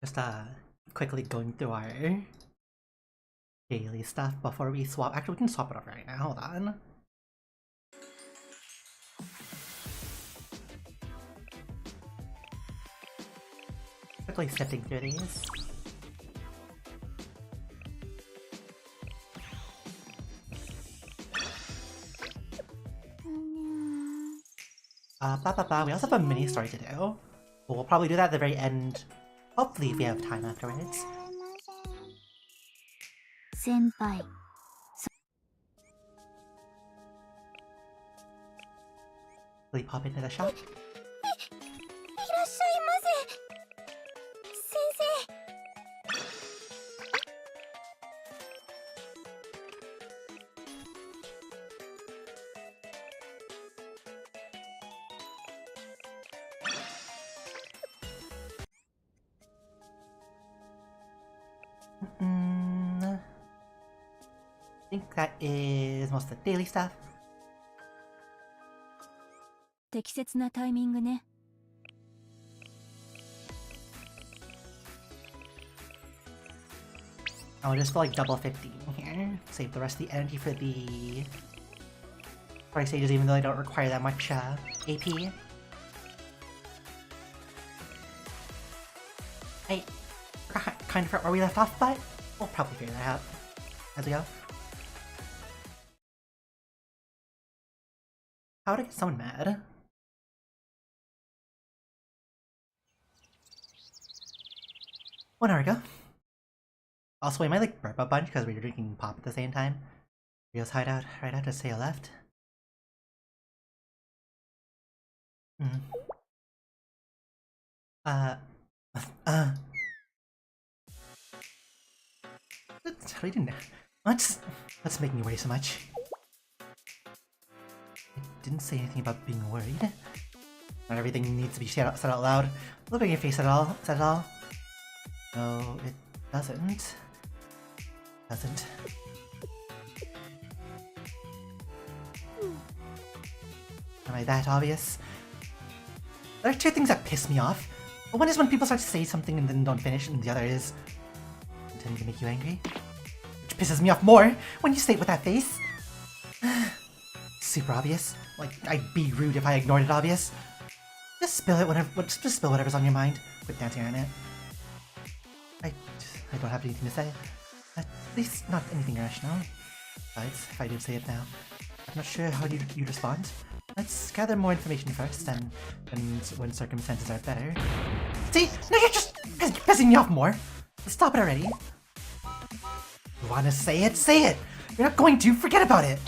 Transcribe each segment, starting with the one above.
Just quickly going through our daily stuff before we swap. Actually, we can swap it over right now. Hold on. Quickly sifting through these. We also have a mini story to do. We'll probably do that at the very end. Hopefully, if we have time afterwards. Senpai. Will we pop into the shop? I think that is most of the daily stuff. 適切なタイミングね。I'll just go like double 50 here. Save the rest of the energy for the story stages, even though they don't require that much AP. I kind of forgot where we left off, but we'll probably figure that out as we go. How would I get someone mad? One hour ago. Also, we might like burp a bunch because we were drinking pop at the same time. Rio's hideout right after Saya left. How do you do that? What's making you worry so much? I didn't say anything about being worried. Not everything needs to be said out loud. Look at your face at all. Said it all. No, it doesn't. Am I that obvious? There are two things that piss me off. One is when people start to say something and then don't finish, and the other is intending to make you angry. Which pisses me off more when you say it with that face. Super obvious. Like, I'd be rude if I ignored it obvious. Just spill it just spill whatever's on your mind. Quit dancing on it. I don't have anything to say. At least not anything irrational. Besides, if I did say it now, I'm not sure how you'd respond. Let's gather more information first, and when circumstances are better. See? Now you're just pissing me off more! Stop it already. You wanna say it? Say it! You're not going to, forget about it!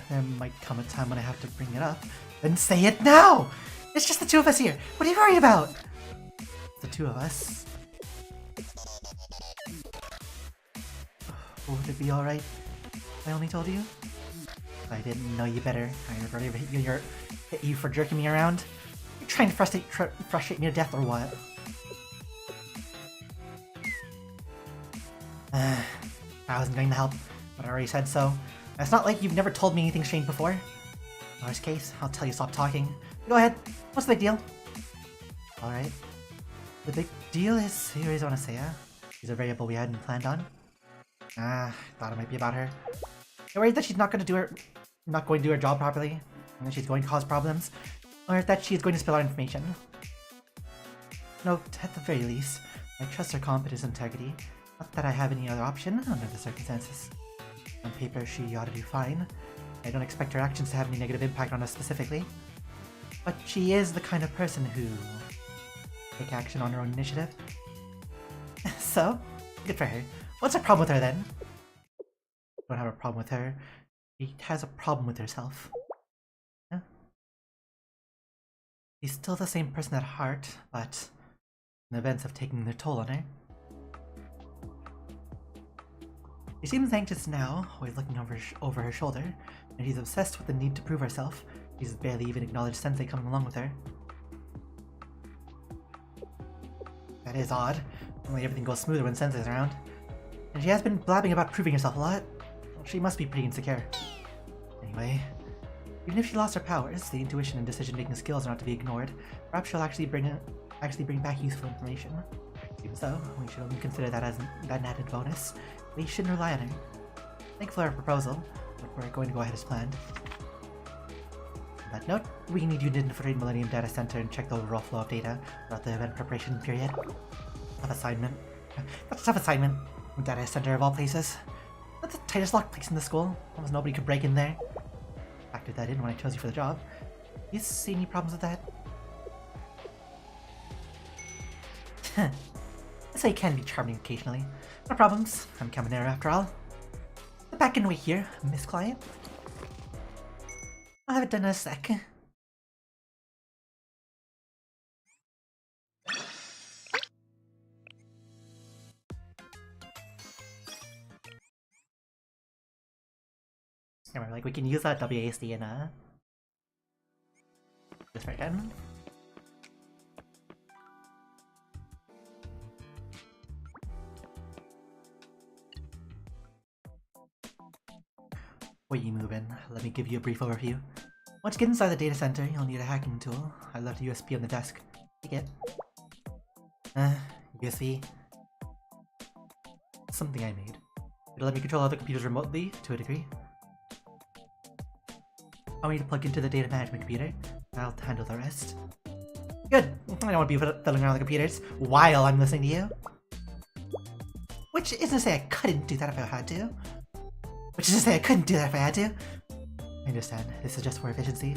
There might come a time when I have to bring it up. Then say it now! It's just the two of us here. What are you worried about? The two of us. Would it be alright if I only told you? I didn't know you better. I would rather hit you for jerking me around. You're trying to frustrate me to death or what? I wasn't going to help, but I already said so. It's not like you've never told me anything strange before. In worst case, I'll tell you stop talking. Go ahead. What's the big deal? Alright. The big deal is Yuri's Saya. She's a variable we hadn't planned on. Thought it might be about her. You're worried that she's not going to do her job properly, and that she's going to cause problems, or that she's going to spill our information. No, at the very least, I trust her competence and integrity. Not that I have any other option under the circumstances. On paper, she ought to do fine. I don't expect her actions to have any negative impact on us specifically. But she is the kind of person who take action on her own initiative. So, good for her. What's the problem with her then? Don't have a problem with her. She has a problem with herself. Yeah. She's still the same person at heart, but the events have taken their toll on her. She seems anxious now, always looking over her shoulder, and she's obsessed with the need to prove herself. She's barely even acknowledged Sensei coming along with her. That is odd. Normally everything goes smoother when Sensei's around. And she has been blabbing about proving herself a lot. Well, she must be pretty insecure. Anyway, even if she lost her powers, the intuition and decision-making skills are not to be ignored. Perhaps she'll actually bring back useful information. Even so, we should only consider that as an added bonus. We shouldn't rely on it. Thank for our proposal, but we're going to go ahead as planned. On that note, we need you to infiltrate Millennium Data Center and check the overall flow of data throughout the event preparation period. Tough assignment. That's a tough assignment. Data Center of all places. That's the tightest locked place in the school. Almost nobody could break in there. Factored that in when I chose you for the job. You see any problems with that? I say it can be charming occasionally. No problems. I'm coming there after all. Sit back and wait here, Miss Client. I'll have it done in a sec. Remember, like, we can use that WASD in this right again. Before you move in, let me give you a brief overview. Once you get inside the data center, you'll need a hacking tool. I left a USB on the desk. Take it. USB. Something I made. It'll let me control other computers remotely, to a degree. I want you to plug into the data management computer. I'll handle the rest. Good! I don't want to be fiddling around with the computers while I'm listening to you. Which isn't to say I couldn't do that if I had to. Which is to say I couldn't do that if I had to. I understand. This is just for efficiency.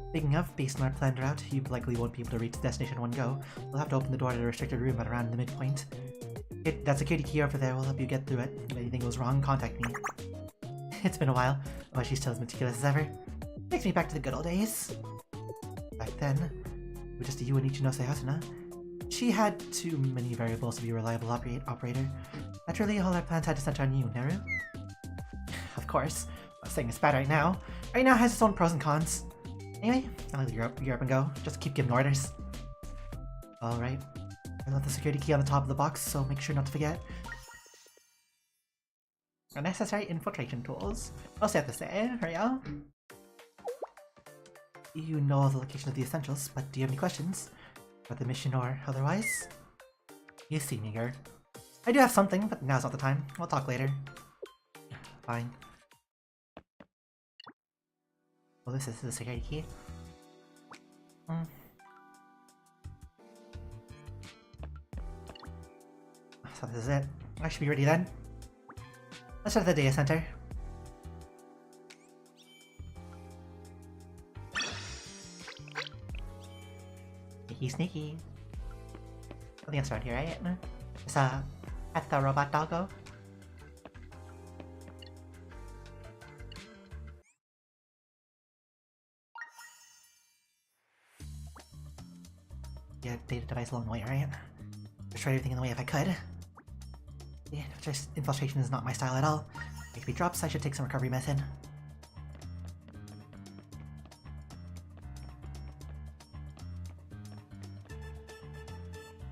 Speaking of, based on our planned route, you likely won't be able to reach the destination in one go. We'll have to open the door to the restricted room at around the midpoint. That security key over there will help you get through it. If anything goes wrong, contact me. It's been a while, but she's still as meticulous as ever. Takes me back to the good old days. Back then, it was just you and Ichinose Hasuna. She had too many variables to be a reliable operator. Naturally, all our plans had to center on you, Neru. Of course. I'm not saying it's bad right now. Right now it has its own pros and cons. Anyway, I'll leave Europe and go. Just keep giving orders. Alright. I left the security key on the top of the box, so make sure not to forget. Unnecessary infiltration tools. I'll say this there, hurry up. You know the location of the essentials, but do you have any questions? About the mission or otherwise? You see me, Gerd. I do have something, but now's not the time. We'll talk later. Fine. Well, this is the security key. So this is it. I should be ready then. Let's start the data center. Sneaky, sneaky. I think it's around here, right? It's at the robot doggo. Yeah, data device along the way, right? Destroy everything in the way if I could. Yeah, just infiltration is not my style at all. HP drops, I should take some recovery medicine.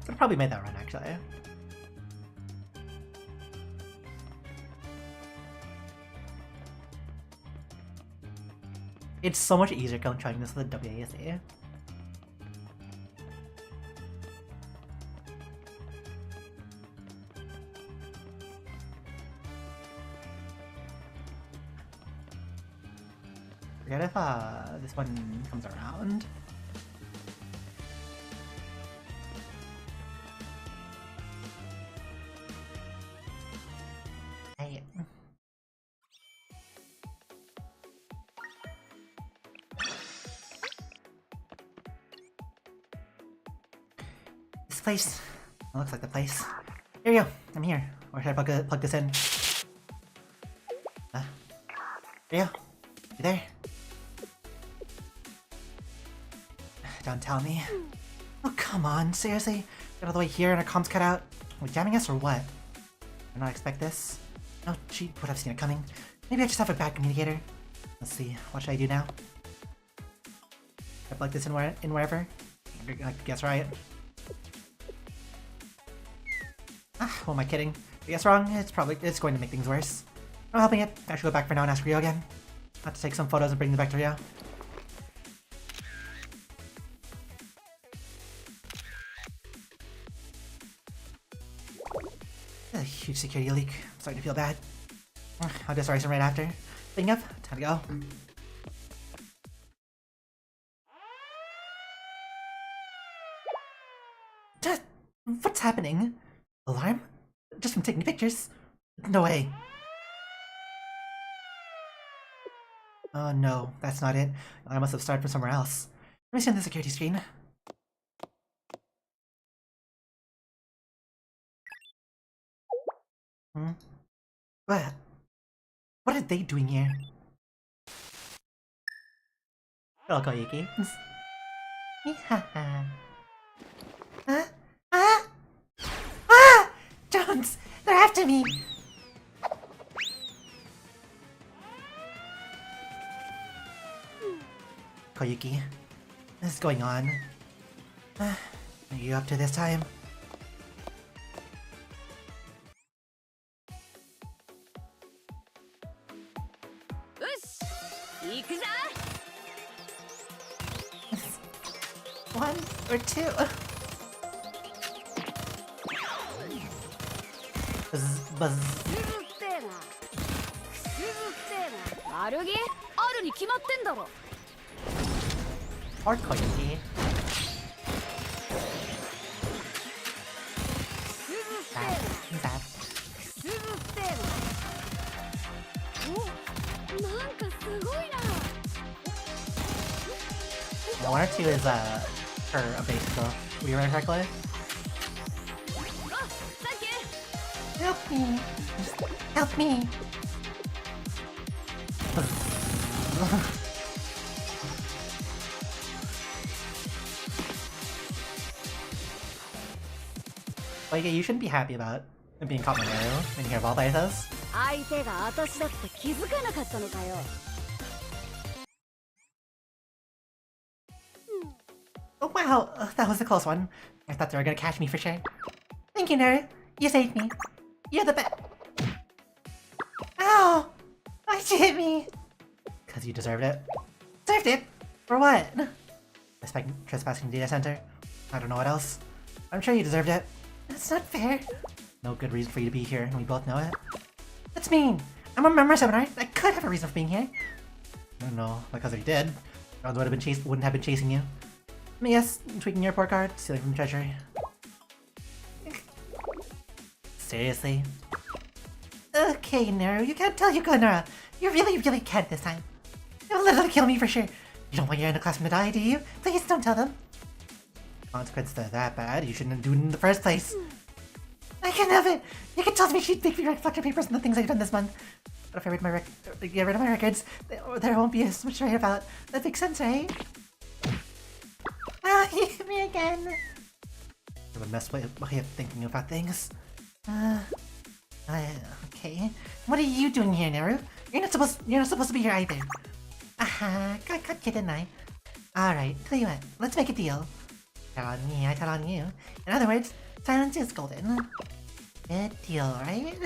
Could've probably made that run, actually. It's so much easier trying this with the WASD. Forget if this one comes around. Hey. This place. It looks like the place. Here we go. I'm here. Or should I plug this in? There you go. You there? Don't tell me. Oh, come on. Seriously? Get all the way here and our comms cut out? Are we jamming us or what? Did not expect this. No, she would have seen it coming. Maybe I just have a bad communicator. Let's see. What should I do now? I plug this in wherever? I guess right. Ah, who am I kidding? I guess wrong. It's going to make things worse. No helping it. I should go back for now and ask Rio again. Have to take some photos and bring them back to Rio. A huge security leak. I'm starting to feel bad. I'll just rise right after. Thing up, time to go. Just, what's happening? Alarm? Just from taking pictures? No way. Oh no, that's not it. I must have started from somewhere else. Let me see on the security screen. What? What are they doing here? Hello, Koyuki. Huh? Ah! Ah! Jones! They're after me! Koyuki, what is going on? Are you up to this time? One or two? Buzz, buzz. Or Koyuki. That. Yeah, one or two is her base skill. Will you run correctly? Help me! Help me! Like, you shouldn't be happy about being caught in a row when you hear ball places. Oh wow, that was a close one. I thought they were gonna catch me for sure. Thank you, Naru. You saved me. You're the best. Ow! Why'd you hit me? Cause you deserved it. Deserved it? For what? Trespassing data center? I don't know what else. I'm sure you deserved it. That's not fair. No good reason for you to be here, and we both know it. That's mean. I'm a member seminar. I could have a reason for being here. No, because if you did, I wouldn't have been chasing you. I mean, yes, tweaking your report card, stealing from the treasury. Seriously? Okay, Naru, you can't tell Yukonara. You really can't this time. You'll literally kill me for sure. You don't want your underclassmen to die, do you? Please don't tell them. Consequences are that bad, you shouldn't do it in the first place. I can't have it! You can tell me she'd make me reflector papers on the things I've done this month. But if I get rid of my records, there won't be as much to write about. That makes sense, right? Ah, you hit me again! You have a messed way of thinking about things. Okay. What are you doing here, Naru? You're not supposed to be here either. Aha, got you, didn't I? Alright, tell you what, let's make a deal. Tell on me, I tell on you. In other words, silence is golden. Good deal, right?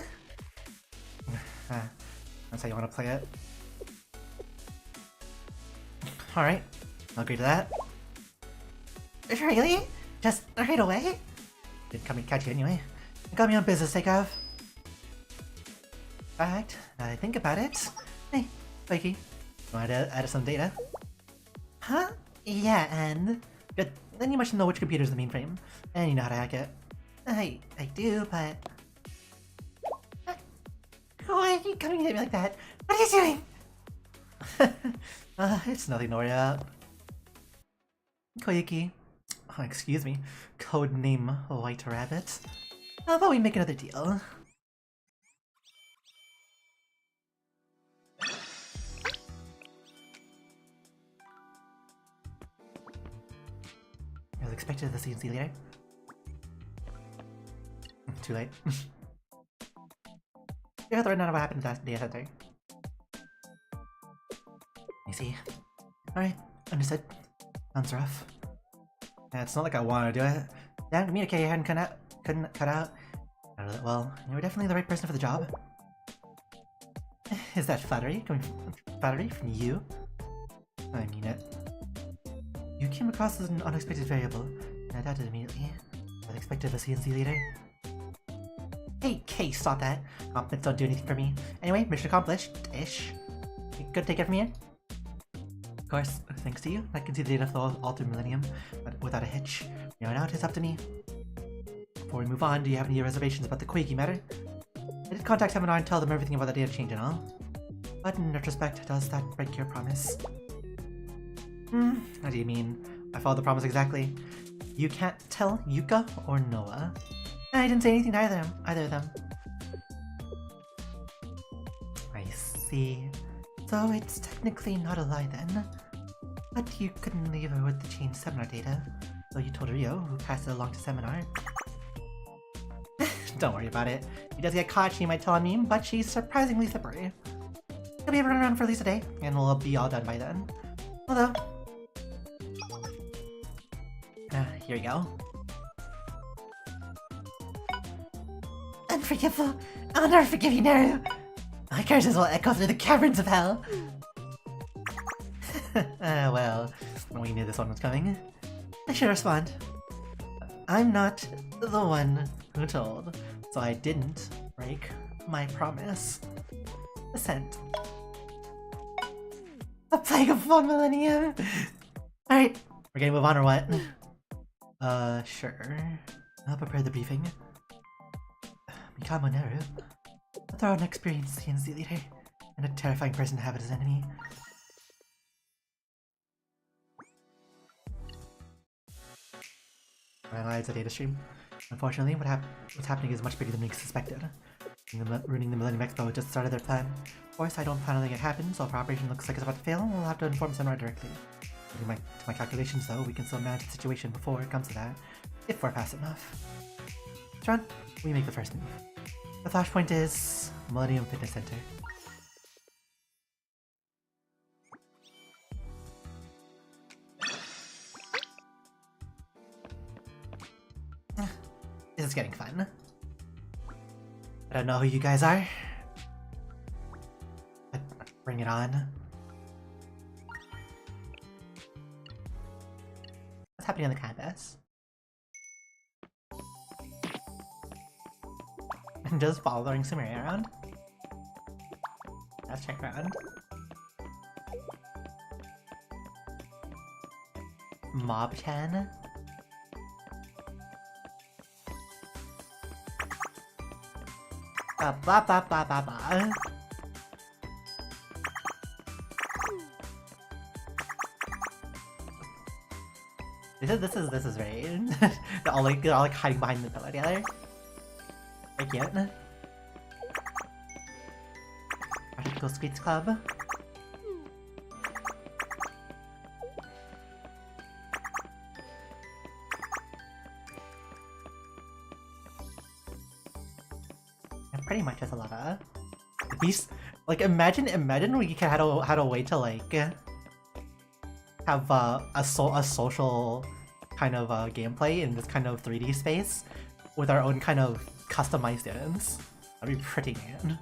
That's how you want to play it. Alright, I'll agree to that. Really? Just right away? Didn't come and catch you anyway. I got me on business to take off. In fact, now that I think about it. Hey, Mikey, want to add some data? Huh? Yeah, and... Good. Then you must know which computer's the mainframe. And you know how to hack it. I do, but... Why are you coming at me like that? What are you doing? It's nothing to worry about. Koyuki. Oh, excuse me. Codename White Rabbit. How about we make another deal? I was expected the CNC later. Too late. You have to run out of what happened to that data center. I see. Alright, understood. Sounds rough. Yeah, it's not like I wanted to do it. Damn, communicator hadn't couldn't cut out. Well, you were definitely the right person for the job. Is that flattery? Flattery from you? I mean it. You came across as an unexpected variable, and I doubted immediately. I expected a CNC leader. Hey, Kay, stop that. Compliments don't do anything for me. Anyway, mission accomplished-ish. Good take it from here. Of course, thanks to you, I can see the data flow all through Millennium, but without a hitch. From now on out, it's up to me. Before we move on, do you have any reservations about the Quakey matter? I did contact Seminar and tell them everything about the data change and all. But in retrospect, does that break your promise? What do you mean? I followed the promise exactly. You can't tell Yuka or Noah. I didn't say anything to either of them. I see. So it's technically not a lie then. But you couldn't leave her with the changed seminar data. So you told Rio, who passed it along to Seminar. Don't worry about it. If he does get caught, she might tell on me, but she's surprisingly slippery. He'll be able to run around for at least a day, and we'll be all done by then. Although... here you go. Unforgivable! I'll never forgive you, Naru! My curses will echo through the caverns of hell! Well, we knew this one was coming. I should respond. I'm not the one who told, so I didn't break my promise. Assent. The plague of 1 millennium! Alright, we're gonna move on or what? Sure. I'll prepare the briefing. Mikamo Naru, a thorough and experienced CNC leader, and a terrifying person to have as an enemy. Analyze the data stream. Unfortunately, what's happening is much bigger than we suspected. Ruining the Millennium Expo just started their plan. Of course, I don't plan on letting it happen, so if our operation looks like it's about to fail, we'll have to inform Seminar directly. To my calculations, though, we can still manage the situation before it comes to that, if we're fast enough. John, we make the first move. The flashpoint is Millennium Fitness Center. This is getting fun. I don't know who you guys are, but bring it on. What's happening on the canvas? Just following Sumire around? Let's check around. Mob-chan? Blah blah blah blah blah blah. This is very they're all like hiding behind the pillar together. Very cute. Article Squeets Club. Pretty much has a lot of these. Like, imagine we had a way to like have a social kind of gameplay in this kind of 3D space with our own kind of customized students. That'd be pretty neat.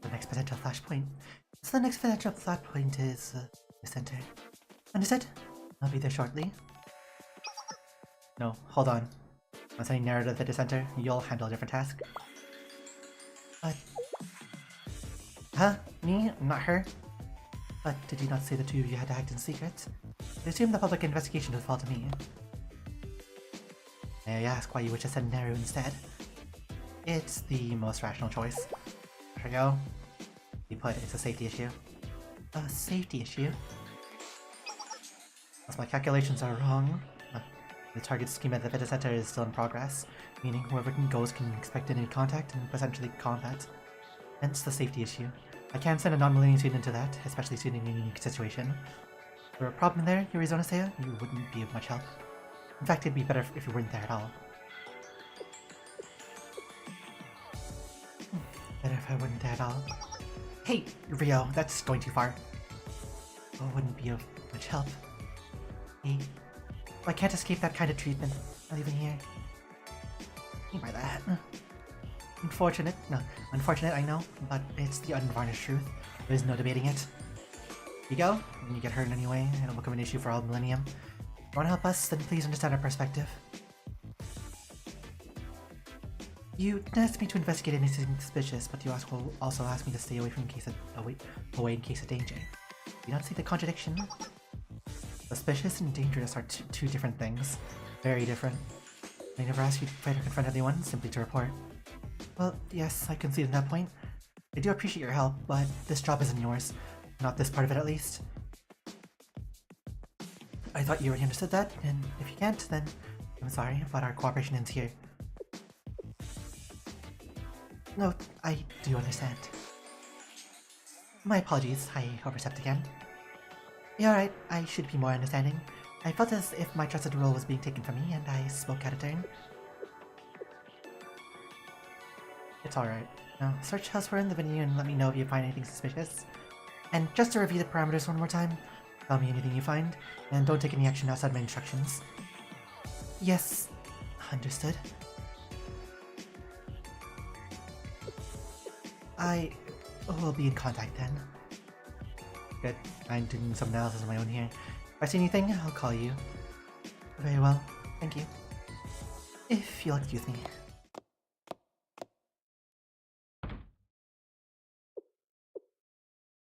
The next potential flashpoint. So the next potential flashpoint is the center. Understood? I'll be there shortly. No, hold on. I'm sending Naru to the center. You'll handle a different task. But... Huh? Me? Not her? But did you not say the two of you had to act in secret? I assume the public investigation would fall to me. May I ask why you wish to send Naru instead? It's the most rational choice. There we go. You put it's a safety issue. A safety issue? Unless my calculations are wrong, the target scheme at the fitness center is still in progress, meaning whoever goes can expect any contact and potentially combat. Hence the safety issue. I can't send a non-millennium student into that, especially student in a unique situation. If there were a problem there, Arizona Seiya, you wouldn't be of much help. In fact, it'd be better if you weren't there at all. Better if I weren't there at all. Hey, Rio, that's going too far. Oh, wouldn't be of much help. Hey, I can't escape that kind of treatment, not even here. What do you mean by that? Unfortunate, I know, but it's the unvarnished truth. There's no debating it. You go, and you get hurt anyway, and it'll become an issue for all Millennium. If you want to help us, then please understand our perspective. You didn't ask me to investigate anything suspicious, but you also asked me to stay away from away in case of danger. You don't see the contradiction? Suspicious and dangerous are two different things. Very different. I never asked you to fight or confront anyone, simply to report. Well, yes, I concede on that point. I do appreciate your help, but this job isn't yours. Not this part of it, at least. I thought you already understood that, and if you can't, then I'm sorry, but our cooperation ends here. No, I do understand. My apologies, I overstepped again. Yeah, alright, I should be more understanding. I felt as if my trusted role was being taken from me, and I spoke out of turn. It's alright. Now, search elsewhere in the venue and let me know if you find anything suspicious. And just to review the parameters one more time, tell me anything you find, and don't take any action outside my instructions. Yes, understood. I will be in contact then. Good. I'm doing some analysis on my own here. If I see anything, I'll call you. Very well. Thank you. If you'll excuse me.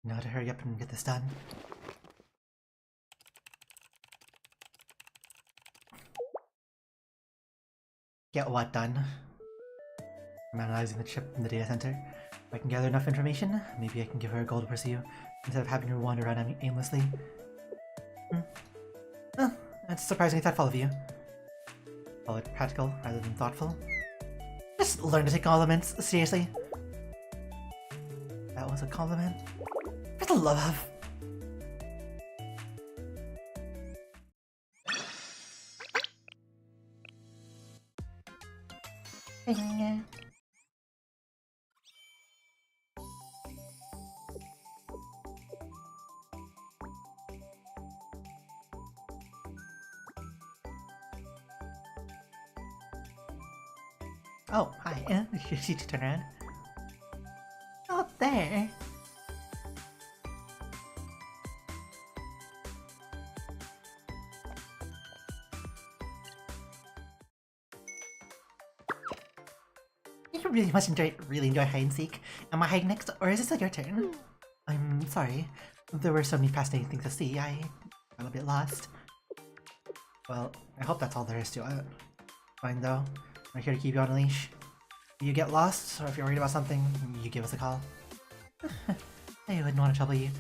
Now to hurry up and get this done. Get what done? I'm analyzing the chip in the data center. If I can gather enough information, maybe I can give her a goal to pursue, instead of having her wander around aimlessly. Oh, that's surprisingly thoughtful of you. Call it practical rather than thoughtful. Just learn to take compliments, seriously. That was a compliment? For the love of... Oh, hi. She turn around. Oh, there. You really must really enjoy hide and seek. Am I hiding next, or is this your turn? I'm sorry. There were so many fascinating things to see. I got a bit lost. Well, I hope that's all there is to it. Fine though. We're here to keep you on a leash. If you get lost, or if you're worried about something, you give us a call. I wouldn't want to trouble you,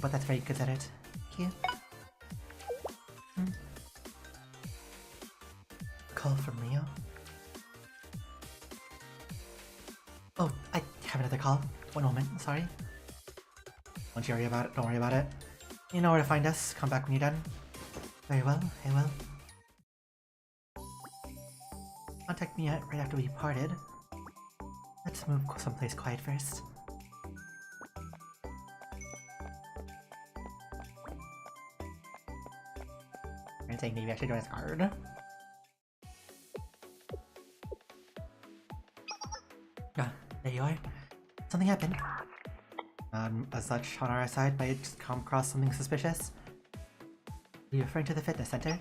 but that's very considerate. Thank you. Call from Leo? Oh, I have another call. One moment, sorry. Don't you worry about it, don't worry about it. You know where to find us, come back when you're done. Very well, I will. Contact me right after we parted. Let's move someplace quiet first. I'm saying maybe I should join his guard. There you are. Something happened. As such, on our side, might just come across something suspicious. Are you referring to the fitness center?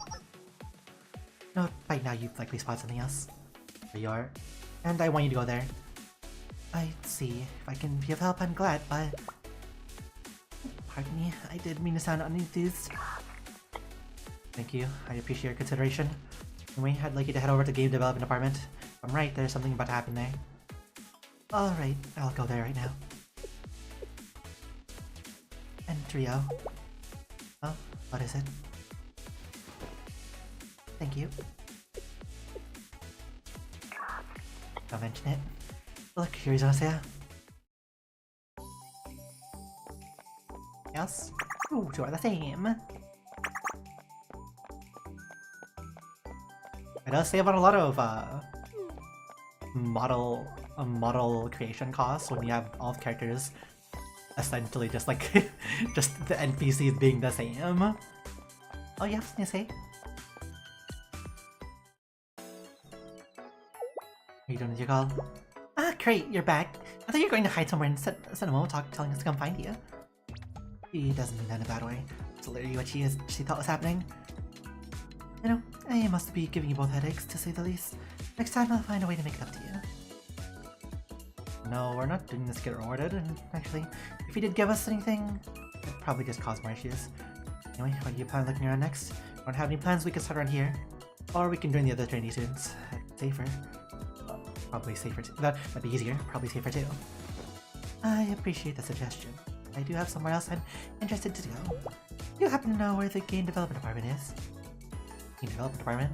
No, by now you've likely spotted something else. There you are. And I want you to go there. I see. If I can be of help, I'm glad, but... Pardon me, I did mean to sound unenthused. Thank you, I appreciate your consideration. Anyway, I'd like you to head over to the game development department. If I'm right, there's something about to happen there. Alright, I'll go there right now. And Rio. Oh, what is it? Thank you. Don't mention it. Look, here's Anastasia. Yes? Ooh, two are the same. It does save on a lot of model creation costs when you have all the characters essentially just like just the NPCs being the same. Oh, you have something to say? did you call? Ah, great, you're back. I thought you were going to hide somewhere and send a memo telling us to come find you. She doesn't mean that in a bad way. It's literally what she thought was happening. You know, I must be giving you both headaches, to say the least. Next time I'll find a way to make it up to you. No, we're not doing this to get rewarded, and actually, if you did give us anything, it'd probably just cause more issues. Anyway, what do you plan on looking around next? Don't have any plans, we can start around here. Or we can join the other trainee students. Safer. Probably safer too. That'd be easier, probably safer too. I appreciate the suggestion. I do have somewhere else I'm interested to go. Do you happen to know where the game development department is? Game development department?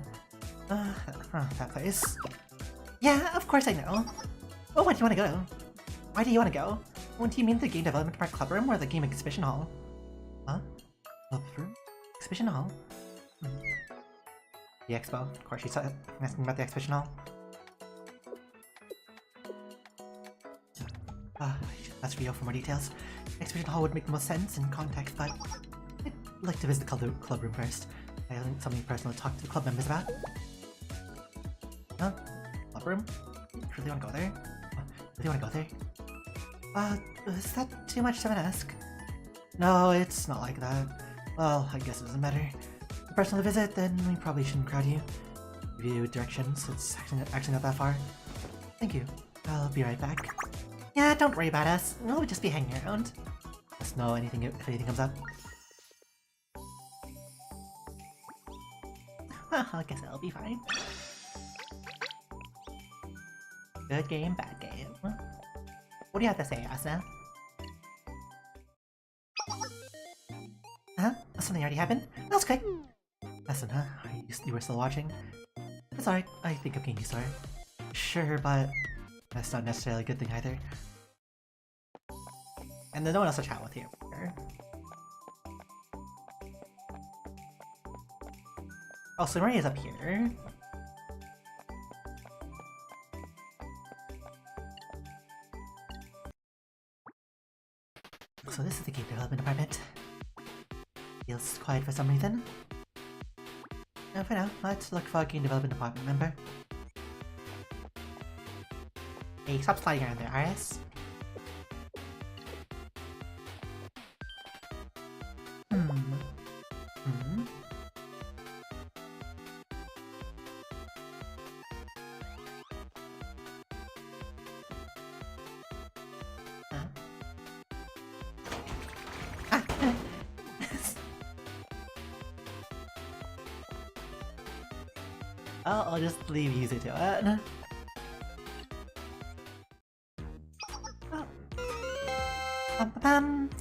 That place. Yeah, of course I know. Oh, where do you want to go? Why do you want to go? What do you mean the game development department club room or the game exhibition hall? Huh? Club room? Exhibition hall? The expo. Of course she's asking about the exhibition hall. Let's Rio for more details. Exhibition hall would make the most sense in context, but I'd like to visit the club room first. I have something personal to talk to the club members about. Huh? Club room? You really want to go there? Really want to go there? Is that too much to ask? No, it's not like that. Well, I guess it doesn't matter. A personal visit, then we probably shouldn't crowd you. Give you directions, it's actually not that far. Thank you. I'll be right back. Yeah, don't worry about us. We'll just be hanging around. Let us know if anything comes up. I guess I'll be fine. Good game, bad game. What do you have to say, Asa? Huh? Something already happened? That's okay. Listen, huh? You were still watching? It's alright. I think I'm getting used to it. Sure, but that's not necessarily a good thing either. And there's no one else to chat with here. Oh, so Maria's up here. So this is the game development department. Feels quiet for some reason. And for now, let's look for a game development department member. Hey, stop sliding around there, RS. I'll just leave you to it.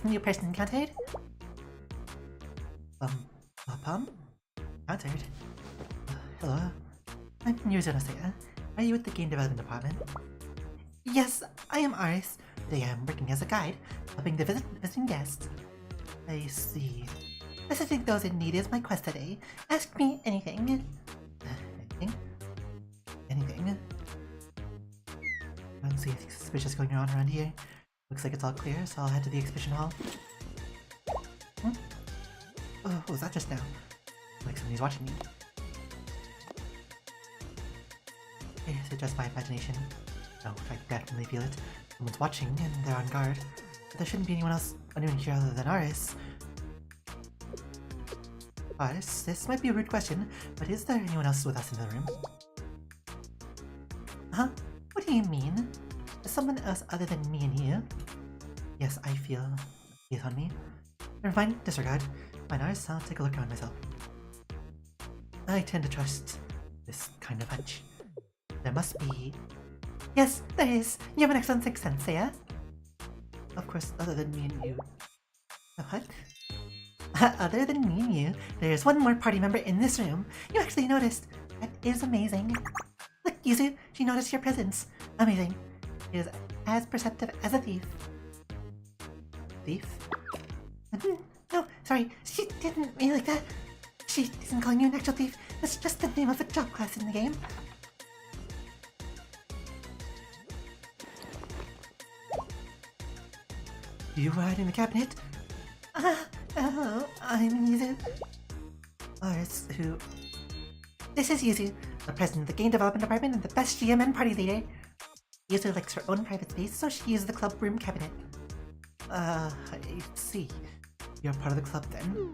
New person encountered? Encountered? Hello? I'm Yuzuno-saya. Are you with the game development department? Yes, I am Aris. Today I'm working as a guide, helping the visiting guests. I see. Assisting those in need is my quest today. Ask me anything. Anything? I don't see anything suspicious going on around here. Looks like it's all clear, so I'll head to the exhibition hall. Oh, what was that just now? Like somebody's watching me. Is it just my imagination? No, I definitely feel it. Someone's watching and they're on guard. But there shouldn't be anyone here other than Aris. Aris, this might be a rude question, but is there anyone else with us in the room? Huh? What do you mean? Is someone else other than me and you? Yes, I feel he's on me. Never mind, disregard. Fine, Aris, I'll take a look around myself. I tend to trust this kind of hunch. There must be... Yes, there is! You have an excellent sixth sense, yeah? Of course, other than me and you. What? Other than me and you, there's one more party member in this room. You actually noticed. That is amazing. Look, Yuzu, she noticed your presence. Amazing. She is as perceptive as a thief. Thief? No, sorry, she didn't mean like that. She isn't calling you an actual thief. That's just the name of a job class in the game. You were hiding in the cabinet? I'm Yuzu. Aris, who... This is Yuzu, the president of the game development department and the best GM and party leader. Yuzu likes her own private space, so she uses the club room cabinet. I see. You're part of the club then?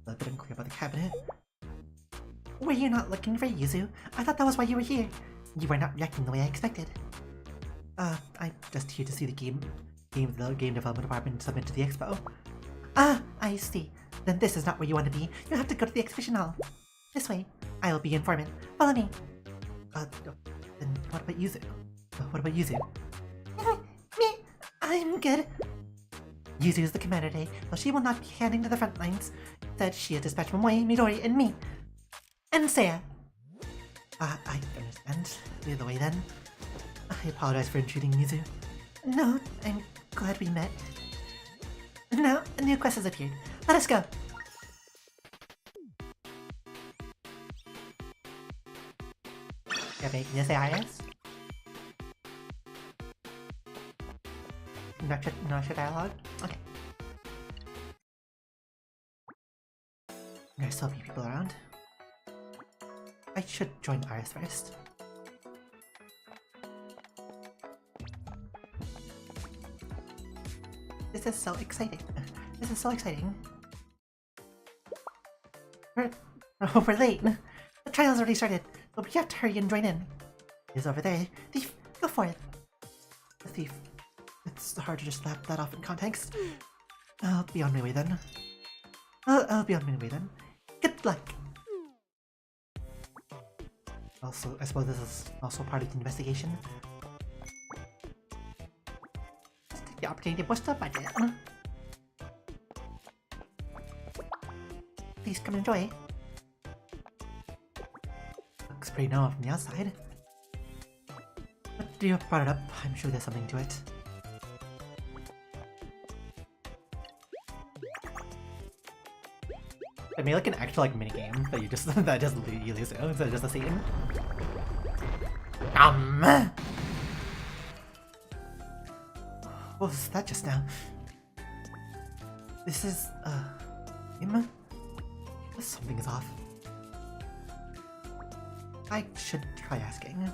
A bit unclear about the cabinet. Were you not looking for Yuzu? I thought that was why you were here. You were not reacting the way I expected. I'm just here to see the game development department submit to the expo. Ah, I see. Then this is not where you want to be. You'll have to go to the exhibition hall. This way. I'll be your informant. Follow me. Then what about Yuzu? What about Yuzu? Me, I'm good. Yuzu is the commander today, though she will not be heading to the front lines. Instead, she has dispatched Momoe, Midori, and me. And Seiya. I understand. Either way then. I apologize for intruding, Yuzu. No, I'm glad we met. Now, a new quest has appeared. Let us go. You have anything to say, Iris? No extra dialogue? Okay. There's still people around. I should join Iris first. This is so exciting. This is so exciting. We're late. The trial's already started, so we have to hurry and join in. He's over there. Thief, go for it. The thief. It's hard to just slap that off in context. I'll be on my way then. I'll be on my way then. Good luck. Also, I suppose this is also part of the investigation. Let's take the opportunity to boost the budget. Please come enjoy. Looks pretty normal from the outside. But you brought it up, I'm sure there's something to it. I mean, like an actual mini game that you just you lose it instead of just a scene. What was that just now? This is him? Something is off. I should try asking.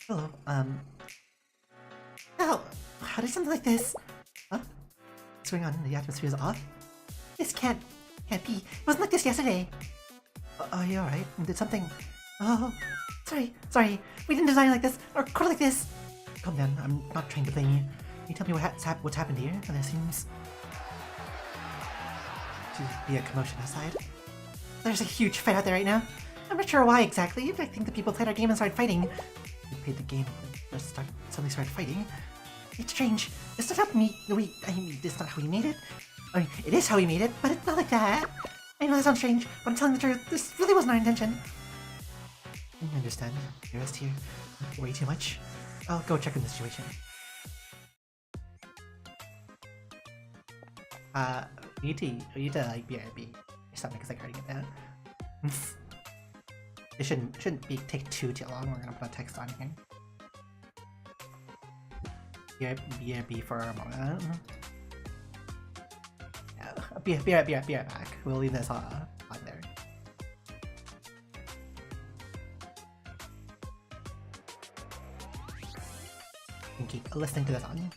Hello, Oh, how did something like this? Huh? What's going on? The atmosphere is off? This can't be. It wasn't like this yesterday. Are you alright? Did something... Oh, sorry. We didn't design it like this, or code it like this. Calm down, I'm not trying to blame you. Can you tell me what's happened here? There seems to be a commotion outside. There's a huge fight out there right now. I'm not sure why exactly. I think the people played our game and started fighting. We played the game and suddenly started fighting. It's strange. It's not how it's not how we made it. I mean, it is how we made it, but it's not like that. I know that sounds strange, but I'm telling the truth. This really wasn't our intention. I understand. The rest here, way too much. I'll go check on the situation. You need to like BRB. Your stomach is like hurting it now. It shouldn't take too long. We're gonna put a text on here. BRB for a moment. Yeah, be right back. We'll leave this on there. And keep listening to this on.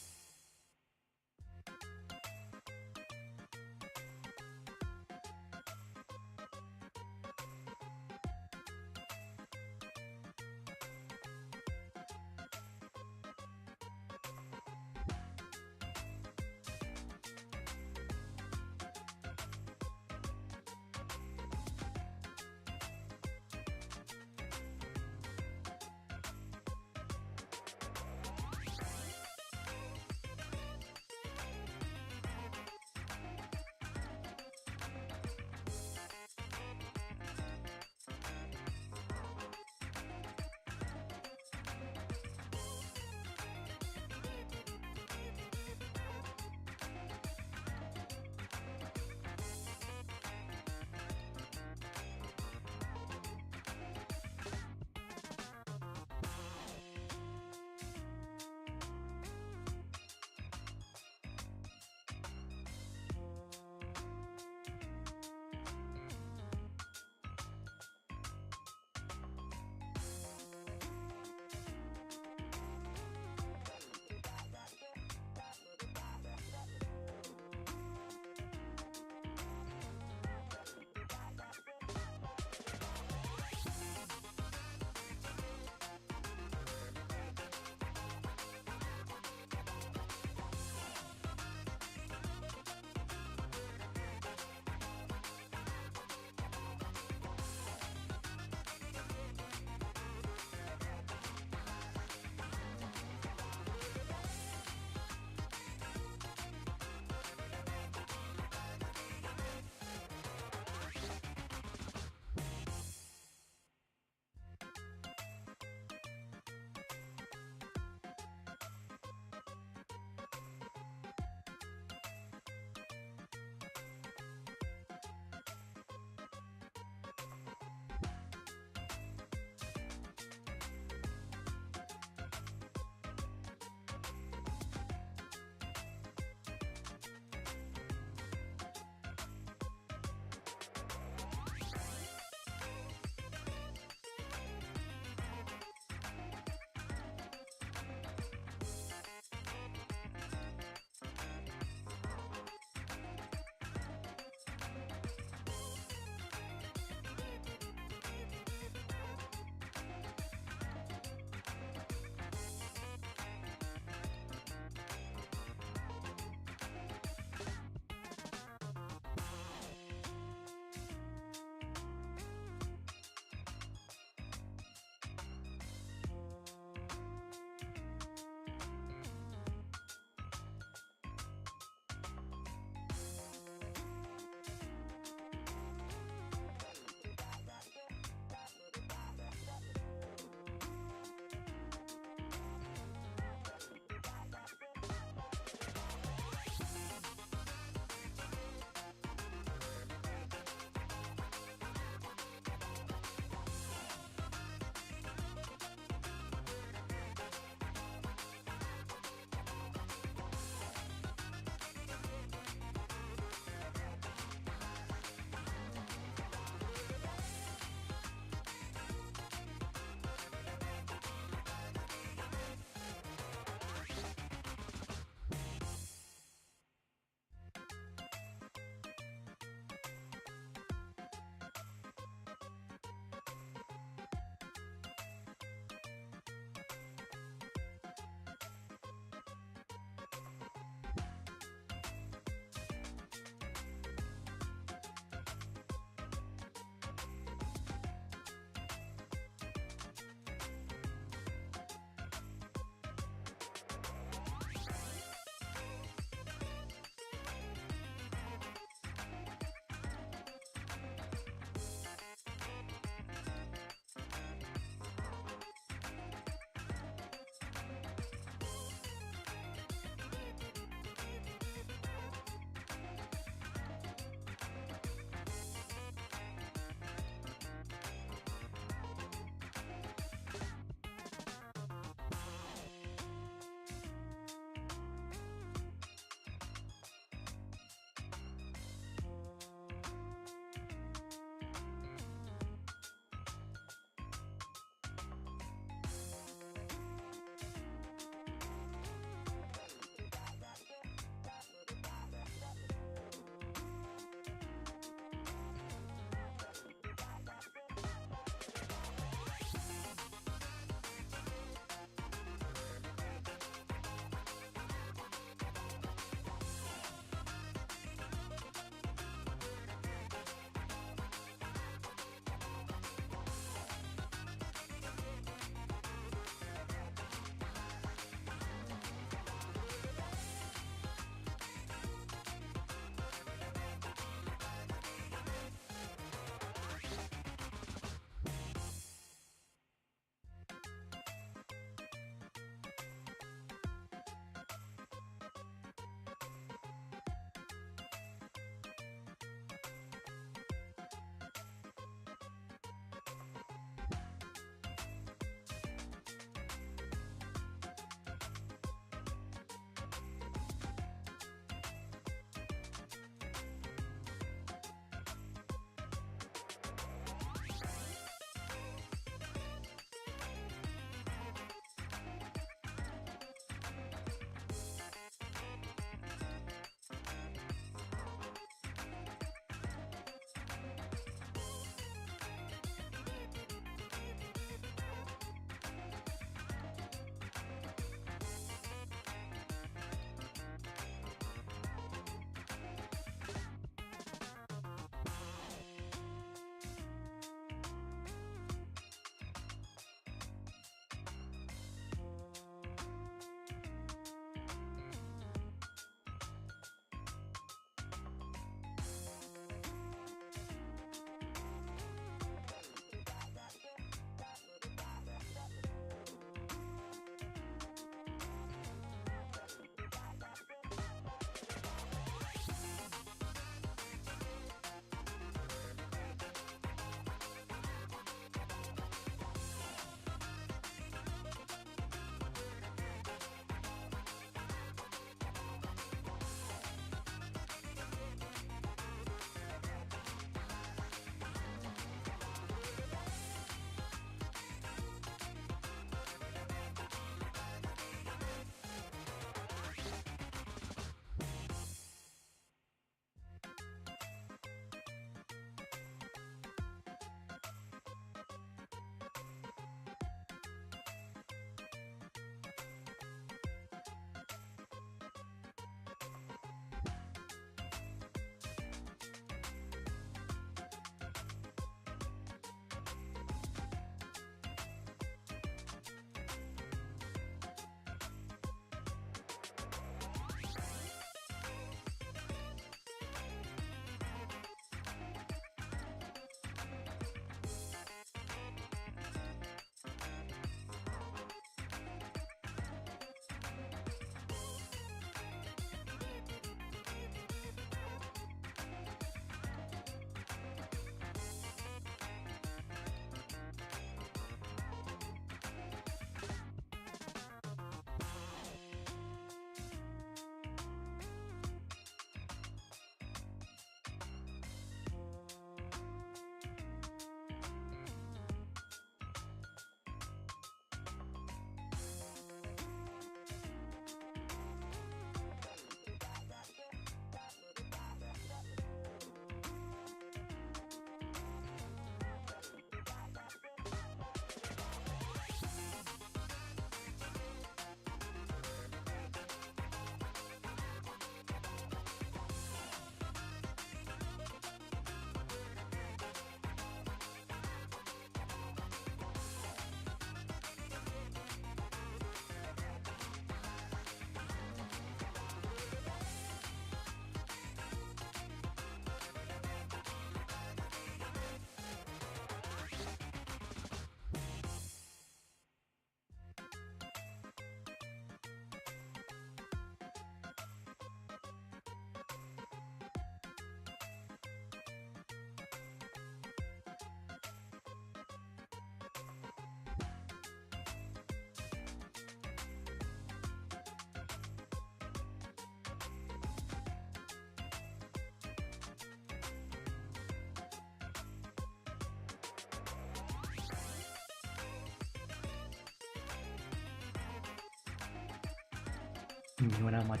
when I'm like,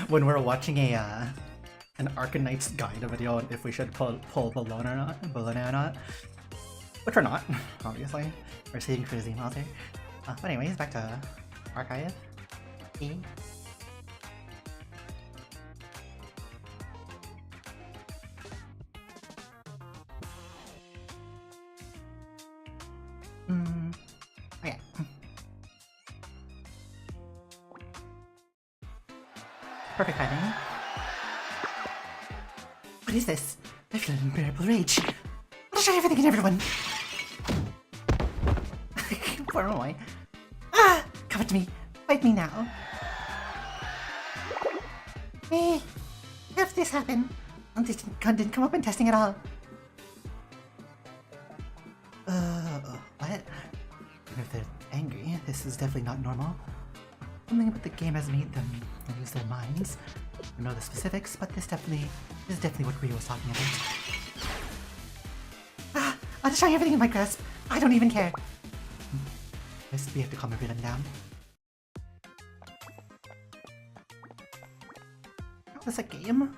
when we're watching a an Arcanite's guide video on if we should pull Bologna or not, which we're not, obviously. We're saving for his emails here. But anyways, back to Archive. E. Okay. Perfect timing. What is this? I feel an unbearable rage. I'll show everything and everyone. Poor boy. Ah! Come to me. Fight me now. Hey, how did this happen? This didn't come up in testing at all. What? If they're angry, this is definitely not normal. Something about the game has made them lose their minds. I don't know the specifics, but this is definitely what Rio was talking about. Ah! I'll destroy everything in my grasp. I don't even care. First, we have to calm everyone down. Oh, this a game?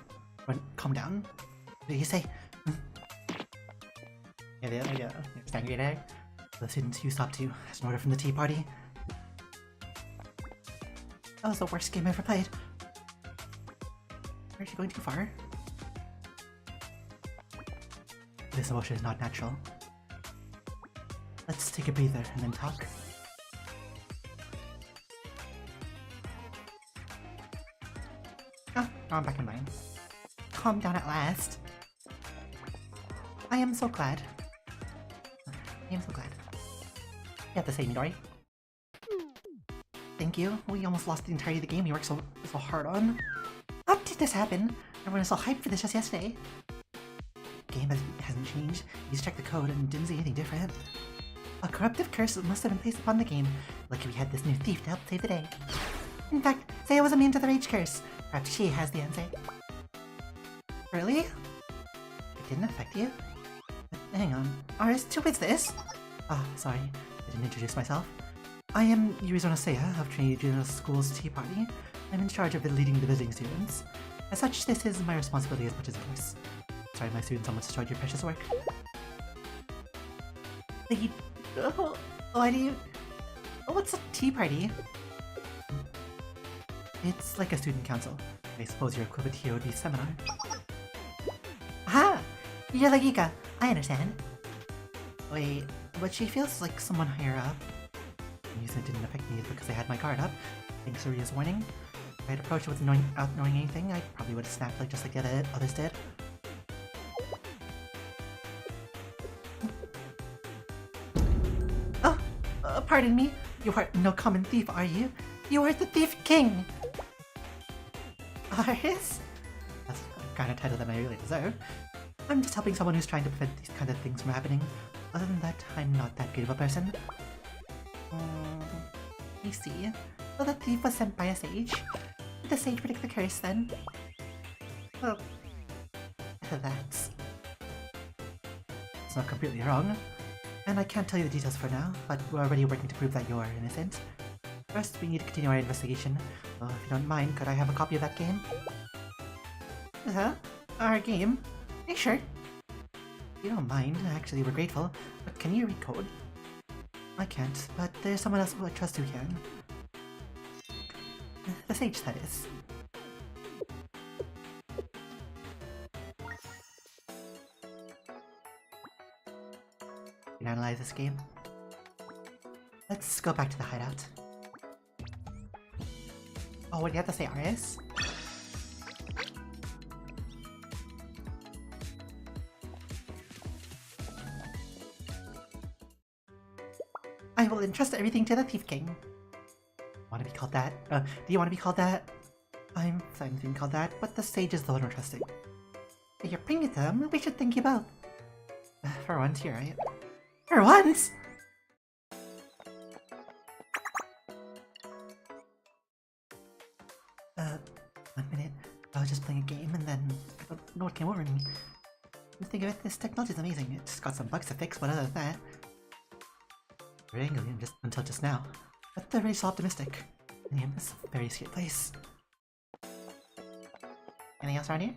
Run, calm down. What do you say? Yeah. Stand right there. The students you stopped to as an order from the tea party. That was the worst game I ever played. Are you going too far? This emotion is not natural. Let's take a breather and then talk. Oh, now I'm back in mine. Calm down at last. I am so glad. I am so glad. You have to say, Midori. Thank you. We almost lost the entirety of the game we worked so hard on. How did this happen? Everyone was so hyped for this just yesterday. The game hasn't changed. You just checked the code and didn't see anything different. A corruptive curse must have been placed upon the game. Lucky we had this new thief to help save the day. In fact, Saya was immune to the rage curse. Perhaps she has the answer. Really? It didn't affect you? Hang on. Aris, who is this? Ah, sorry. I didn't introduce myself. I am Yurizona Seiya of Trinity Junior School's Tea Party. I'm in charge of leading the visiting students. As such, this is my responsibility as much as yours. Sorry, my students almost destroyed your precious work. Why do you... What's a tea party? It's like a student council. I suppose your equivalent here would be seminar. Aha! You're like Ika. I understand. Wait, but she feels like someone higher up. The reason it didn't affect me is because I had my guard up. Thanks to Ria's warning. If I had approached it without knowing anything, I probably would have snapped just like the others did. Oh, pardon me. You are no common thief, are you? You are the Thief King! Aris? That's the kind of title that I really deserve. I'm just helping someone who's trying to prevent these kind of things from happening. Other than that, I'm not that great of a person. I see. So the thief was sent by a sage? Did the sage predict the curse then? Well, that's not completely wrong. And I can't tell you the details for now, but we're already working to prove that you're innocent. First, we need to continue our investigation. So if you don't mind, could I have a copy of that game? Our game? Are you sure? If you don't mind, actually we're grateful, but can you read code? I can't, but there's someone else who I trust who can. The sage, that is. You can analyze this game. Let's go back to the hideout. Oh, what do you have to say, Arias? I will entrust everything to the Thief King. Want to be called that? Do you want to be called that? I'm fine being called that, but the sage is the one we're trusting. If you're bringing it to them, we should thank you both. For once, you're right. For once? 1 minute. I was just playing a game and then I don't know what came over me. You think of it, this technology is amazing. It's got some bugs to fix, but other than that... Very angry until just now. But they're very so optimistic. name this very sweet place. Anything else around here?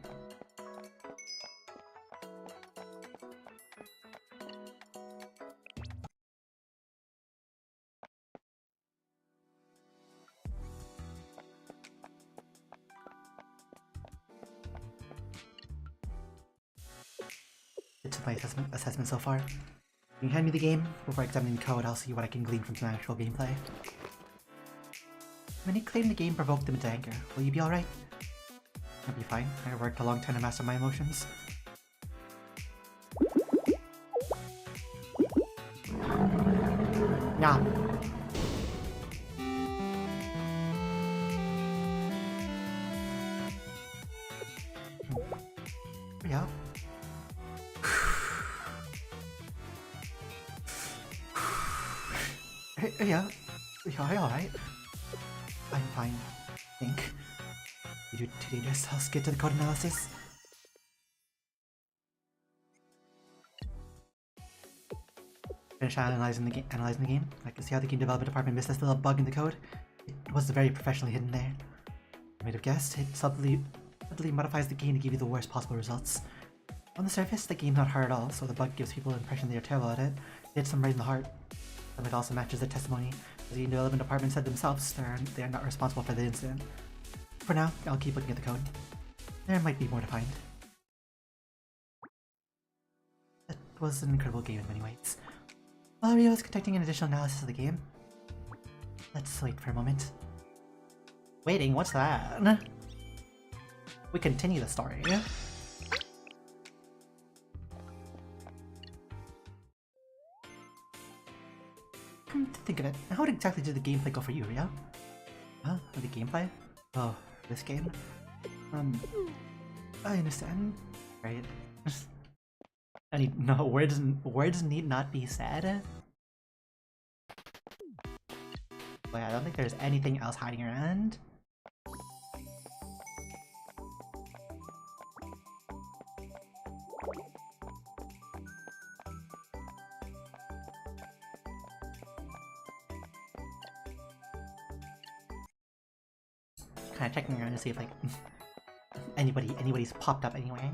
It's my assessment so far. You can hand me the game. Before examining the code, I'll see what I can glean from some actual gameplay. Many claim the game provoked them into anger. Will you be alright? I'll be fine. I worked a long time to master my emotions. Nah. Yeah. Yeah, alright. I'm fine, I think. You do too dangerous. Let's get to the code analysis. Finish analyzing the game. I can see how the game development department missed this little bug in the code. It was very professionally hidden there. I might have guessed. It subtly modifies the game to give you the worst possible results. On the surface, the game's not hard at all, so the bug gives people the impression they are terrible at it. It hits them right in the heart. And it also matches the testimony. As the game development department said themselves, they are not responsible for the incident. For now, I'll keep looking at the code. There might be more to find. That was an incredible game in many ways. While Rio is conducting an additional analysis of the game, let's wait for a moment. Waiting? What's that? We continue the story. Come to think of it, how exactly did the gameplay go for you, Rio? Huh? The gameplay? Oh, this game? I understand. Right. No, words need not be said. Wait, I don't think there's anything else hiding around. Kind of checking around to see if like anybody's popped up anywhere.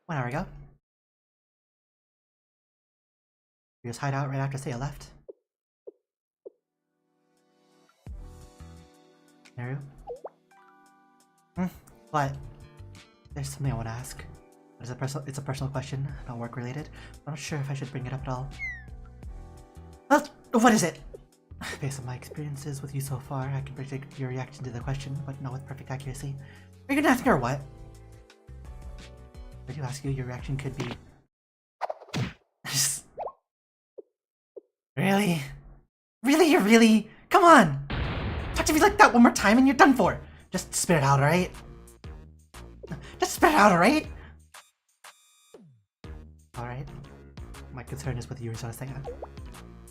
One hour ago. We just hide out right after Saya left. Naru? What? There's something I want to ask. It's a personal question, not work related. I'm not sure if I should bring it up at all. What is it? Based on my experiences with you so far, I can predict your reaction to the question, but not with perfect accuracy. Are you gonna ask me or what? If I do ask you, your reaction could be... Really? Really? Come on! Talk to me like that one more time and you're done for! Just spit it out, alright? Just spit it out, alright? Alright. My concern is with you, Risotto-Sega.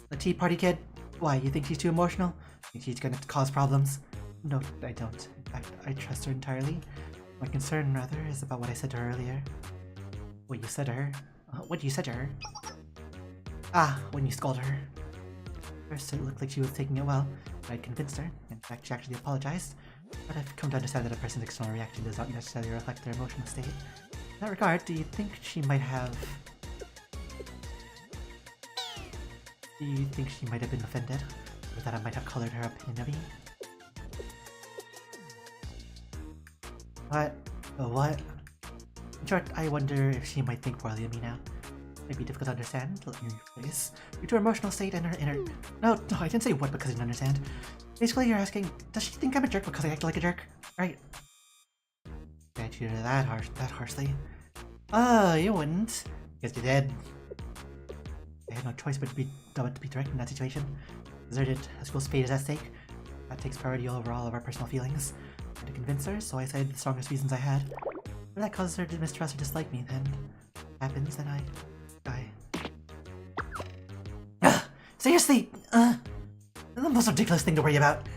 The Tea Party kid? Why, you think she's too emotional? Think she's gonna cause problems? No, I don't. In fact, I trust her entirely. My concern, rather, is about what I said to her earlier. What you said to her? What you said to her? Ah, when you scolded her. First, it looked like she was taking it well, but I convinced her. In fact, she actually apologized. But I've come to understand that a person's external reaction does not necessarily reflect their emotional state. In that regard, do you think she might have... Do you think she might have been offended? Or that I might have colored her opinion of me? What? What? In short, I wonder if she might think poorly of me now. It might be difficult to understand. Let me rephrase. Due to her emotional state and her inner... No, I didn't say what because I didn't understand. Basically, you're asking, does she think I'm a jerk because I act like a jerk? Right? I treated her that harshly. You wouldn't. Guess you did. I had no choice but to be direct in that situation. Deserted, a school's fate is at stake. That takes priority over all of our personal feelings. I had to convince her, so I cited the strongest reasons I had. If that causes her to mistrust or dislike me, then happens, and Seriously, the most ridiculous thing to worry about.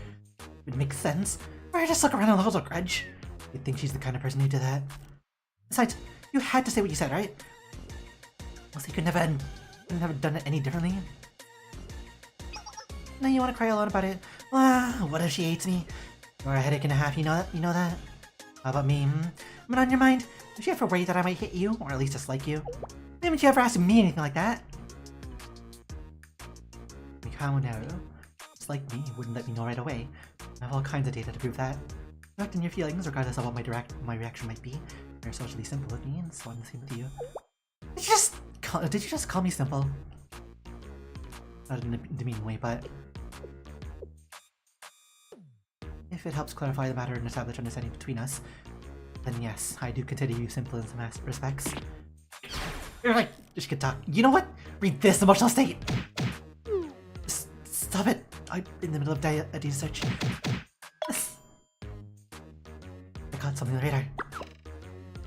It makes sense. Or I just look around and hold a grudge. You'd think she's the kind of person who did that. Besides, you had to say what you said, right? Else you could never done it any differently. Now you want to cry alone about it? What if she hates me? Or a headache and a half, you know that? You know that? How about me? But on your mind, did you ever worry that I might hit you, or at least dislike you? Haven't you ever asked me anything like that? Like how now? Dislike me wouldn't let me know right away. I have all kinds of data to prove that. Acting your feelings, regardless of what my reaction might be. You're socially simple with me, and so I'm the same with you. Did you just call me simple? Not in a demeaning way, but if it helps clarify the matter and establish understanding between us, then yes, I do consider you simple in some respects. You're right, just could talk. You know what? Read this emotional state! Stop it! I'm in the middle of a data search. I caught something on the radar.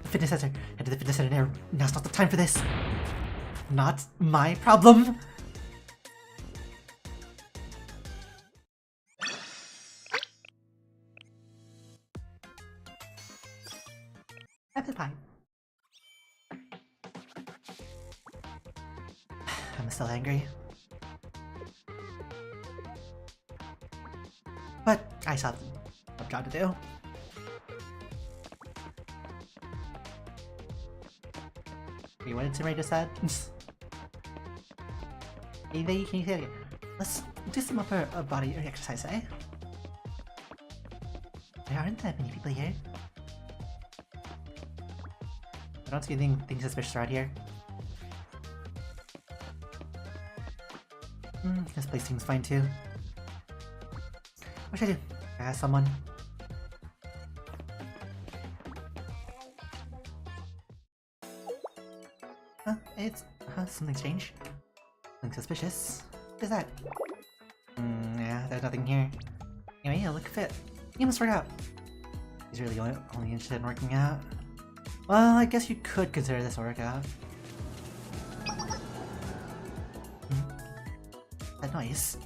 The fitness center. Head to the fitness center now. Now's not the time for this. Not my problem. Apple pie. I'm still angry. But I still have a job to do. Wait, what did Simray just said? Can you say it again? Let's do some upper body exercise, eh? There aren't that many people here. I don't see anything suspicious around here. This place seems fine too. What should I do? I ask someone. It's something strange. Something suspicious. What is that? Yeah, there's nothing here. Anyway, you look fit. You must work out. He's really only interested in working out. Well, I guess you could consider this a workout. That noise.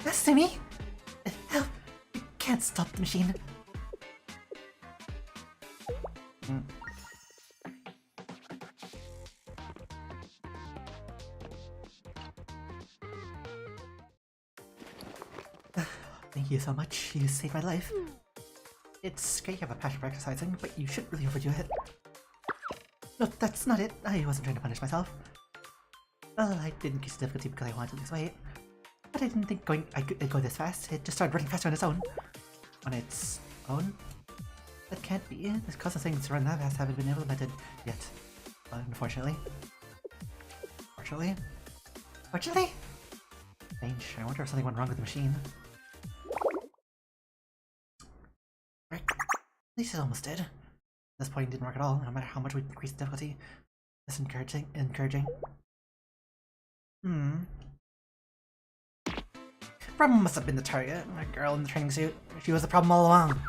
That's to me. Help! You can't stop the machine. Thank you so much. You saved my life. It's great you have a passion for exercising, but you shouldn't really overdo it. No, that's not it. I wasn't trying to punish myself. Well, I did increase the difficulty because I wanted to lose weight. But I didn't think I could go this fast. It just started running faster on its own. On its own? That can't be it. The cause of things to run that fast haven't been implemented yet. Unfortunately. Fortunately? Fortunately? Strange. I wonder if something went wrong with the machine. Right. At least it almost did. At this point, it didn't work at all, no matter how much we increased the difficulty. That's encouraging. Problem must have been the target, a girl in the training suit. She was the problem all along.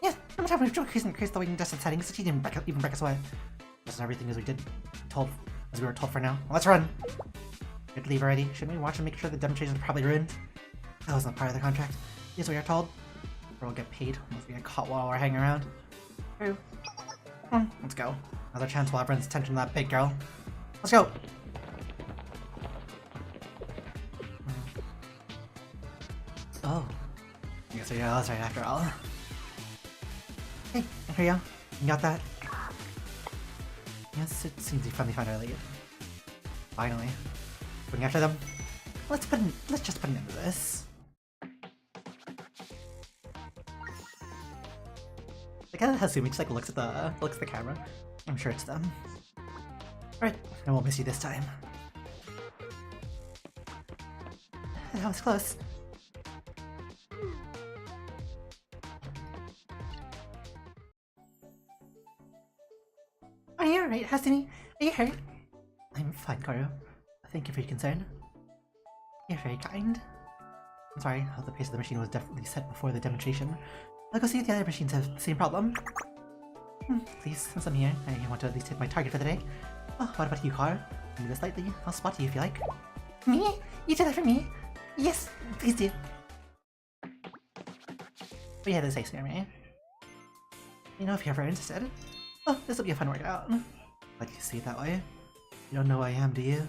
Yeah, every time we've increased the weight and distance settings, she didn't even break us away. Wasn't everything as we were told for now. Well, let's run. We have to leave already. Shouldn't we watch and make sure the demonstration is probably ruined? That wasn't part of the contract. Here's what we are told. We'll get paid unless we get caught while we're hanging around. True. Let's go. Another chance while everyone's attention to that big girl. Let's go! Oh. I guess we got us right after all. Hey, here you go. You got that? Yes, it seems you finally found our lead. Finally. Going after them. Let's just put an end to this. Like how Hasumi just like looks at the camera. I'm sure it's them. Alright, I won't miss you this time. That was close. Are you alright, Hasumi? Are you hurt? I'm fine, Karu. Thank you for your concern. You're very kind. I'm sorry, the pace of the machine was definitely set before the demonstration. I'll go see if the other machines have the same problem. Please, since I'm here, I want to at least hit my target for the day. Oh, what about you, Carl? Move this slightly. I'll spot you if you like. Me? You do that for me? Yes, please do. But yeah, this ice cream, right? You know, if you're ever interested. Oh, this will be a fun workout. Like you see it that way? You don't know who I am, do you?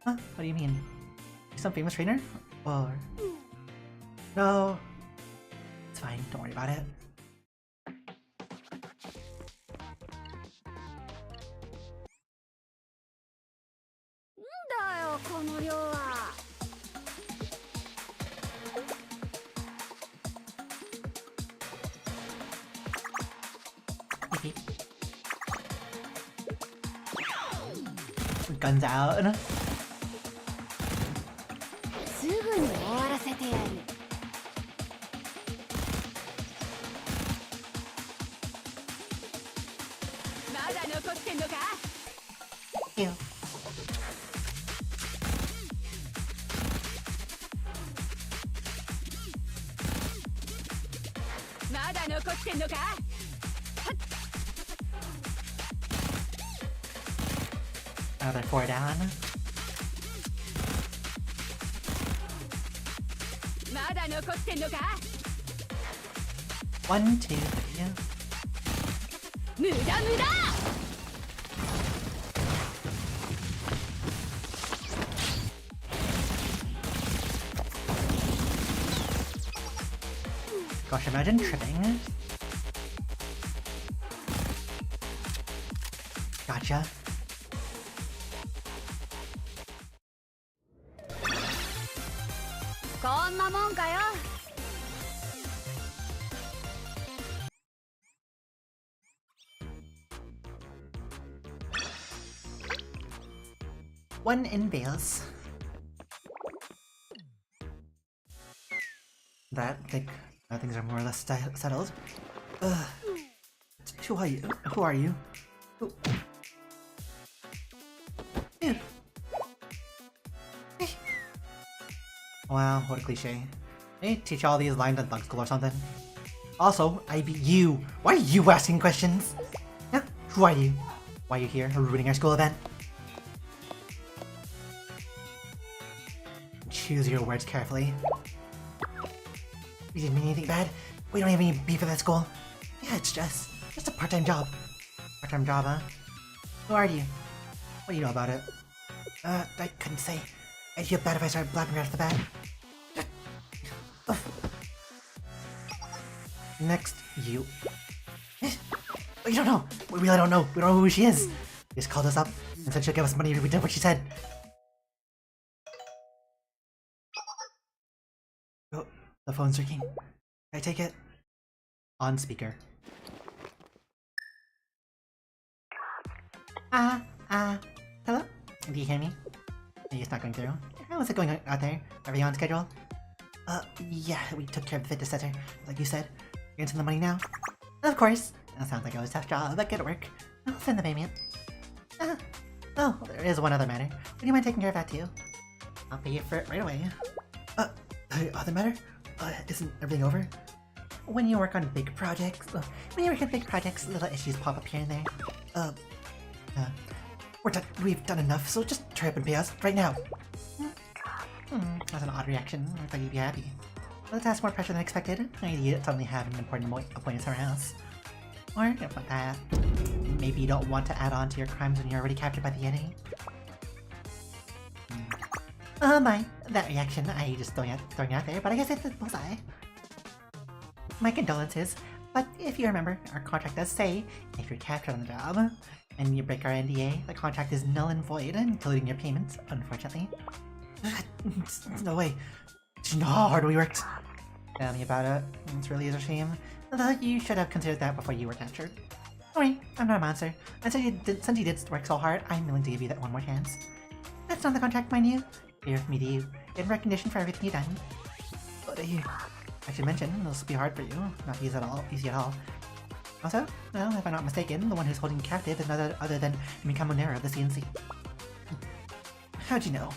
Huh? What do you mean? You some famous trainer? Or... No. It's fine, don't worry about it. Guns out. すぐに終わらせてやる。まだ残ってんのか？ Ew. まだ残ってんのか？ Another 4 down. まだ残ってんのか？ 1, 2, 3. 無駄無駄！ Gosh, imagine tripping. Gotcha. One in bales. That, like, now things are more or less settled. Who are you? Who are you? Who? Ew. Wow, what a cliche. Hey, teach all these lines at Bug School or something. Also, I beat you. Why are you asking questions? Yeah, who are you? Why are you here, ruining our school event? Choose your words carefully. We didn't mean anything bad. We don't have any beef at that school. Yeah, it's just a part-time job. Part-time job, huh? Who are you? What do you know about it? I couldn't say. I'd feel bad if I started blabbing right off the bat. Next, you. Oh, you don't know. We really don't know. We don't know who she is. She just called us up and said she'll give us money if we did what she said. Oh, the phone's ringing. Can I take it? On speaker. Hello? Do you hear me? Maybe it's not going through. How is it going out there? Are we on schedule? Yeah, we took care of the fitness center, like you said. You're into the money now? Of course. That sounds like it was a tough job, but good work. I'll send the payment. Oh, there is one other matter. Would you mind taking care of that too? I'll pay you for it right away. Other matter? Isn't everything over? When you work on big projects, little issues pop up here and there. We've done enough, so just try up and pay us right now. That's an odd reaction. I thought you'd be happy. Well, that's more pressure than expected. You suddenly have an important appointment somewhere else. Or, if not that, maybe you don't want to add on to your crimes when you're already captured by the NA. That reaction, I just throwing out there, but I guess it's a bullseye. My condolences, but if you remember, our contract does say, if you're captured on the job, and you break our NDA, the contract is null and void, including your payments, unfortunately. No way. You know how hard we worked. Tell me about it. It really is a shame. Although you should have considered that before you were captured. Don't worry, I'm not a monster. And since you did work so hard, I'm willing to give you that one more chance. That's not the contract, mind you. Here with me to you, in recognition for everything you've done. But I should mention, this will be hard for you. Not easy at all. Also, well, if I'm not mistaken, the one who's holding you captive is none other than Mikamonera of the CNC. How'd you know?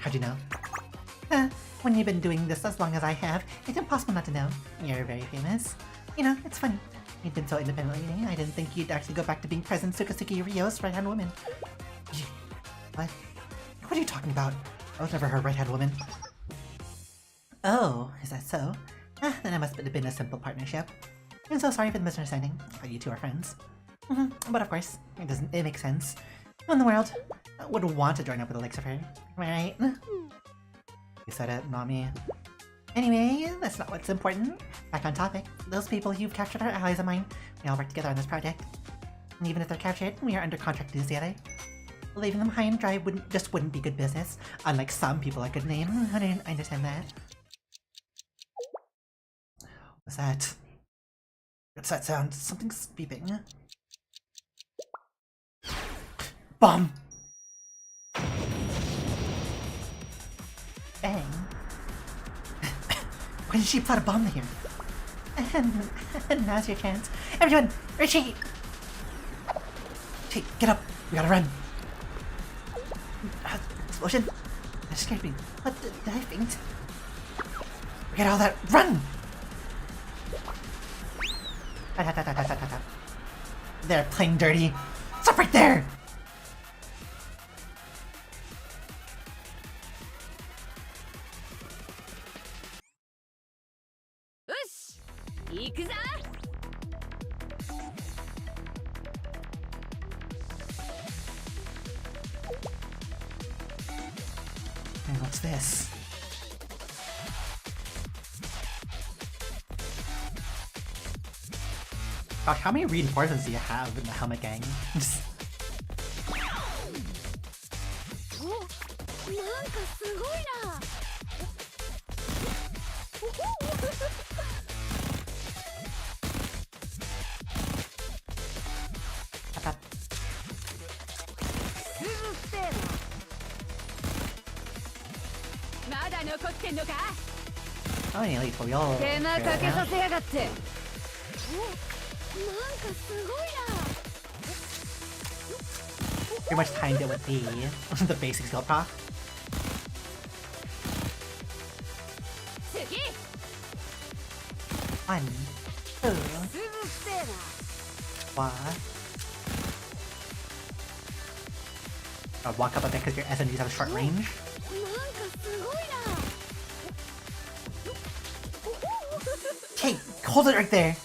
How'd you know? When you've been doing this as long as I have, it's impossible not to know. You're very famous. You know, it's funny. You've been so independently. I didn't think you'd actually go back to being President Sukasuki Ryo's right-hand woman. What? What are you talking about? I was never her right-hand woman. Oh, is that so? Then it must have been a simple partnership. I'm so sorry for the misunderstanding. I thought you two are friends. But of course, it makes sense. Who in the world would want to join up with the likes of her? Right? You said it, not me. Anyway, that's not what's important. Back on topic, those people you've captured are allies of mine. We all work together on this project. And even if they're captured, we are under contract to do this together. Leaving them high and dry wouldn't be good business. Unlike some people I could name. I understand that. What's that? What's that sound? Something's beeping. Bomb! Bang. Why did she put a bomb here? And now's your chance. Everyone, retreat! Okay, get up. We gotta run. Explosion? That scared me. What? Did I faint? Forget all that. Run! They're playing dirty. Stop right there! Hey, what's this? Gosh, how many reinforcements do you have in the Helmet Gang? Oh, nearly for y'all. Pretty much timed it with the basic skill proc. One, two, one. I'll walk up a bit because your SMGs have a short range. Okay, hold it right there.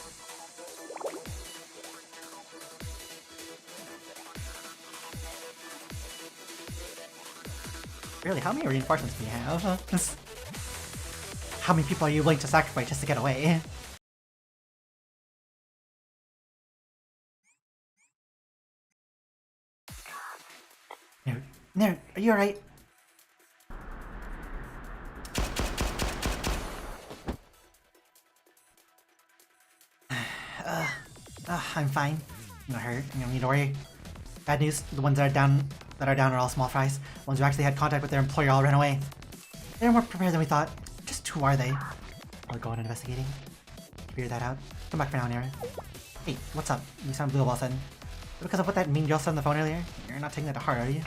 Really, how many reinforcements do you have? How many people are you willing to sacrifice just to get away? No, are you alright? I'm fine. I'm not hurt. You don't need to worry. Bad news, the ones that are down are all small fries. The ones who actually had contact with their employer all ran away. They're more prepared than we thought. Just who are they? I'll go on investigating. Figure that out. Come back for now, Nara. Hey, what's up? You sound blue all of a sudden. Because of what that mean girl said on the phone earlier? You're not taking that to heart, are you?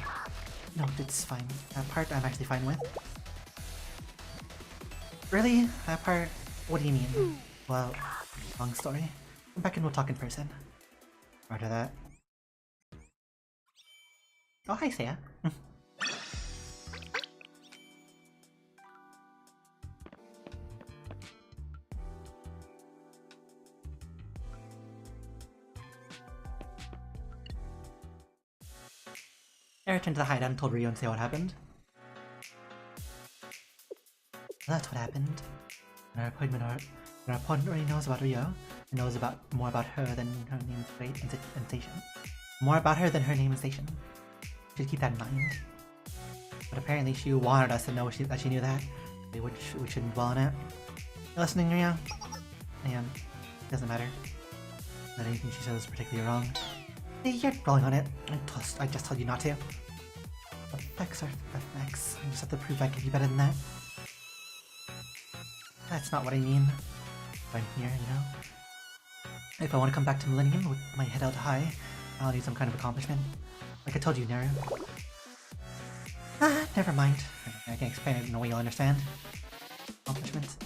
No, it's fine. That part I'm actually fine with. Really? That part? What do you mean? Well, long story. Come back and we'll talk in person. Roger that. Oh, hi, Saya. I returned to the hideout and told Ryo and Saya what happened. That's what happened. Our opponent already knows about Ryo. He knows more about her than her name and station. More about her than her name and station. Should keep that in mind. But apparently she wanted us to know that she knew that. We shouldn't dwell on it. You listening, Ryo? And it doesn't matter. Not anything she says is particularly wrong. You're dwelling on it. I just told you not to. Effects are effects. I just have to prove I can be better than that. That's not what I mean. I'm here, you know? If I want to come back to Millennium with my head held high, I'll need some kind of accomplishment. Like I told you, Naru. Never mind. I can explain it in a way you'll understand. Accomplishment.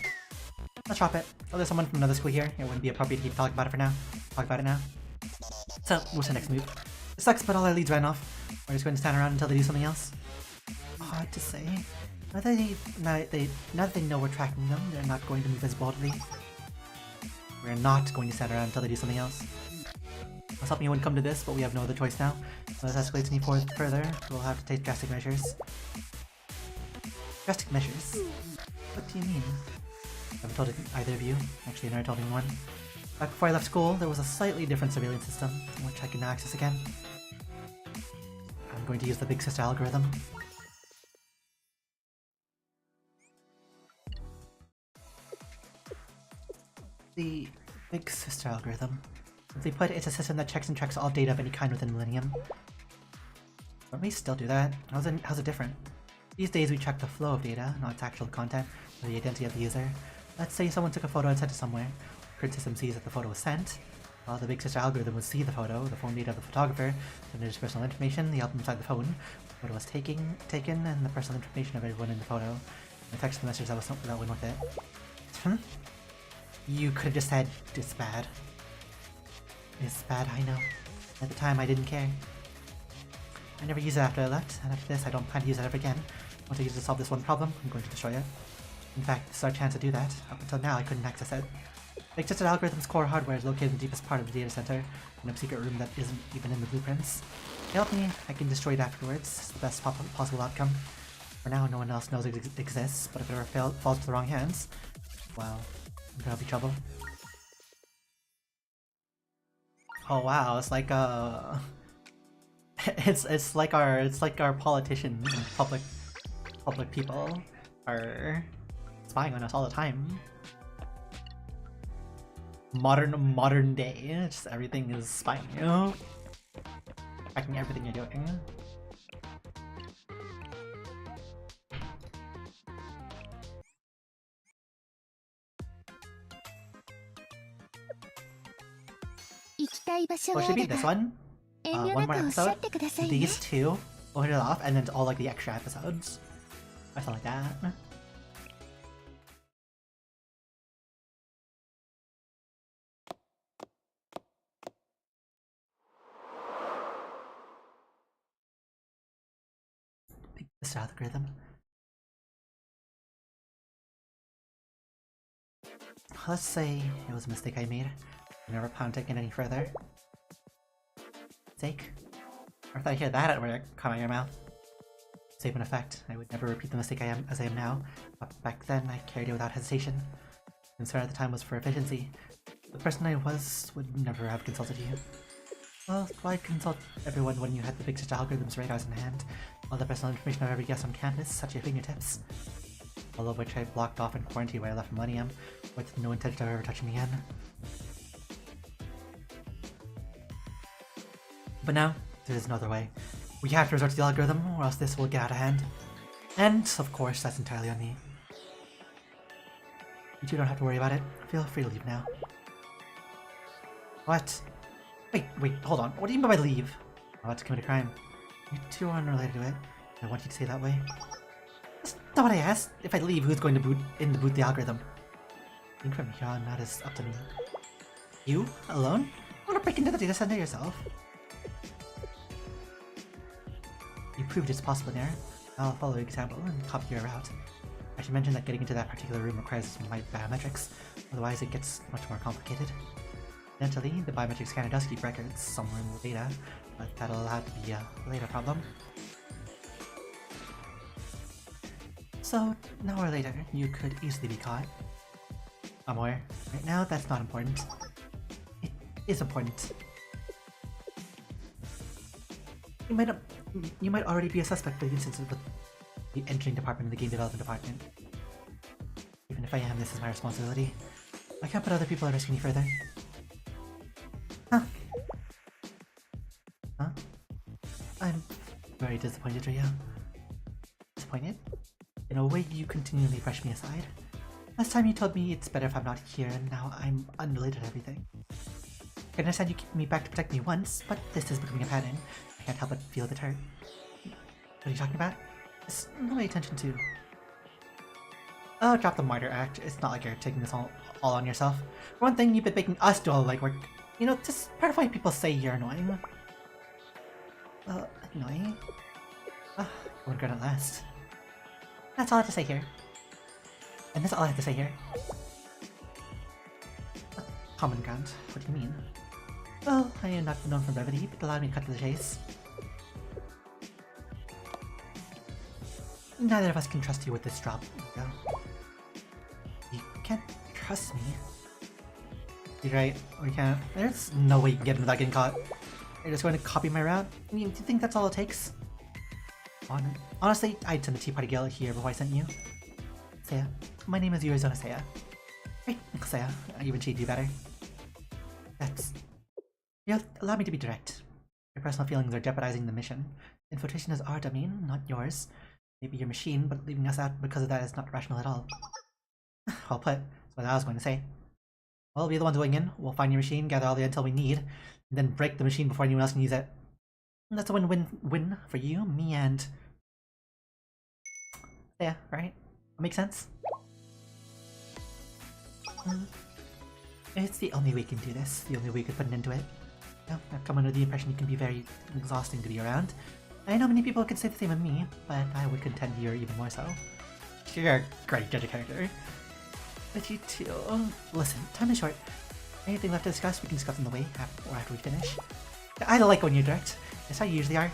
Let's drop it. Oh, there's someone from another school here. It wouldn't be appropriate to keep talking about it for now. Talk about it now. So, what's the next move? It sucks, but all our leads ran off. We're just going to stand around until they do something else. Hard to say. Now that they know we're tracking them, they're not going to move as boldly. We're not going to stand around until they do something else. I was hoping it wouldn't come to this, but we have no other choice now. So this escalates any further, we'll have to take drastic measures. Drastic measures? What do you mean? I haven't told either of you. Actually, I never told anyone. Back before I left school, there was a slightly different surveillance system, which I can now access again. I'm going to use the Big Sister algorithm. The Big Sister algorithm. Simply put, it's a system that checks and tracks all data of any kind within Millennium. Don't we still do that? How's it different? These days we check the flow of data, not its actual content, or the identity of the user. Let's say someone took a photo and sent it somewhere. The current system sees that the photo was sent. While the Big Sister algorithm would see the photo, the phone data of the photographer, then there's personal information, the album inside the phone, the photo was taken, and the personal information of everyone in the photo, and the text of the message that went with it. You could have just said, it's bad. It's bad, I know. At the time, I didn't care. I never used it after I left, and after this, I don't plan to use it ever again. Once I use it to solve this one problem, I'm going to destroy it. In fact, this is our chance to do that. Up until now, I couldn't access it. Big Sister algorithm's core hardware is located in the deepest part of the data center, in a secret room that isn't even in the blueprints. Help me, I can destroy it afterwards. It's the best possible outcome. For now, no one else knows it exists, but if it ever falls to the wrong hands, well, there'll be trouble. Oh wow, it's like it's like our politicians and public people are spying on us all the time. Modern day, just everything is spying you, tracking everything you're doing. What should be this one? One more episode. These two, we'll hit it off, and then all like the extra episodes. Or something like that. Big Sister algorithm. Let's say it was a mistake I made. I never plan on taking it any further. Mistake? Or if I hear that at work come out of your mouth. Save in effect, I would never repeat the mistake I am now, but back then I carried it without hesitation. Concern at the time was for efficiency. The person I was would never have consulted you. Well, why consult everyone when you had the Big Sister algorithm's radars in hand? All the personal information of every guest on campus at your fingertips. All of which I blocked off in quarantine when I left Millennium, with no intention of ever touching again. But now, there is no other way. We have to resort to the algorithm, or else this will get out of hand. And, of course, that's entirely on me. You two don't have to worry about it. Feel free to leave now. What? Wait, hold on. What do you mean by leave? I'm about to commit a crime. You two are unrelated to it. I want you to say that way. That's not what I asked. If I leave, who's going to boot the algorithm? Think from here on, that is up to me. You? Alone? You want to break into the data center yourself? You proved it's possible there. I'll follow your example and copy your route. I should mention that getting into that particular room requires some biometrics, otherwise it gets much more complicated. Eventually, the biometric scanner does keep records somewhere in the data, but that'll have to be a later problem. So, an hour later, you could easily be caught. I'm aware. Right now, that's not important. It is important. You might already be a suspect for the instance with the engineering department and the game development department. Even if I am, this is my responsibility. I can't put other people at risk any further. Huh? I'm very disappointed, Ryo. Disappointed? In a way, you continually brush me aside. Last time you told me it's better if I'm not here, and now I'm unrelated to everything. I can understand you keeping me back to protect me once, but this is becoming a pattern. I can't help but feel the hurt. What are you talking about? There's no attention to. Oh, drop the martyr act. It's not like you're taking this all on yourself. For one thing, you've been making us do all the legwork. You know, just part of why people say you're annoying. Annoying? I won't regret it last. That's all I have to say here. And that's all I have to say here. Common ground. What do you mean? Well, I am not known for brevity, but allow me to cut to the chase. Neither of us can trust you with this drop, no. You can't trust me. You're right, we can't. There's no way you can get into that getting caught. You're just going to copy my route? I mean, do you think that's all it takes? Honestly, I'd send the Tea Party Girl here before I sent you. Seiya. My name is Yurizona Seiya. Right, Seiya. Even she'd do better. You'll allow me to be direct. Your personal feelings are jeopardizing the mission. Infiltration is our domain, not yours. Maybe your machine, but leaving us out because of that is not rational at all. Well put. That's what I was going to say. We'll be the ones going in, we'll find your machine, gather all the intel we need, and then break the machine before anyone else can use it. And that's a win-win-win for you, me, and... Yeah, right? That makes sense? It's the only way we can do this, the only way we could put an end to it. Well, I've come under the impression you can be very exhausting to be around. I know many people could say the same of me, but I would contend you're even more so. You're a great judge of character. But you too. Listen, time is short. Anything left to discuss, we can discuss on the way, after we finish. I like when you're direct. That's how you usually are.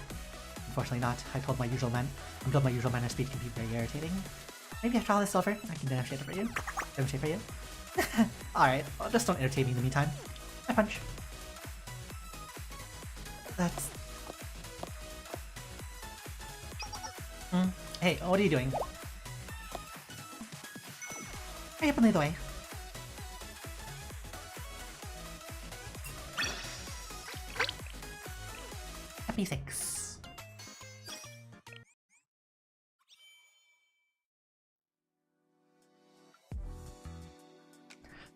Unfortunately not. I'm told my usual manner of speech can be very irritating. Maybe after all this is over, I can demonstrate it for you. Demonstrate for you? Alright, well, just don't irritate me in the meantime. I punch. That's... Hey, what are you doing? Hurry up and lead the way. Happy 6.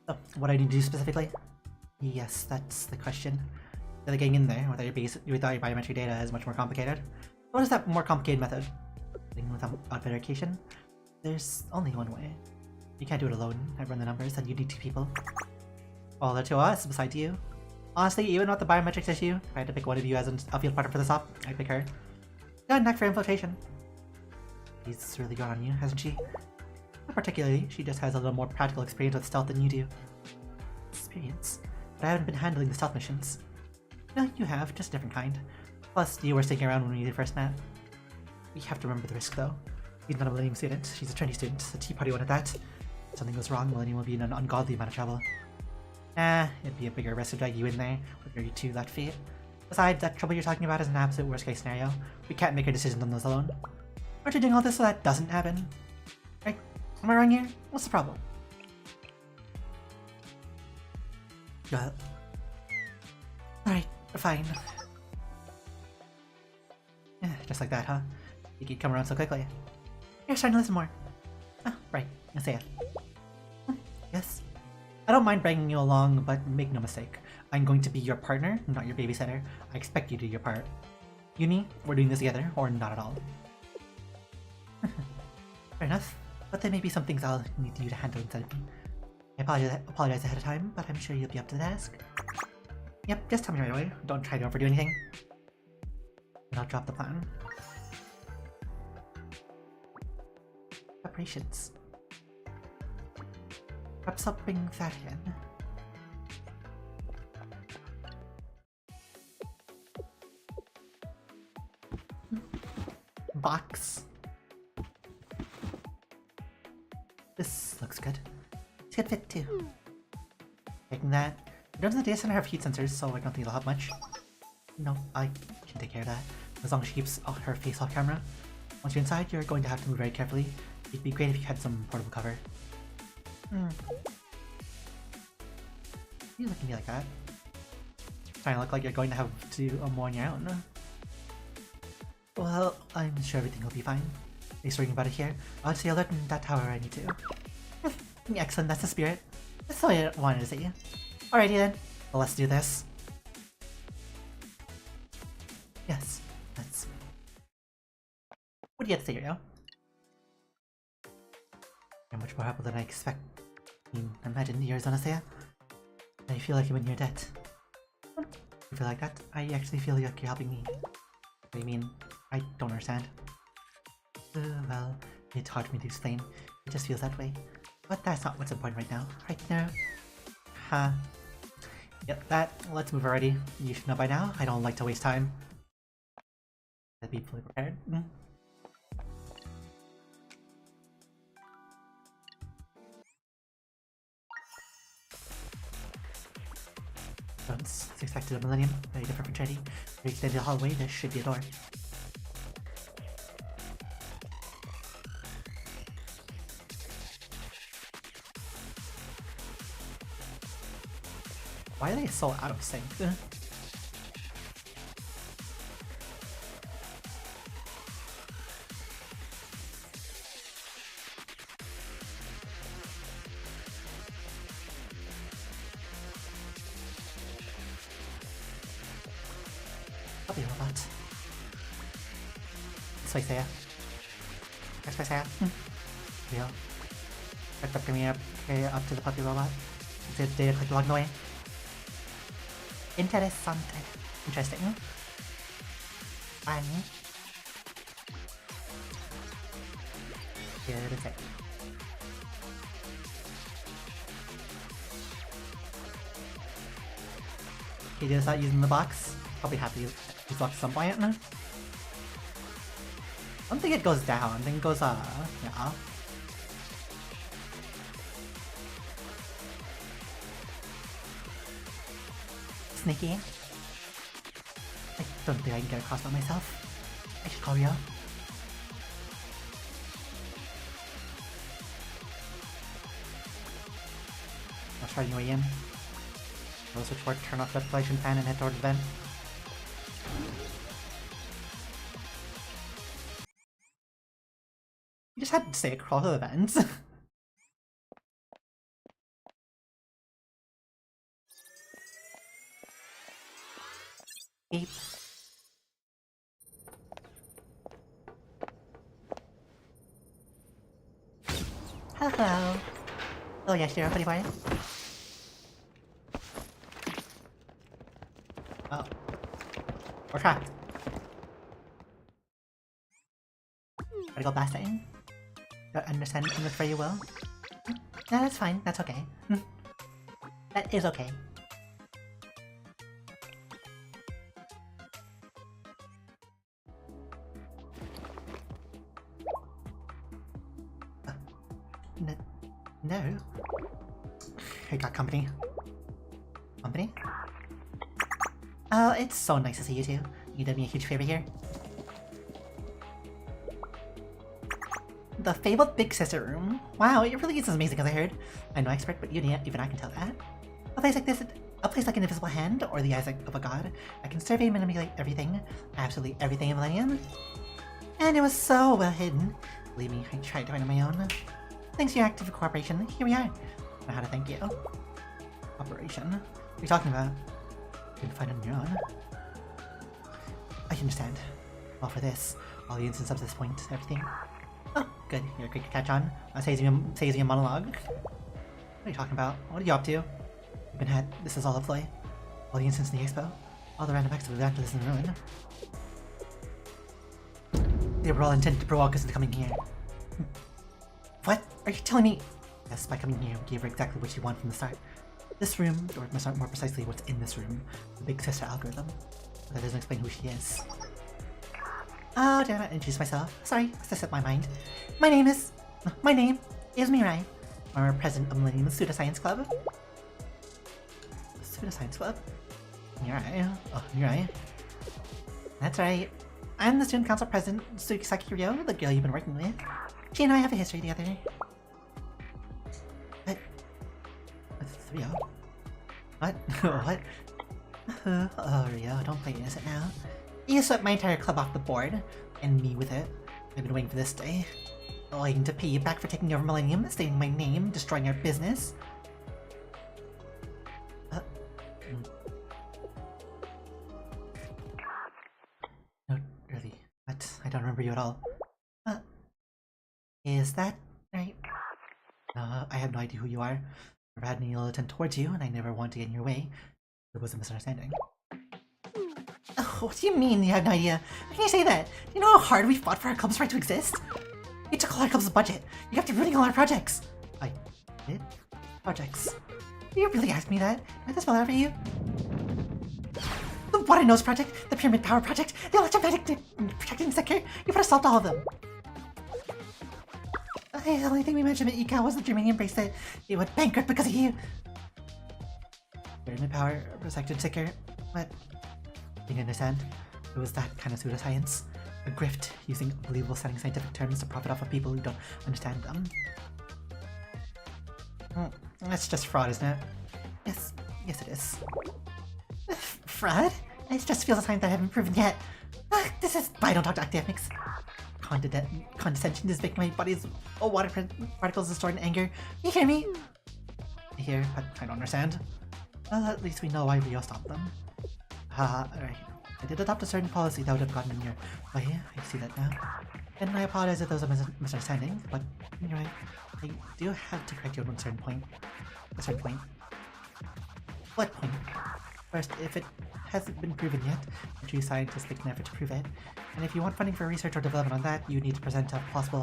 So, what do I need to do specifically? Yes, that's the question. Without getting in there, without your biometric data is much more complicated. What is that more complicated method? Without verification? There's only one way. You can't do it alone. I've run the numbers and you need 2 people. All the 2 of us besides you. Honestly, even with the biometrics issue, if I had to pick one of you as a field partner for this op, I'd pick her. Got a knack for infiltration. She's really gone on you, hasn't she? Not particularly, she just has a little more practical experience with stealth than you do. Experience? But I haven't been handling the stealth missions. No, you have, just a different kind. Plus, you were sticking around when we first met. We have to remember the risk though. He's not a Millennium student, she's a trendy student. The Tea Party wanted that. If something goes wrong, Millennium will be in an ungodly amount of trouble. It'd be a bigger risk to drag you in there with your 2 left feet. Besides, that trouble you're talking about is an absolute worst case scenario. We can't make our decisions on those alone. Aren't you doing all this so that doesn't happen? Right? Am I wrong here? What's the problem? Alright, fine. Just like that, huh? You could come around so quickly. You're starting to listen more. Ah, right. Seiya. Yes? I don't mind bringing you along, but make no mistake. I'm going to be your partner, not your babysitter. I expect you to do your part. Uni, we're doing this together, or not at all. Fair enough. But there may be some things I'll need you to handle instead of me. I apologize ahead of time, but I'm sure you'll be up to the task. Yep, just tell me right away. Don't try to overdo anything. And I'll drop the plan. Preparations. Perhaps I'll bring that in. Box. This looks good. It's good fit too. Taking that. I don't think the data center have heat sensors, so I don't think it'll help much. No, I can take care of that. As long as she keeps her face off camera. Once you're inside, you're going to have to move very carefully. It'd be great if you had some portable cover. You look at me like that. Trying to look like you're going to have to do more on your own. Well, I'm sure everything will be fine. Thanks for worrying about it here. I'll see you alert in that tower I need to. Excellent, that's the spirit. That's all I wanted to see. Alrighty then, well, let's do this. Yes, let's... What do you have to say, Rio? You're much more helpful than I expect. Imagine years, Anastasia. I feel like I'm in your debt. You feel like that? I actually feel like you're helping me. What do you mean? I don't understand. Well, it's hard for me to explain. It just feels that way. But that's not what's important right now. Right now. Huh. Yep, let's move already. You should know by now, I don't like to waste time. Let's be fully prepared. Once, it's expected a millennium. Very different from Trinity. We extended the hallway, there should be a door. Why are they so out of sync? Puppy robot. This way, Saya. Next way, Saya. Real. Bring me up to the puppy robot. Did they click along the way? Interessante. Interesting. Fun. Good as it. He just not using the box. Probably have to use the box at some point. I don't think it goes down. I think it goes yeah. Sneaky. I don't think I can get across by myself. I should call Rio. I'll try your way in. I'll switch forward, turn off the ventilation fan and head towards the vent. You just had to stay across the vents. Beep. Hello. Oh yes, you're a funny boy. Oh. We're trapped. Gotta go past it. Don't understand English very well. No, that's fine. That's okay. That is okay. No. I got company. Company? Oh, it's so nice to see you two. You did me a huge favor here. The fabled Big Sister room. Wow, it really is as amazing as I heard. I'm no expert, but even I can tell that. A place like this, a place like an invisible hand, or the eyes of a god, I can survey and manipulate everything, absolutely everything in Millennium. And it was so well hidden. Believe me, I tried doing it on my own. Thanks to your active cooperation, here we are. I don't know how to thank you. Operation? What are you talking about? You can find it on your own. I understand. Well, for this, all the instances up to this point, everything. Oh, good. You're quick to catch on. Saves me a monologue. What are you talking about? What are you up to? You've been had. This is all a play. All the incidents in the expo. All the random acts of evangelists in the ruin. They were all intended to provoke us into coming here. What? Are you telling me? Yes, by coming here, we gave her exactly what she wanted from the start. This room, or more precisely what's in this room, the Big Sister algorithm. But that doesn't explain who she is. Oh, did I not introduce myself? Sorry, I slipped my mind. My name is Mirai. I'm president of Millennium Pseudoscience Club. Pseudoscience Club? Mirai. Oh, Mirai. That's right. I'm the student council president, Tsukisaki Ryo, the girl you've been working with. She and I have a history together. What? With Ryo? What? What? Oh, Ryo, don't play innocent now. You swept my entire club off the board, and me with it. I've been waiting for this day. Waiting to pay you back for taking over Millennium, stating my name, destroying our business. No, really. What? I don't remember you at all. Is that right? I have no idea who you are. I've never had any ill intent towards you, and I never want to get in your way. It was a misunderstanding. Oh, what do you mean you have no idea? How can you say that? Do you know how hard we fought for our club's right to exist? You took all our club's budget. You have to ruining all our projects. I did? Projects. Do you really ask me that? Did I spell out for you? The Water Nose Project, the Pyramid Power Project, the Electromagnetic Protecting Sector. You put us solved all of them. The only thing we mentioned at ECAL was the Germanium bracelet. It went bankrupt because of you. Pyramid Power Protected Sector. What? You understand? It was that kind of pseudoscience. A grift, using unbelievable sounding scientific terms to profit off of people who don't understand them. That's just fraud, isn't it? Yes it is. Fraud? It just feels a sign that I haven't proven yet. This is why I don't talk to academics. Condescension is making my body's water particles distort in anger. You hear me? I hear, but I don't understand. Well, at least we know why Rio stopped them. Alright. I did adopt a certain policy that would have gotten in your way. I see that now. And I apologize if there was a misunderstanding, but you're right. I do have to correct you on a certain point. What point? First, if it hasn't been proven yet, a true scientist makes an effort to prove it. And if you want funding for research or development on that, you need to present a plausible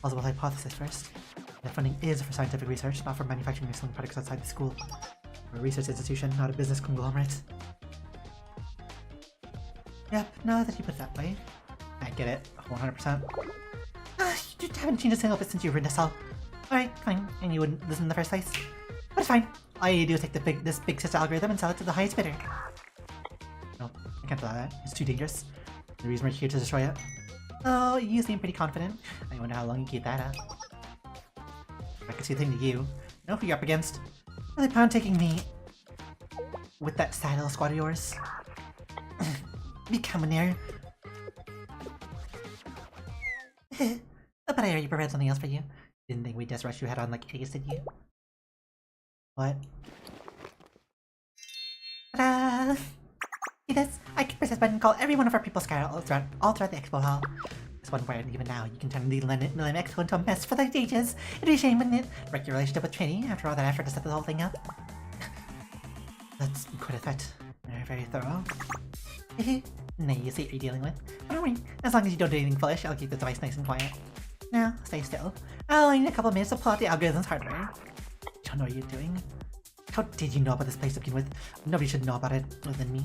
hypothesis first. That funding is for scientific research, not for manufacturing or selling products outside the school. We're a research institution, not a business conglomerate. Yep, now that you put it that way, I get it, 100%. You haven't changed a single bit since you were in this all. Alright, fine, and you wouldn't listen in the first place. But it's fine. All you do is take this big sister algorithm and sell it to the highest bidder. No, I can't do that. It's too dangerous. The reason we're here to destroy it. Oh, you seem pretty confident. I wonder how long you keep that up. I can see the thing to you. You know who you're up against? Well, they plan on taking me with that sad little squad of yours. Be coming here. But I already prepared something else for you. Didn't think we'd just rush you head on like eggs, did you? What? Ta-da! See this? I can press this button and call every one of our people scattered all throughout the expo hall. This one where even now you can turn the Millennium Expo into a mess for the ages. It'd be a shame, wouldn't it? Break your relationship with Trini after all that effort to set the whole thing up. That's quite a threat. Very, very thorough. Now you see what you're dealing with. Don't worry, as long as you don't do anything foolish, I'll keep the device nice and quiet. Now, stay still. I'll only need a couple minutes to pull out the algorithm's hardware. You don't know what you're doing. How did you know about this place to begin with? Nobody should know about it other than me.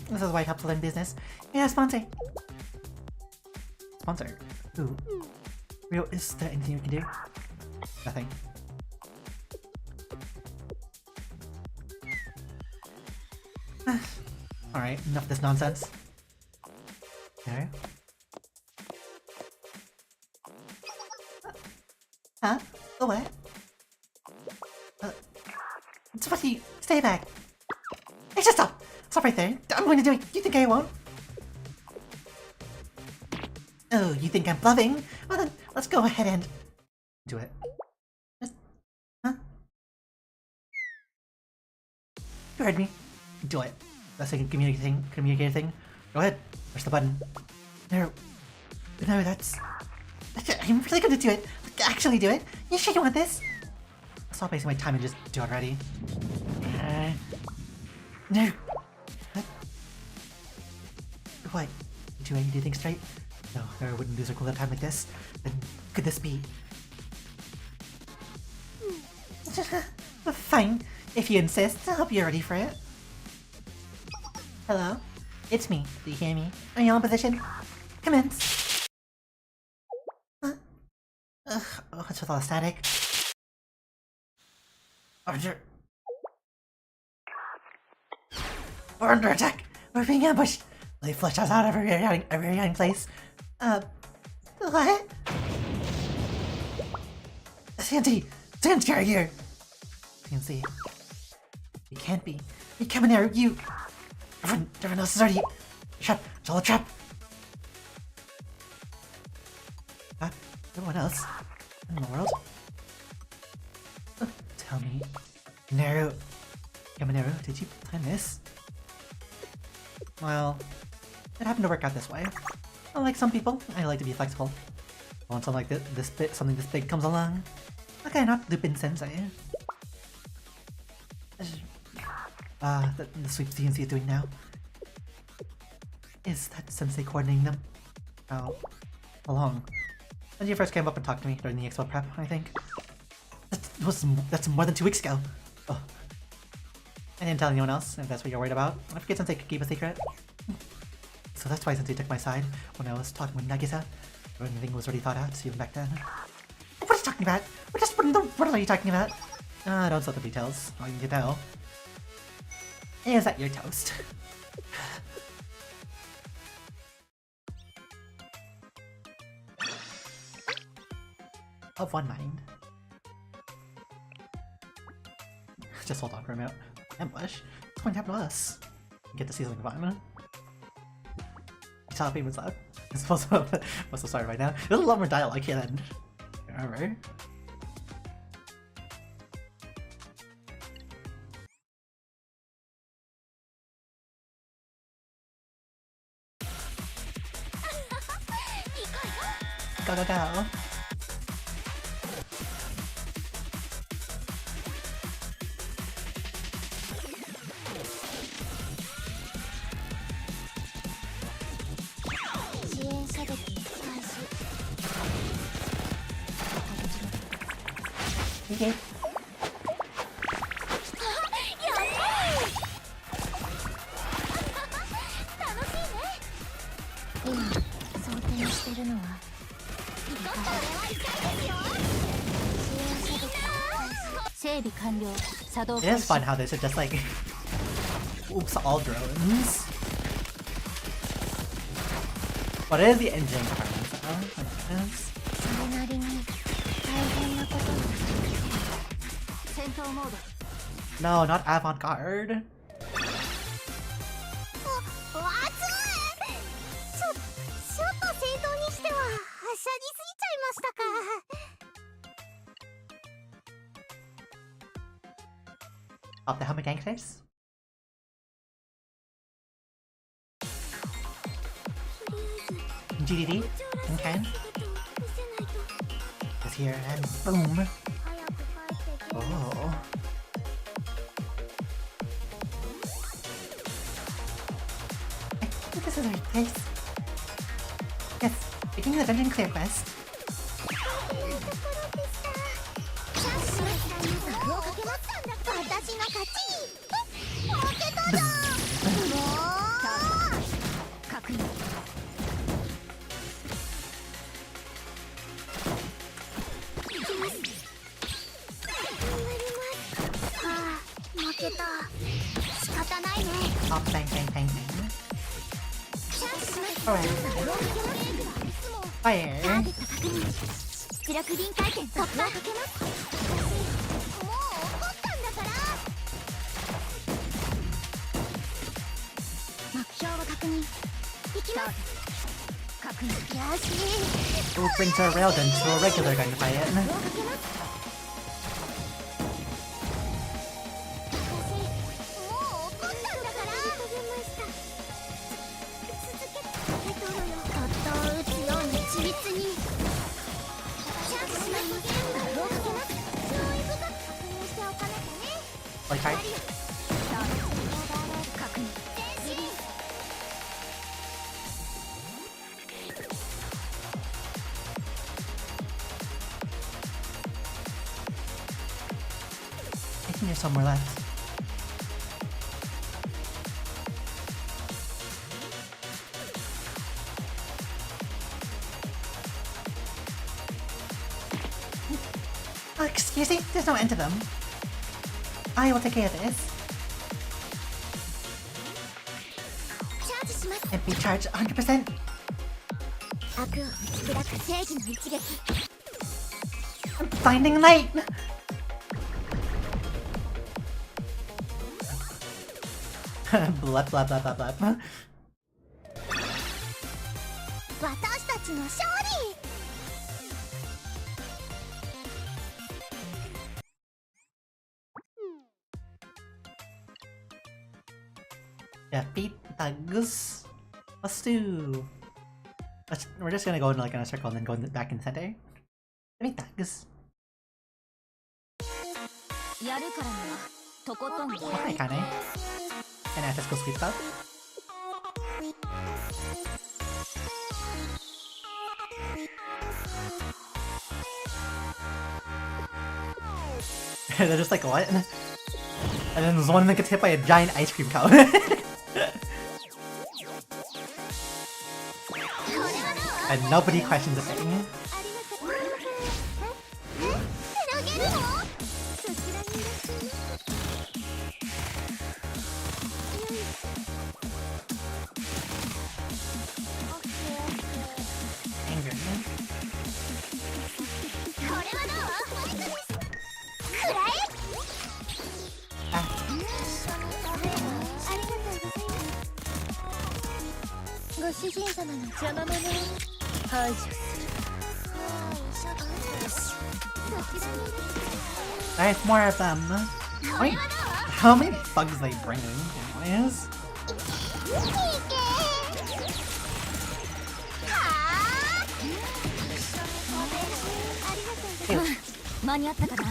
This is why it helps to learn business. Yeah, sponsor. Sponsor? Who? Rio, is there anything we can do? Nothing. Alright, enough of this nonsense. There. Huh? The what? It's what you... Stay back! Hey, just stop! Stop right there! I'm going to do it! You think I won't? Oh, you think I'm bluffing? Well then, let's go ahead and... do it. Just... Huh? You heard me. Do it. That's like a communicator thing. Go ahead. Push the button. No, that's... I'm really gonna do it. Actually do it. You sure you want this? Stop wasting my time and just do it already. No. What? You do things straight? No, I wouldn't lose a cool time like this. Then could this be? Fine. If you insist, I hope you're ready for it. Hello? It's me. Do you hear me? Are you in position? Commence. What's with all the static? We're under attack! We're being ambushed! They flushed us out of every hiding place. What? Sandy! Stand guard here! Fancy. You can't be. You come in there, you! Everyone else is already... Trap! It's all a trap! Huh? Everyone else? In the world? Tell me... Naru... Yamanaru, did you plan this? Well... It happened to work out this way. Unlike some people, I like to be flexible. Once something like something this big comes along... Okay, not Lupin Sensei. The sweep CNC is doing now. Is that Sensei coordinating them? How long? When you first came up and talked to me during the expo prep, I think. That's more than 2 weeks ago. Oh. I didn't tell anyone else, if that's what you're worried about. I forget Sensei could keep a secret. So that's why Sensei took my side when I was talking with Nagisa. Everything was already thought out, even back then. What are you talking about? What are you talking about? Don't spill the details. All you can know is that you're toast. Of one mind. Just hold on for a minute. Ambush? What's going to happen to us? Get to see something fun. Top payments up. I'm supposed to start right now. There's a lot more dialogue here than remember. Go go go. Okay. It is fun how this is just like oops all drones. What is the engine compartment? No, not avant-garde. Up the helmet gangsters? GDD? Okay. It's here and boom. Oh. I think this is our place. Yes, beginning the dungeon clear quest. Oh, bang, bang, bang, bang. Alright. Fire. Who brings a railgun to a regular gunfight? Okay. I think there's somewhere left. Oh, excuse me, there's no end to them. I will take care of this. And be charged 100%. I'm finding light! Blah blah blah blah blah. Defeat thugs. Let's do. We're just gonna go in like in a circle and then go back in the center. Defeat thugs. やるからにはとことん。 Okay, Kane. And ethical sweet stuff. They're just like, what? And then there's one that gets hit by a giant ice cream cone. And nobody questions a thing. Anger. Ah. ご主人様の邪魔者を排除する。 There's more of them. Wait, how many bugs they bring in, anyways? Ew. 間に合ったかな。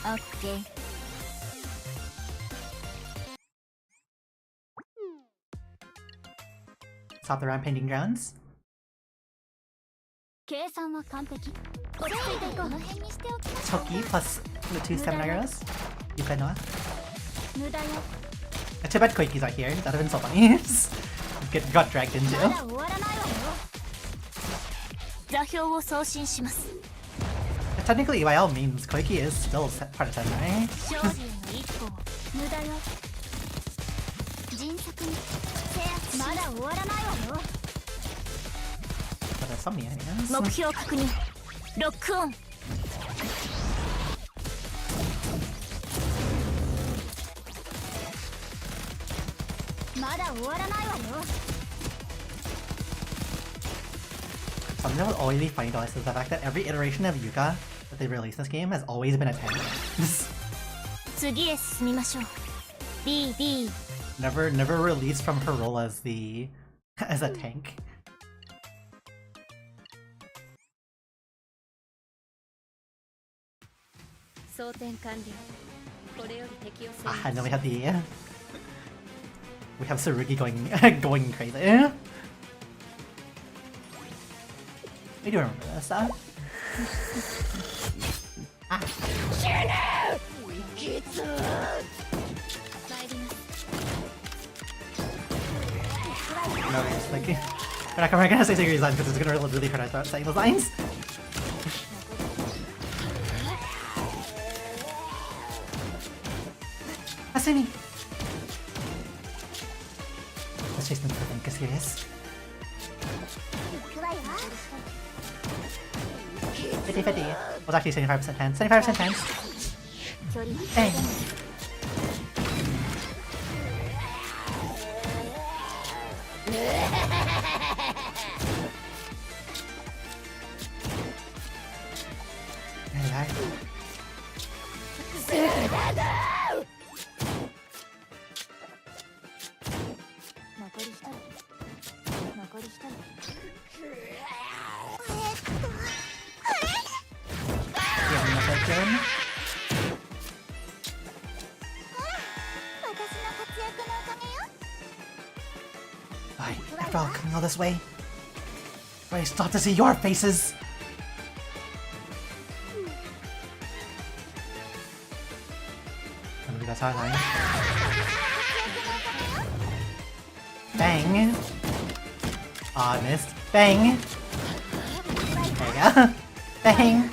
オッケー。 Stop the round painting grounds. 計算は完璧。落ち着いていこう。この辺にしておきましょう。 Toki plus the 2 stamina arrows. You can know. 無駄よ。 Too bad Koiki's not here. That'd have been so funny. got dragged into. まだ終わらないわよ。座標を送信します。 Technically, by all means, Koiki is still part of 10, right? 勝利への一歩を。無駄よ。迅速に。まだ終わらないわよ。 But there's so many enemies. 目標確認。ロックオン。まだ終わらないわよ。 Something that will always be funny to us is the fact that every iteration of Yuka that they've released in this game has always been a 10. 次へ進みましょう。BB。 never released from her role as a tank. 装填完了。これより敵を制 Ah, and then we have Tsurugi going crazy. We do remember this stuff. Ah. No, it's like we're not gonna say Siguri's lines because it's gonna really hurt us about saying those lines. Asumi. Let's chase them to think is serious. 50-50. Was actually 75% chance. 75% chance. Dang. There you are. Why, after all, coming all this way? Why I stop to see your faces? I believe that's our line. Bang! Aw, missed. Bang! There you go. Bang!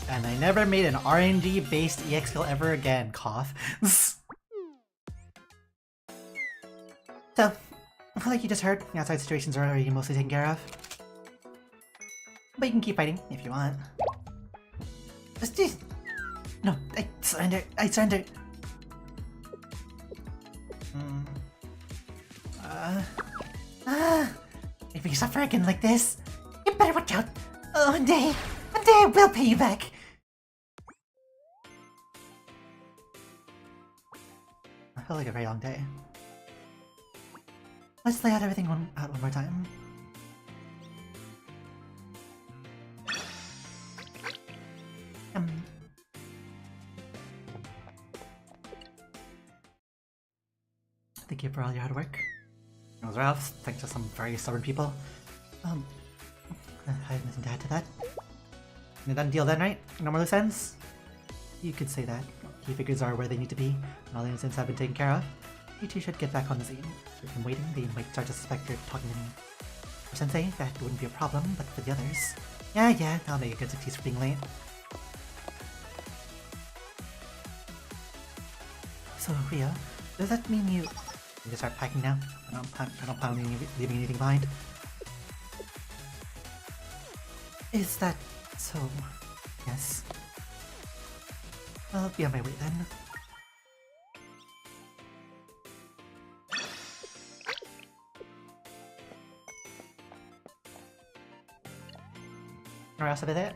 And I never made an RNG-based EX skill ever again, cough. So, like you just heard, the outside situations are already mostly taken care of. But you can keep fighting if you want. No, I surrender. I surrender. If you suffer again like this, you better watch out. Oh, day. Someday we'll pay you back! I feel like a very long day. Let's lay out everything one more time. Thank you for all your hard work. It was rough, thanks to some very stubborn people. I have nothing to add to that. A done deal then, right? No more loose ends? You could say that. Key figures are where they need to be, and all the incidents have been taken care of. You two should get back on the scene. If you're waiting, they might start to suspect you're talking to me. For Sensei, that wouldn't be a problem, but for the others... Yeah, I'll make a good excuse for being late. So, Rio, does that mean you just start packing now? I don't plan on leaving anything behind. Is that so? Yes. I'll be on my way then. Or else of it?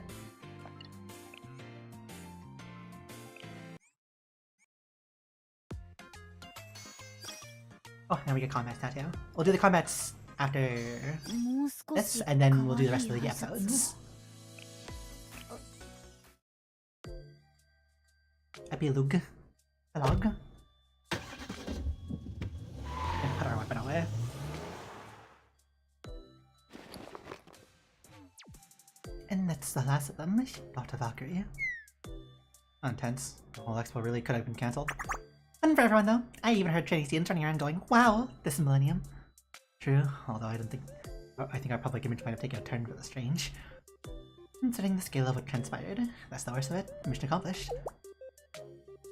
Oh, now we get combats now too. We'll do the combats after this, and then we'll do the rest of the episodes. Epilogue. Epilogue. And put our weapon away. And that's the last of them. Dr. Valkyrie. Intense. The whole expo really could have been cancelled. Fun for everyone though. I even heard training students turning around going, wow, this millennium. True, although I think our public image might have taken a turn for the strange. Considering the scale of what transpired, that's the worst of it. Mission accomplished.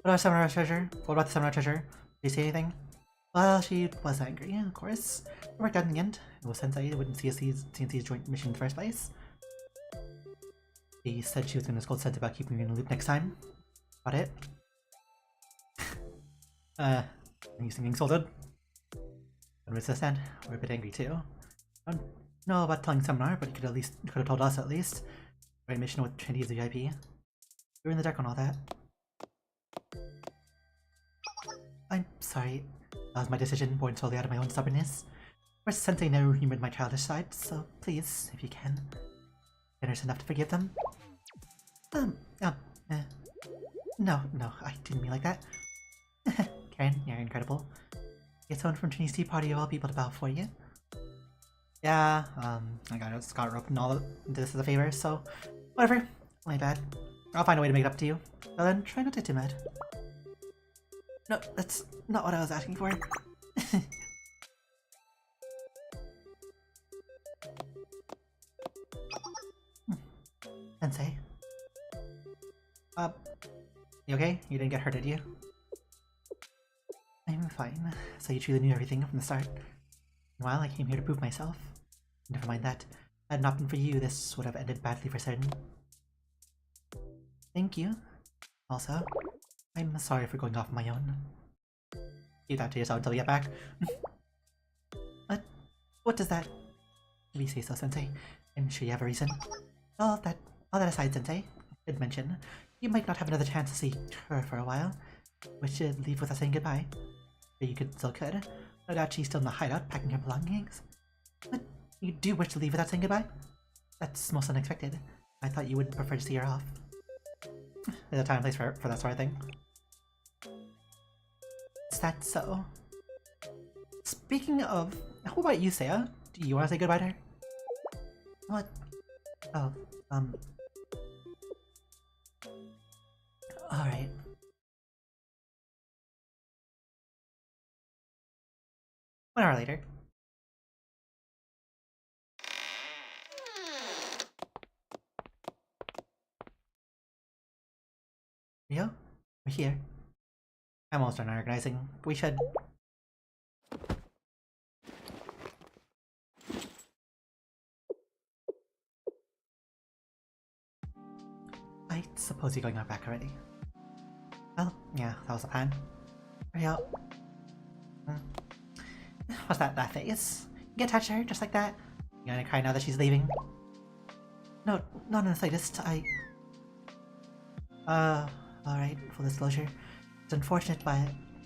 What about Summoner Treasure? What about the Summoner Treasure? Did you see anything? Well, she was angry, of course. It worked out in the end. It was Sensei that wouldn't see CNC's joint mission in the first place. She said she was going to scold Sensei about keeping me in the loop next time. About it. He's thinking insulted. But resistant. We're a bit angry too. I don't know about telling Seminar, but you could have told us at least. Right mission with Trinity as the VIP. We were in the dark on all that. I'm sorry. That was my decision, born solely out of my own stubbornness. Of course, Sensei never humored my childish side, so please, if you can, generous enough to forgive them. No, I didn't mean like that. Karen, you're incredible. Get someone from Trinity's tea party of all people to bow for you. Yeah, I got Scott roped and all into this as a favor, so whatever. My bad. I'll find a way to make it up to you. Well then, try not to get too mad. No, that's not what I was asking for. Sensei. You okay? You didn't get hurt, did you? I'm fine. So you truly knew everything from the start. Meanwhile, I came here to prove myself. Never mind that. Had it not been for you, this would have ended badly for certain. Thank you. Also, I'm sorry for going off on my own. Keep that to yourself until we get back. What does that... If you say so, Sensei, I'm sure you have a reason. All that aside, Sensei, I did mention, you might not have another chance to see her for a while. Wish you'd leave without saying goodbye. Or you still could. No doubt she's still in the hideout, packing her belongings. But you do wish to leave without saying goodbye? That's most unexpected. I thought you would prefer to see her off. There's a time and place for that sort of thing. Is that so? Speaking of, how about you, Saya? Do you want to say goodbye to her? What? Oh, alright. 1 hour later. Rio? We're here. I'm almost done organizing. We should... I suppose you're going out back already. Well, yeah, that was the plan. Rio. What's that face? You get attached to her just like that? You gonna cry now that she's leaving? No, not in the slightest. Alright, full disclosure. It's unfortunate, but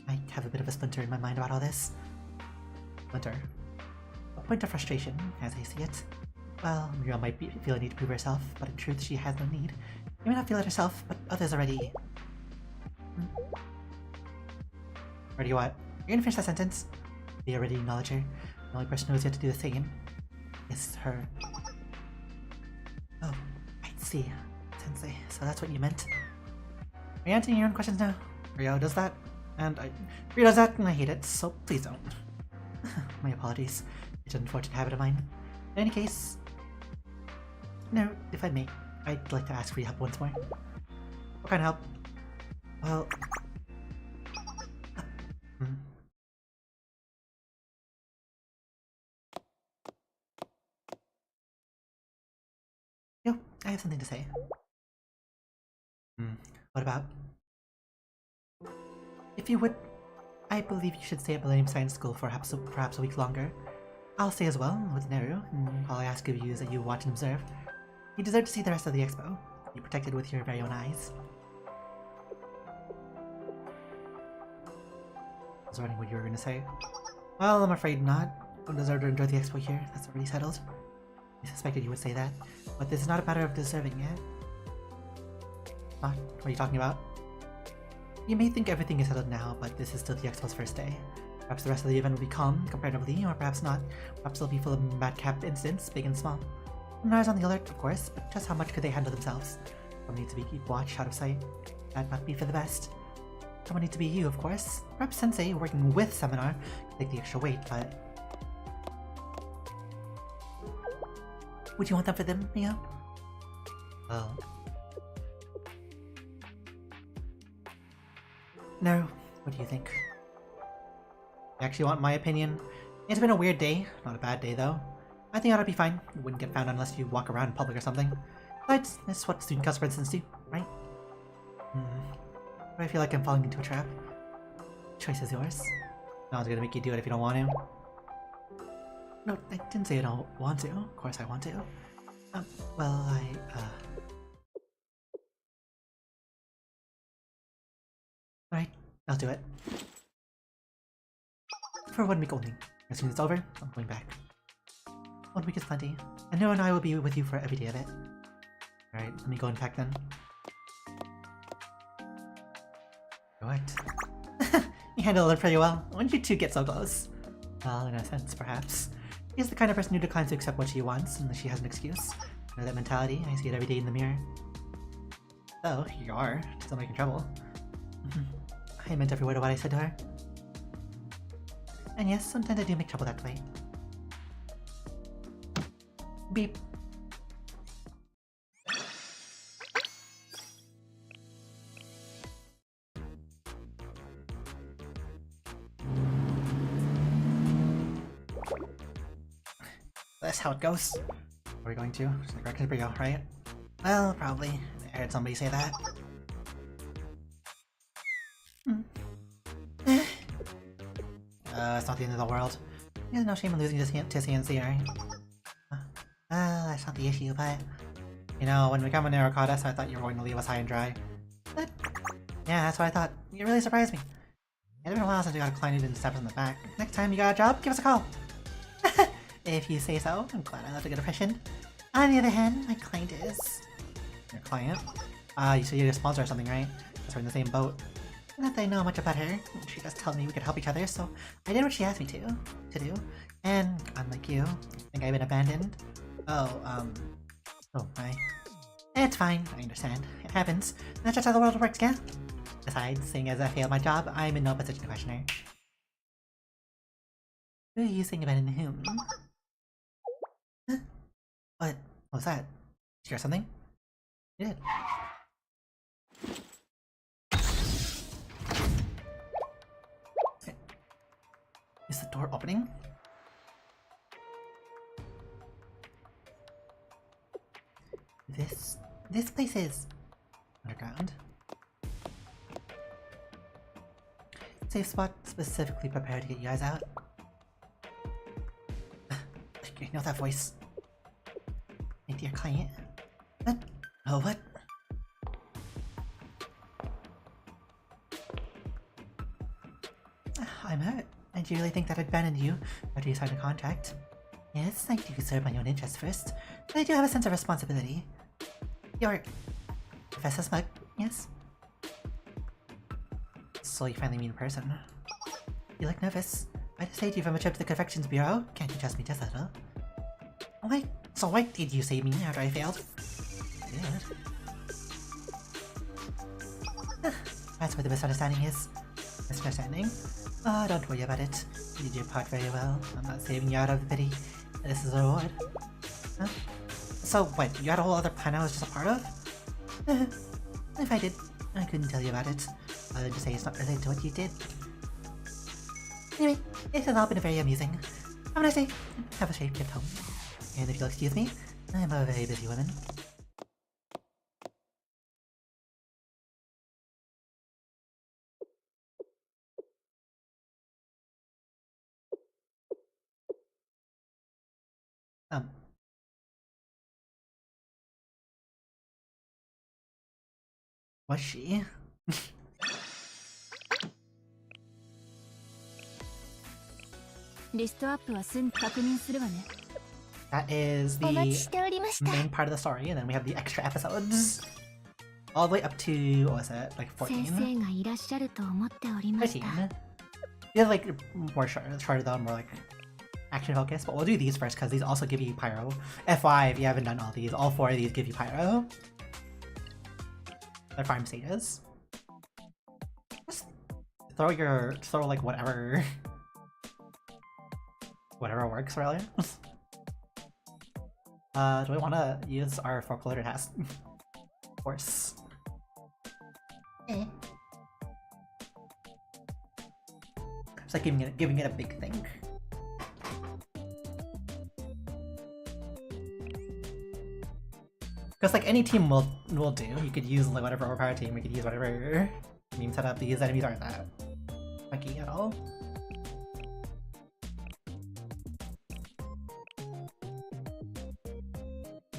I have a bit of a splinter in my mind about all this. Splinter. A point of frustration, as I see it. Well, Muriel might feel a need to prove herself, but in truth she has no need. She may not feel it herself, but others already... Already what? You're gonna finish that sentence? They already acknowledge her. The only person who has yet to do the same is her. Oh, I see. Sensei, so that's what you meant. Are you answering your own questions now? Rio does that, and Rio does that, and I hate it, so please don't. My apologies. It's an unfortunate habit of mine. In any case... No, if I may, I'd like to ask for your help once more. What kind of help? Well... Yo, I have something to say. What about? If you would, I believe you should stay at Millennium Science School for perhaps a week longer. I'll stay as well, with Neru, and all I ask of you is that you watch and observe. You deserve to see the rest of the expo. Be protected with your very own eyes. I was wondering what you were going to say. Well, I'm afraid not. Don't deserve to enjoy the expo here. That's already settled. I suspected you would say that, but this is not a matter of deserving it. What are you talking about? You may think everything is settled now, but this is still the expo's first day. Perhaps the rest of the event will be calm, comparatively, or perhaps not. Perhaps it'll be full of madcap incidents, big and small. Nara's on the alert, of course, but just how much could they handle themselves? Someone needs to be keep watch out of sight. That might be for the best. Someone needs to be you, of course. Perhaps Sensei, working with Seminar, could take the extra weight, but... Would you want that for them, Mio? Well... No, what do you think? You actually want my opinion? It's been a weird day, not a bad day though. I think that'll be fine. You wouldn't get found unless you walk around in public or something. Besides, that's what student council presidents do, right? But I feel like I'm falling into a trap. Choice is yours. No one's gonna make you do it if you don't want to. No, I didn't say I don't want to. Of course I want to. Well, Alright, I'll do it. For 1 week only. As soon as it's over, I'm going back. 1 week is plenty. And Noah and I will be with you for every day of it. Alright, let me go and pack then. What? You handled it pretty well. When did you two get so close? Well, in a sense, perhaps. She's the kind of person who declines to accept what she wants unless she has an excuse. You know that mentality? I see it every day in the mirror. So, here you are, still making trouble. I meant every word of what I said to her. And yes, sometimes I do make trouble that way. Beep. That's how it goes. Are we going to? Just like Rex Brio, right? Well, probably. I heard somebody say that. It's not the end of the world. There's no shame in losing to CNC, right? That's not the issue, but... You know, when we come in Narocata, I thought you were going to leave us high and dry. But... Yeah, that's what I thought. You really surprised me. It's been a while since we got a client who didn't stab us in the back. Next time you got a job, give us a call! If you say so, I'm glad I left a good impression. On the other hand, my client is... Your client? You said you're a sponsor or something, right? Because we're in the same boat. Not that I know much about her. She just told me we could help each other, so I did what she asked me to do. And unlike you, I think I've been abandoned. Oh my. It's fine, I understand. It happens. That's just how the world works, yeah? Besides, seeing as I failed my job, I'm in no position to question her. Who are you saying abandoning whom? Huh? What was that? Did you hear something? You did. Is the door opening? This place is underground. Safe spot specifically prepared to get you guys out. You know that voice? My dear client, What? Oh, what? I'm hurt. Do you really think that I'd abandon you after you signed a contract? Yes, I do serve my own interests first, but I do have a sense of responsibility. You're Professor Smug, yes? So you finally meet in person. You look nervous. I just saved you from a trip to the Confections Bureau. Can't you trust me just a little? Wait, so why did you save me after I failed? Good. That's where the misunderstanding is. Misunderstanding? Oh, don't worry about it. You did your part very well. I'm not saving you out of the pity. This is a reward. Huh? So, what, you had a whole other plan I was just a part of? If I did, I couldn't tell you about it. Other than to say it's not related to what you did. Anyway, it has all been very amusing. Have a nice day. Have a safe trip home. And if you'll excuse me, I'm a very busy woman. Was she? That is the main part of the story, and then we have the extra episodes. All the way up to, what was it, like 14? 13. Yeah, like, more shorter though, more like action focused, but we'll do these first because these also give you pyro. FY, if you haven't done all these, all 4 of these give you pyro. They're farm stages. Just throw like whatever works really. Do we want to use our folklore test? Of course. It's like giving it a big thing. Because like any team will do. You could use like whatever overpowered team. We could use whatever meme setup. These enemies aren't that lucky at all.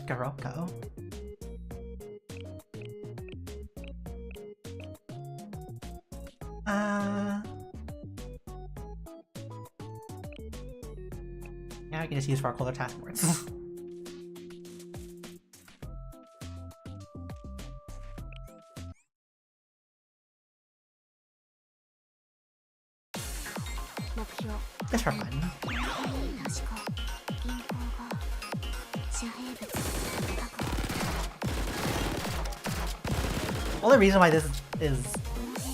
Garoko. Now we can just use for our color task boards. Just for fun. Well, the reason why this is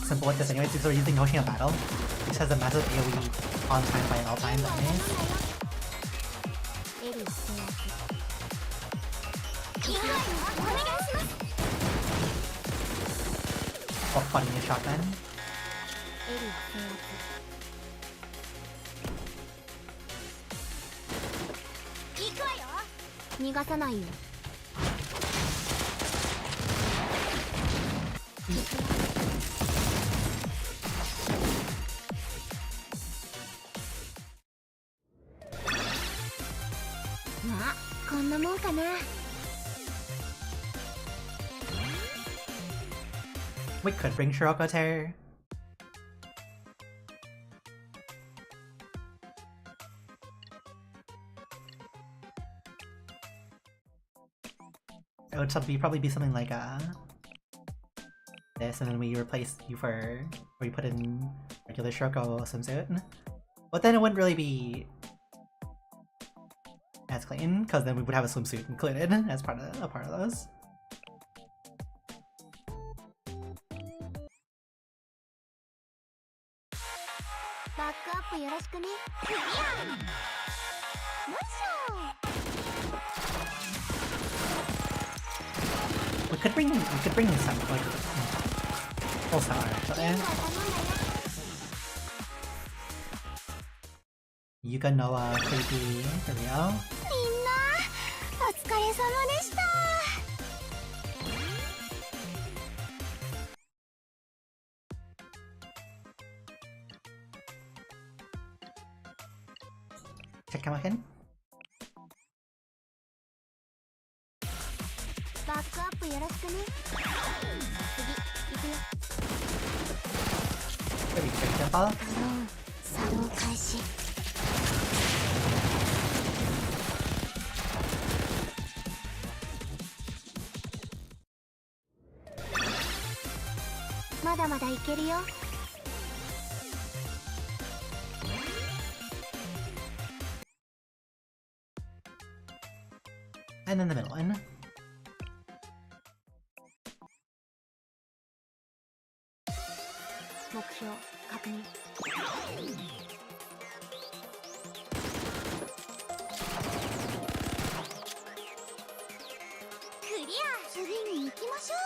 simple like this anyway is because we're using Hoshino Battle, which has a massive AoE on time by all times anyway. Oh, funny new shotgun. We could bring Shiroko Terror. It would probably be something like this, and then we replace you or we put in regular Shiroko swimsuit. But then it wouldn't really be as clean, because then we would have a swimsuit included as part of those. We could bring some like full sour actually. Yuka Noah Creepy Rio. Check him again. バックアップよろしくね。次行くよ。 Pretty quick jump off. ドローン作動開始。まだまだいけるよ。 And then the middle one. 目標確認。クリア。次に行きましょう。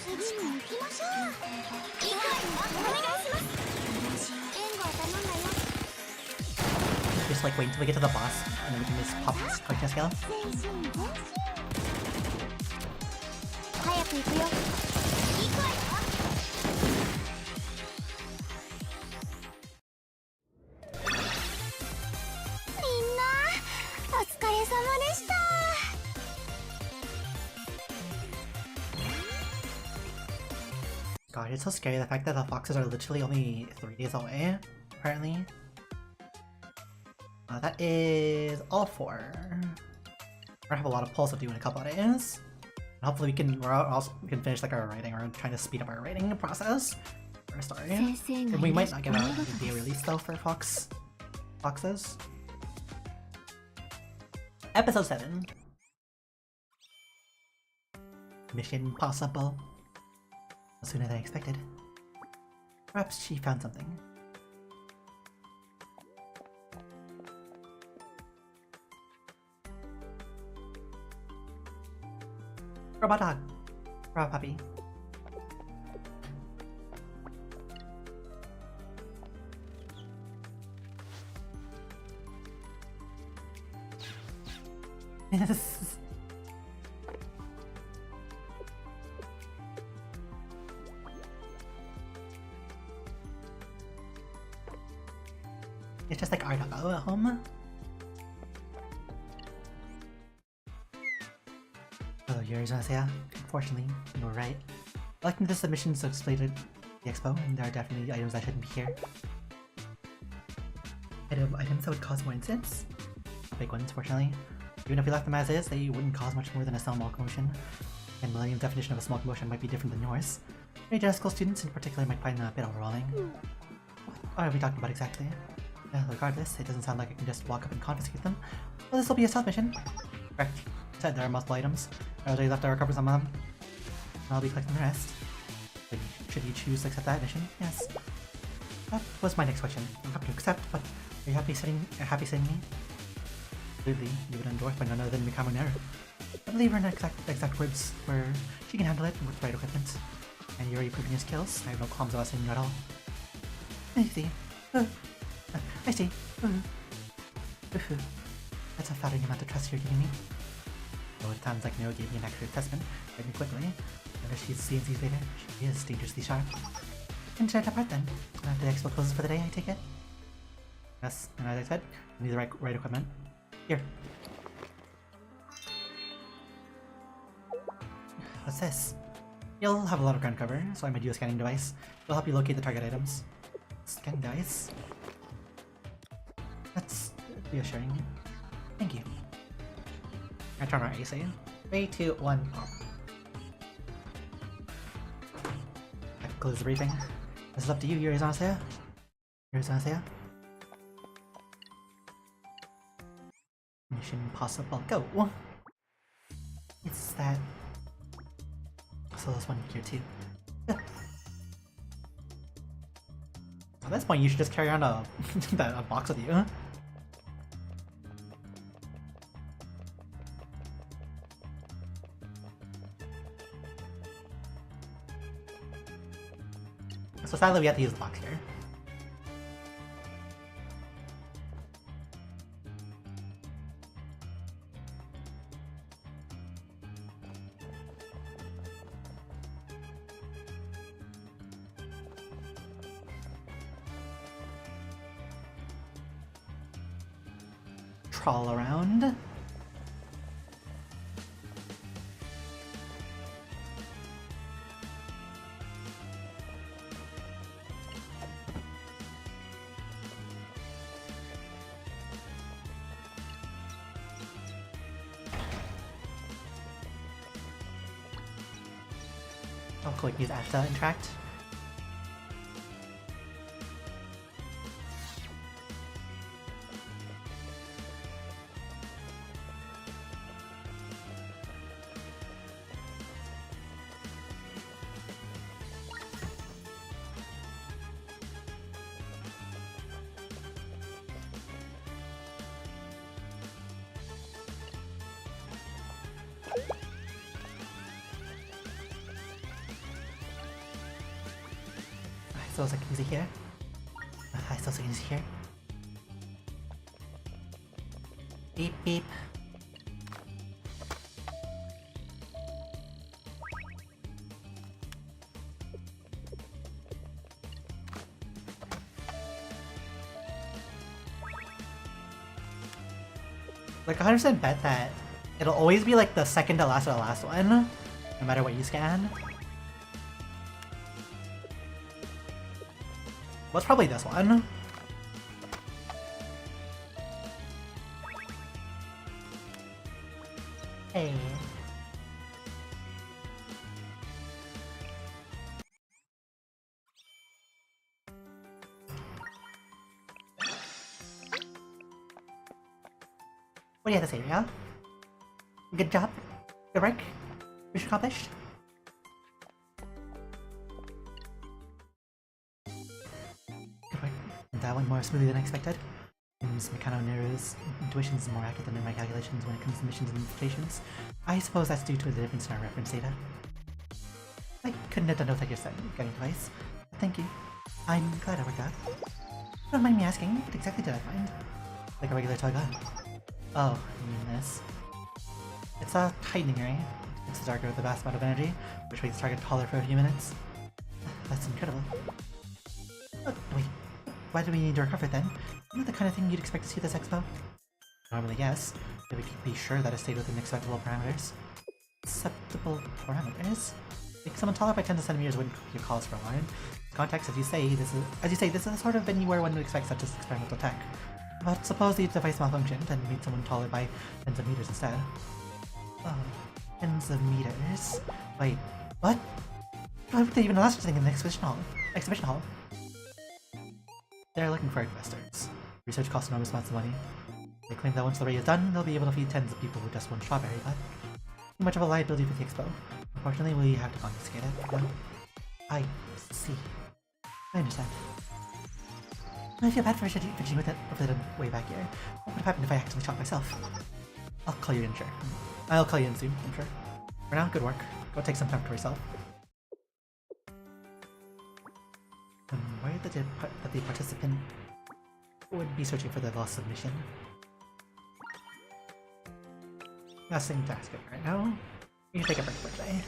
次に行きましょう。行くわよ。お願いします。援護を頼んだよ。 Just like wait until we get to the boss, and then we can just pop this quickness scale. 早く行くよ。行くわよ。みんなお疲れ様でした。 God, it's so scary, the fact that the foxes are literally only 3 days away, apparently. That is all 4. We're gonna have a lot of pulls to do in a couple of days. And hopefully we can finish like our writing, or trying to speed up our writing process for our story. And we might not get a day release though for foxes. Episode 7. Mission possible. Sooner than I expected. Perhaps she found something. Robot dog. Robot puppy. It's just like our doggo at home. Oh, yours, Isaiah. Unfortunately, you were right. I like the submissions displayed at the expo, and there are definitely items that shouldn't be here. Items that would cause more incidents. Big ones, fortunately. Even if we left them as is, they wouldn't cause much more than a small commotion. And Millennium's definition of a small commotion might be different than yours. Many general school students in particular might find that a bit overwhelming. What are we talking about exactly? Regardless, it doesn't sound like I can just walk up and confiscate them. Well, this will be a stealth mission. Correct. Said there are multiple items. I already left to recover some of them. And I'll be collecting the rest. But should you choose to accept that mission? Yes. That was my next question. I'm happy to accept, but are you happy sending me? Clearly, you would endorse by none other than Mikamo Nero. I believe her exact words were, she can handle it with the right equipment. And you're already proving your skills. I have no qualms about sending you at all. I see. I see. That's a flattering amount of trust you're giving me. Though it sounds like Nero gave me an accurate assessment, read me quickly. And if she's CNC's later, she is dangerously sharp. And should I depart then? After the expo closes for the day, I take it? Yes, and as I said, I need the right equipment. Here. What's this? You'll have a lot of ground cover, so I might do a scanning device. It'll help you locate the target items. Scanning device? That's reassuring. Thank you. I turn our AC. 3, 2, 1, pop. That concludes the briefing. This is up to you, Yurizanasea. Yurizanasea. Mission possible. Go! It's that... So there's one here too. At this point, you should just carry around a box with you. So sadly, we have to use the box here. crawl around. Oh, cool, use F to interact. So I can use it here. I still can use it here. Beep beep. Like 100% bet that it'll always be like the second to last or the last one, no matter what you scan. Well, it's probably this one. Hey. What do you have to say, Ria? Good job. Good work. Mission accomplished. Good work. That went more smoothly than I expected. Seems Meccano Nero's intuition is more accurate than my calculations when it comes to missions and invitations. I suppose that's due to the difference in our reference data. I couldn't have done without your getting twice. Thank you. I'm glad I worked out. Don't mind me asking, what exactly did I find? Like a regular toga? Oh, I mean this. It's a tightening ray. It's a target with a vast amount of energy, which makes the target taller for a few minutes. That's incredible. Oh, wait. Why do we need to recover it then? Isn't that the kind of thing you'd expect to see at this expo? Normally, yes. But we can be sure that it stayed within acceptable parameters. Acceptable parameters? Like someone taller by 10 centimeters wouldn't be a cause for alarm. In context, as you say, this is the sort of venue where one would expect such as experimental tech. But suppose the device malfunctioned and made someone taller by tens of meters instead. Oh, tens of meters? Wait, what? Why would they even allow such a thing in the exhibition hall? They're looking for investors. Research costs enormous amounts of money. They claim that once the ray is done, they'll be able to feed tens of people with just one strawberry, but too much of a liability for the expo. Unfortunately, we have to confiscate it. Well, I see. I understand. I feel bad for finishing with it way back here. What would have happened if I actually shot myself? I'll call you in, sure. I'll call you in soon, I'm sure. For now, good work. Go take some time for yourself. Why that the participant would be searching for the lost submission? Nothing to ask it right now. You can take a break for today.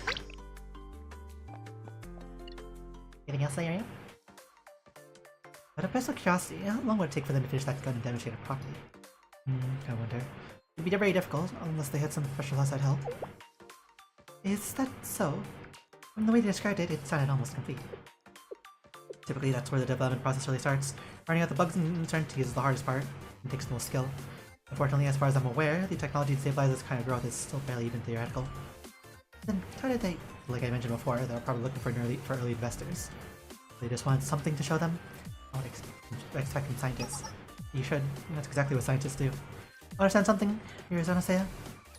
Anything else, Larry? Out of personal curiosity, how long would it take for them to finish that gun and demonstrate it properly? I wonder. It'd be very difficult, unless they had some special outside help. Is that so? From the way they described it, it sounded almost complete. Typically, that's where the development process really starts. Finding out the bugs and uncertainties is the hardest part, and takes the most skill. Unfortunately, as far as I'm aware, the technology to stabilize this kind of growth is still barely even theoretical. Then, how did they... Like I mentioned before, they're probably looking for early investors. They just want something to show them. I would expect from scientists. You should. That's exactly what scientists do. Understand something, Arizona Saya?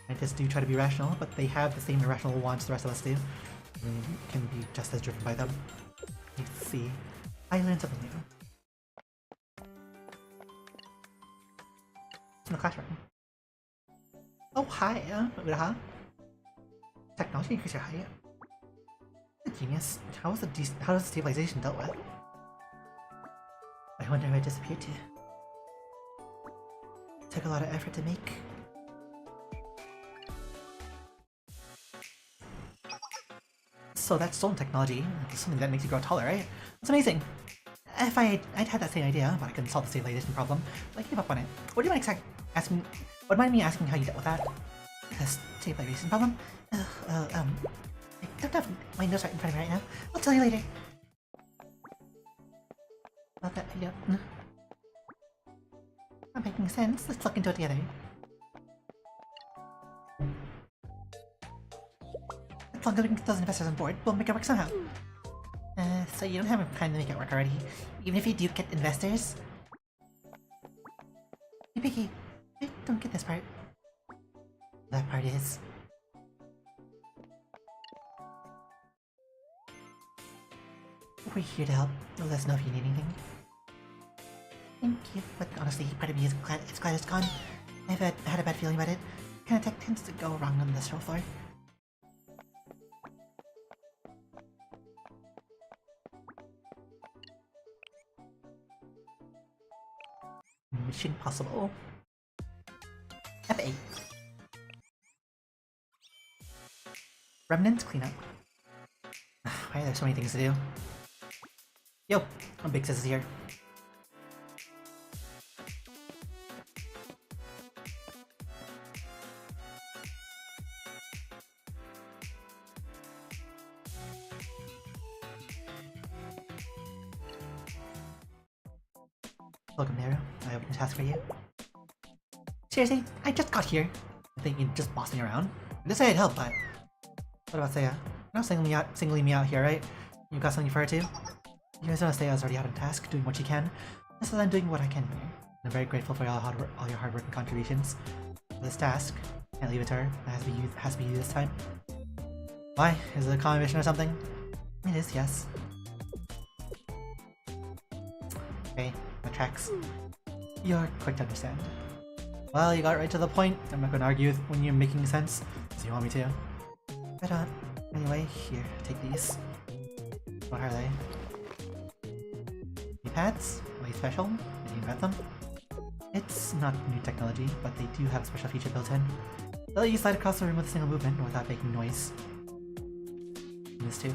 Scientists do try to be rational, but they have the same irrational wants the rest of us do. And can be just as driven by them. I see. I learned something new. In the classroom. Oh, hi, Uraha. Technology increase your height. Genius. How is the stabilization dealt with? I wonder where it disappeared to. Took a lot of effort to make. So that's stolen technology. Something that makes you grow taller, right? That's amazing. If I'd had that same idea, but I couldn't solve the stabilization problem, I gave up on it. Would you mind asking? Would mind me asking how you dealt with that? The stabilization problem? I don't have my notes right in front of me right now. I'll tell you later. About that idea. Not making sense. Let's look into it together. As long as we can get those investors on board, we'll make it work somehow. So you don't have a plan to make it work already? Even if you do get investors? Hey, Piggy, I don't get this part. That part is... We're here to help. Let us know if you need anything. Thank you, but honestly, part of me is glad it's gone. I've had a bad feeling about it. Kind of tech tends to go wrong on the show floor. Mission possible. F8. Remnants cleanup. Why are there so many things to do? Yo, Big Sis is here. Welcome, Nero. I opened a task for you. Seriously, I just got here. I think you're just bossing around. I did say I'd help, but... What about Saya? You're not singling me out here, right? You got something for her too? You guys know Saya's already out on task, doing what she can. Just as I'm doing what I can here. I'm very grateful for all your hard work and contributions. For this task, can't leave it to her. It has to be you this time. Why? Is it a common mission or something? It is, yes. Okay, that tracks. You're quick to understand. Well, you got right to the point. I'm not going to argue when you're making sense, so you want me to. Right on. Anyway, here, take these. What are they? Knee pads? Are they special? Did you invent them? It's not new technology, but they do have a special feature built in. They'll let you slide across the room with a single movement without making noise. And this too.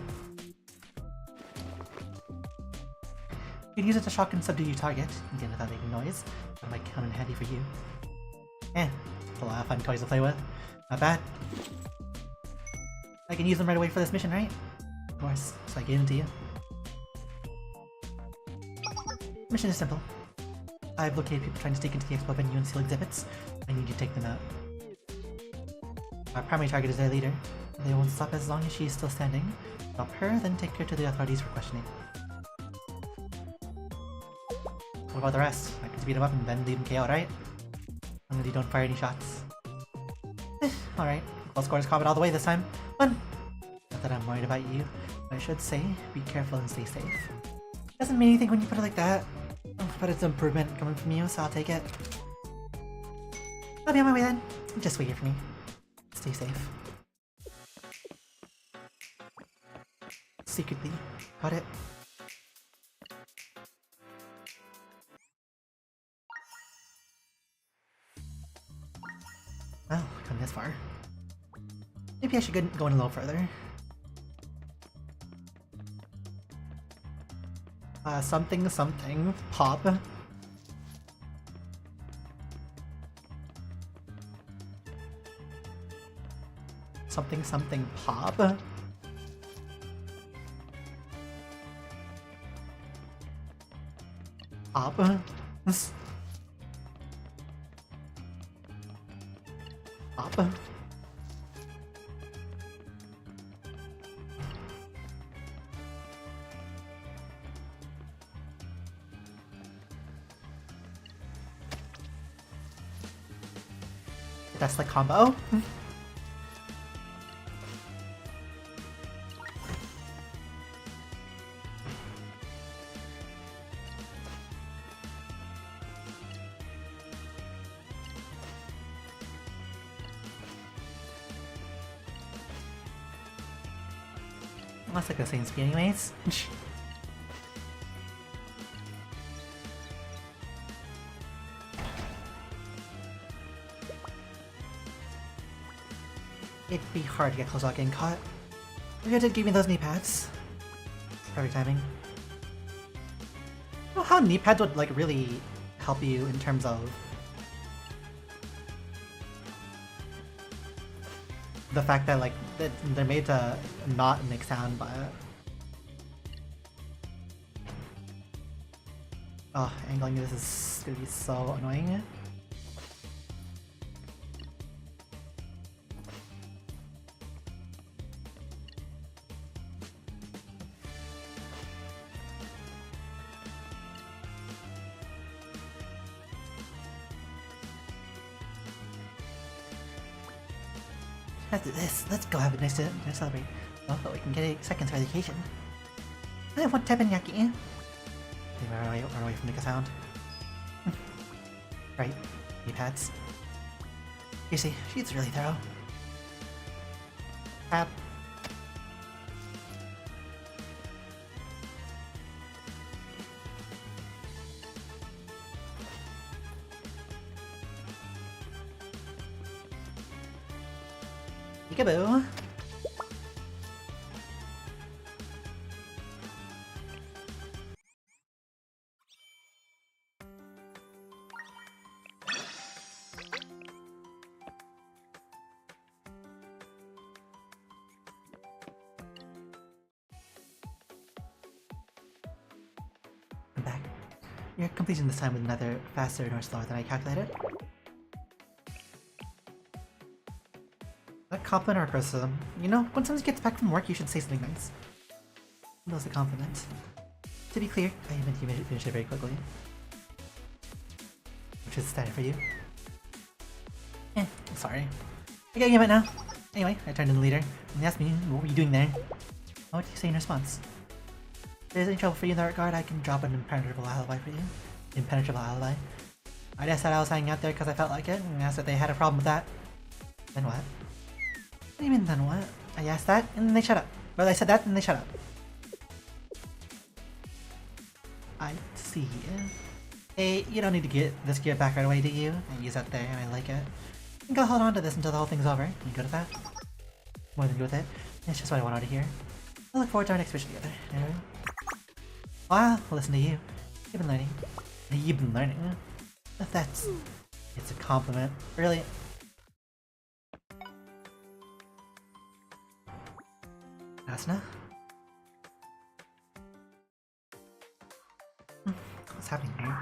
You can use it to shock and subdue your target, again without making noise. That might come in handy for you. A lot of fun toys to play with. Not bad. I can use them right away for this mission, right? Of course, so I gave them to you. Mission is simple. I've located people trying to sneak into the expo venue and steal exhibits. I need you to take them out. Our primary target is their leader. They won't stop as long as she is still standing. Stop her, then take her to the authorities for questioning. What about the rest? I can speed them up and then leave them KO'd, right? As long as you don't fire any shots. Alright, close quarters combat all the way this time. Fun! Not that I'm worried about you, but I should say, be careful and stay safe. Doesn't mean anything when you put it like that. But it's an improvement coming from you, so I'll take it. I'll be on my way then. Just wait here for me. Stay safe. Secretly. Got it? Well, come this far. Maybe I should go in a little further. Something pop. Something pop. Pop. Pop. That's the combo. That's like the same speed anyways. It'd be hard to get close without getting caught. Maybe I did give me those knee pads. Perfect timing. how knee pads would like really help you in terms of the fact that like they're made to not make sound, but oh, angling this is gonna be so annoying. Let's do this. Let's go have a nice celebrate. Oh, but we can get 8 seconds for education. I want teppanyaki. Run away from the sound. Right, knee pads. You see, she's really thorough. Pad. Peekaboo. I'm back. You're completing this time with neither faster nor slower than I calculated. A compliment or a criticism? You know, when someone gets back from work, you should say something nice. That was a compliment. To be clear, I meant you finished it very quickly. Which is standard for you. I'm sorry. I gotta give it now. Anyway, I turned to the leader, and he asked me, what were you doing there? What would you say in response? If there's any trouble for you in that regard, I can drop an impenetrable alibi for you. Impenetrable alibi. I just said I was hanging out there because I felt like it, and asked if they had a problem with that. Then what? What do you mean, then what? I asked that, and then they shut up. Well, I said that, and they shut up. I see. Hey, you don't need to get this gear back right away, do you? I use that there, and I like it. I think I'll hold on to this until the whole thing's over. You good with that? More than good with it. It's just what I wanted to hear. I look forward to our next mission together. Wow, listen to you. You've been learning. You've been learning. If that's... It's a compliment. Really? Asuna? What's happening here?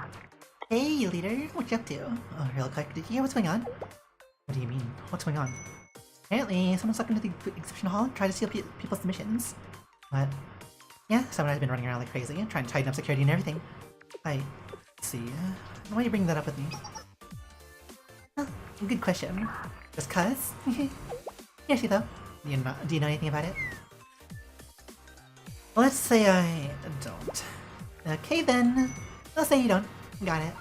Hey, leader! What you up to? Oh, real quick, did you hear what's going on? What do you mean? What's going on? Apparently, someone stuck into the exhibition hall and tried to steal people's submissions. What? Yeah, someone has been running around like crazy, trying to tighten up security and everything. Let's see. Why are you bringing that up with me? Oh, good question. Just cuz? Yes, though. Do you know anything about it? Well, let's say I don't. Okay then. Let's say you don't. Got it.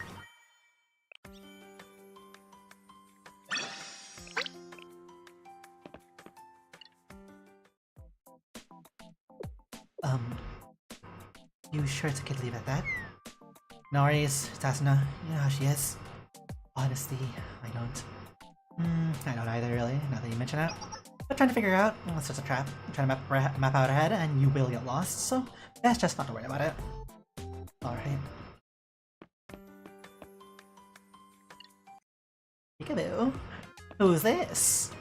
You sure it's okay to leave at that? No worries, it's Asuna. You know how she is. Honestly, I don't. I don't either, really, now that you mention it. But trying to figure out, well, it's just a trap. I'm trying to map out ahead, and you will get lost, so that's just not to worry about it. Alright. Peekaboo. Who's this?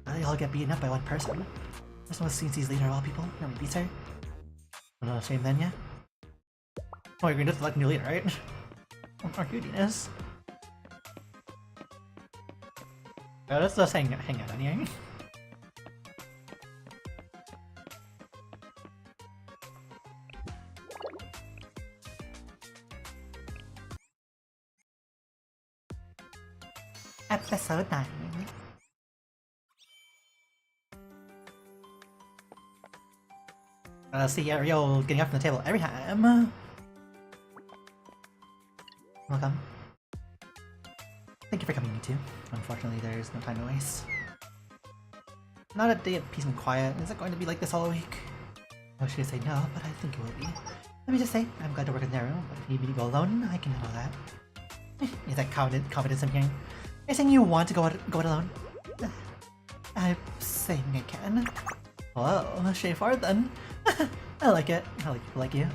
They all get beaten up by one person. This one was CNC's leader of all people. Nobody beats her. No shame then, yeah? Oh, you're gonna just elect a new leader, right? Or goodiness. Oh, let's just hang out on here. Episode 9. See Ariel getting up from the table every time. Welcome. Thank you for coming, you two. Unfortunately, there's no time to waste. Not a day of peace and quiet. Is it going to be like this all week? I was gonna say no, but I think it will be. Let me just say, I'm glad to work with Naru, but if you need me to go alone, I can handle that. Is that confidence I'm hearing? Are you saying you want to go it alone? I'm saying I can. Whoa, straightforward then. I like it. I like people like you.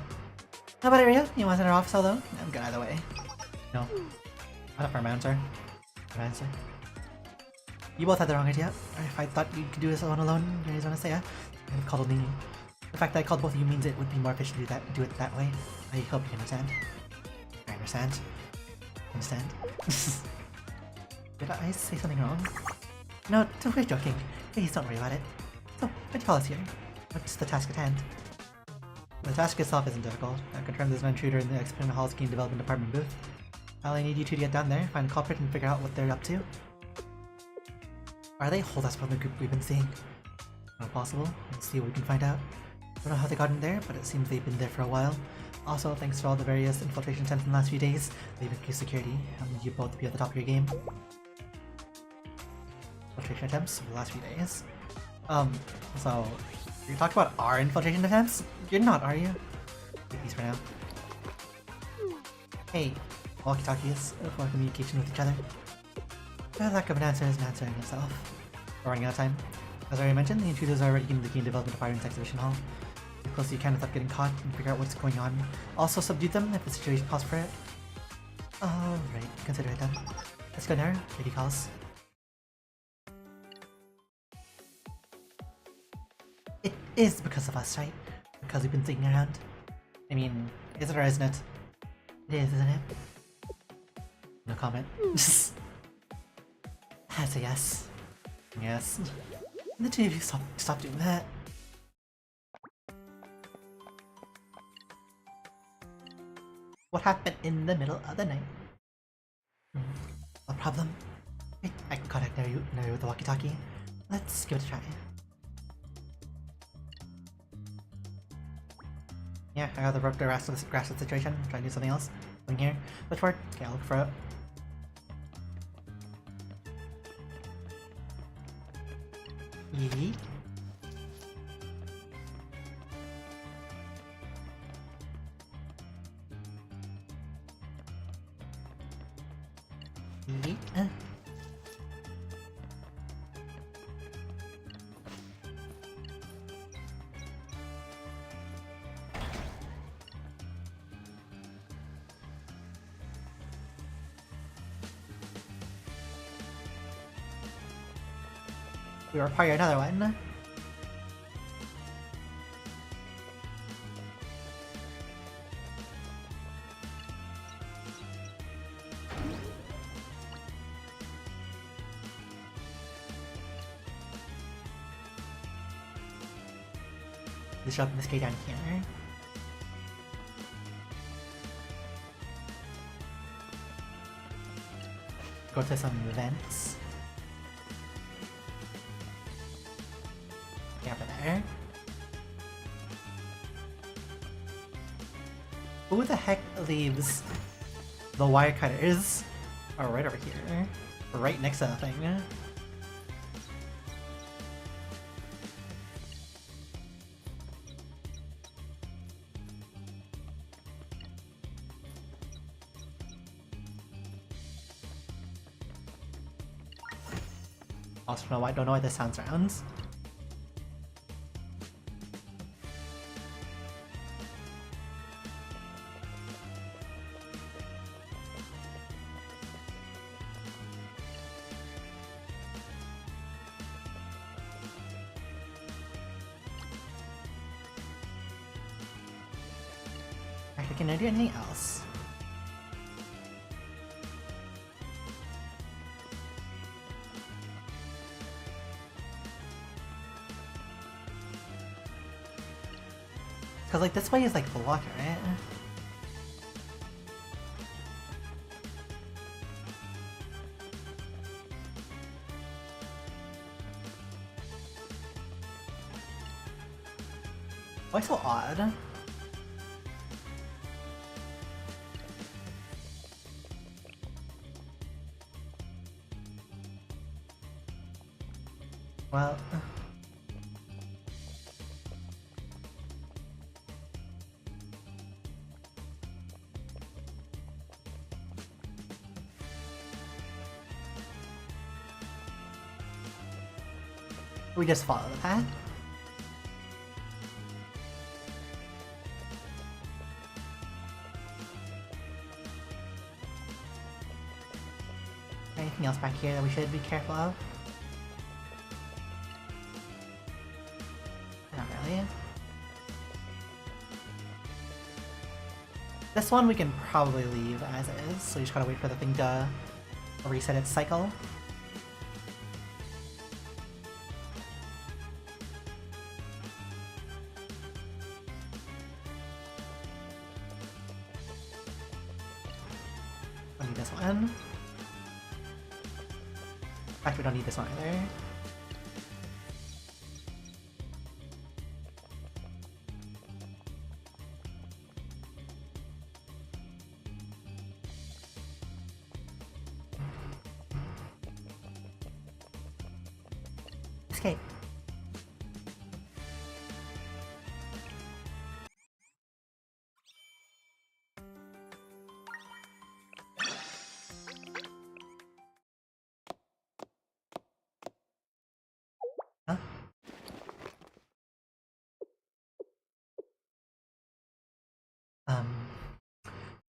How about Aria? You want to send her off solo? I'm good either way. No. Not a firm answer. Good answer. You both had the wrong idea. If I thought you could do this alone, you guys want to say I would have called me. The fact that I called both of you means it would be more efficient to do it that way. I hope you understand. I understand. Understand? Did I say something wrong? No, we're joking. Please don't worry about it. So, what do you call us here? What's the task at hand? The task itself isn't difficult. I confirm there's an intruder in the Experiment Hall's game development department booth. I need you two to get down there, find a culprit, and figure out what they're up to. Are they? Hold us from the group we've been seeing. Not possible. Let's see what we can find out. Don't know how they got in there, but it seems they've been there for a while. Also, thanks to all the various infiltration attempts in the last few days, they've increased security. I need you both to be at the top of your game. Infiltration attempts for the last few days. So you're talking about our infiltration attempts? You're not, are you? Take these for now. Hey, walkie-talkies for communication with each other. The lack of an answer is an answer in itself. We're running out of time. As I already mentioned, the intruders are already in the game development department's exhibition hall. Get close as you can without getting caught and figure out what's going on. Also subdue them if the situation calls for it. Alright, consider it done. Let's go now. Lady calls. It is because of us, right? Because we've been sticking around. I mean, is it or isn't it? It is, isn't it? No comment. That's a yes. Yes. The two of you stop doing that. What happened in the middle of the night? No problem. Wait, I can contact Naru with the walkie-talkie. Let's give it a try. Yeah, I got the rope to grasp the situation. Try to do something else. Something here. Look for it. Okay, I'll look for it. Yeet. Yeet. We require another one. Let's drop this guy down here. Go to some events. Over there. Who the heck leaves the wire cutters? Oh, right over here. Right next to the thing. Also, don't know why this sound surrounds. Can I do anything else? Cause like this way is like the water, right? Why so odd? Well... we just follow the path? anything else back here that we should be careful of? Not really. This one we can probably leave as is, so you just gotta wait for the thing to reset its cycle. Don't need this one. In fact, we don't need this one either. Escape. Huh?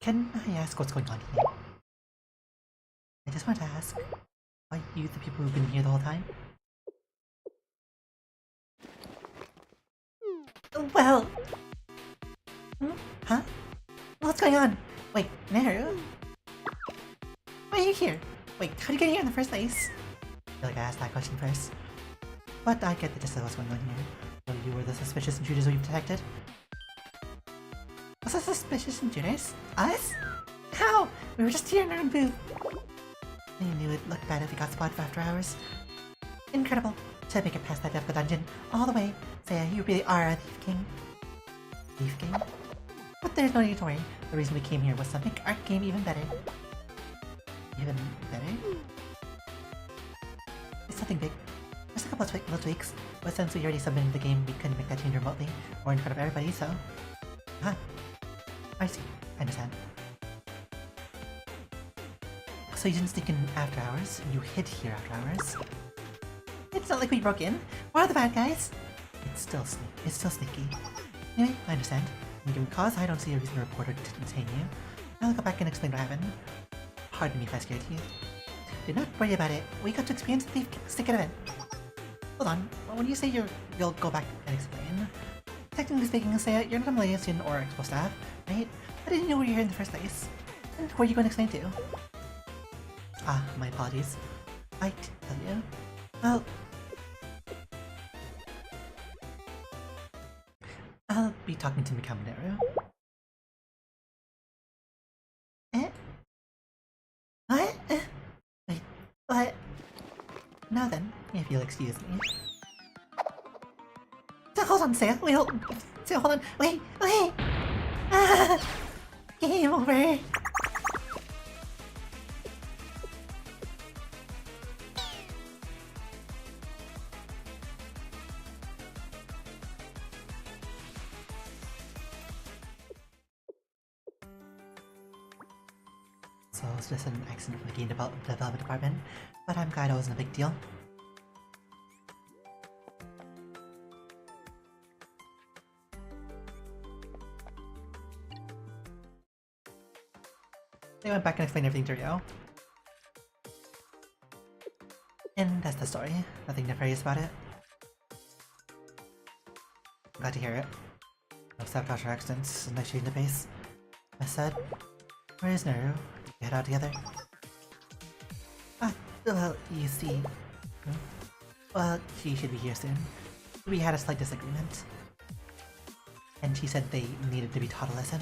Can I ask what's going on here? I just want to ask, are you the people who've been here the whole time? Well... Huh? What's going on? Wait, Naru? Why are you here? Wait, how did you get here in the first place? I feel like I asked that question first. But I get the gist of what's going on here. So you were the suspicious intruders we've detected? Was that suspicious intruders? Us? How? We were just here in our own booth. I knew it'd look bad if we got spotted for after hours. Incredible. To make it past that depth of the dungeon, all the way. Say, you really are a Thief King. Thief King? But there's no need to worry. The reason we came here was to make our game even better. Even better? It's nothing big. Just a couple of little tweaks. But since we already submitted the game, we couldn't make that change remotely or in front of everybody, so... Huh. I see. I understand. So you didn't sneak in after hours, you hid here after hours. It's not like we broke in. We're the bad guys. It's still sneaky. Anyway, I understand. And given cause, I don't see a reason to report or detain you. I'll go back and explain what happened. Pardon me if I scared you. Do not worry about it. We got to experience the Thief Stick event. Hold on. When you say you'll go back and explain, technically speaking, say you're not a Millennium student or Expo staff, right? I didn't know we were here in the first place. And who are you going to explain to? Ah, my apologies. I tell you. Well, I'll be talking to Mikamoneru. Eh? What? Wait, what? Now then, if you'll excuse me. Hold on, Saya. Wait, hold on. Wait. Ah, game over. So it's just an accident for the game development department, but I'm glad it wasn't a big deal. They went back and explained everything to Rio. And that's the story. Nothing nefarious about it. Glad to hear it. No sabotage or accidents, no shade in the base. I said, where is Naru? Did we head out together? Ah, well, you see... Well, she should be here soon. We had a slight disagreement. And she said they needed to be taught a lesson.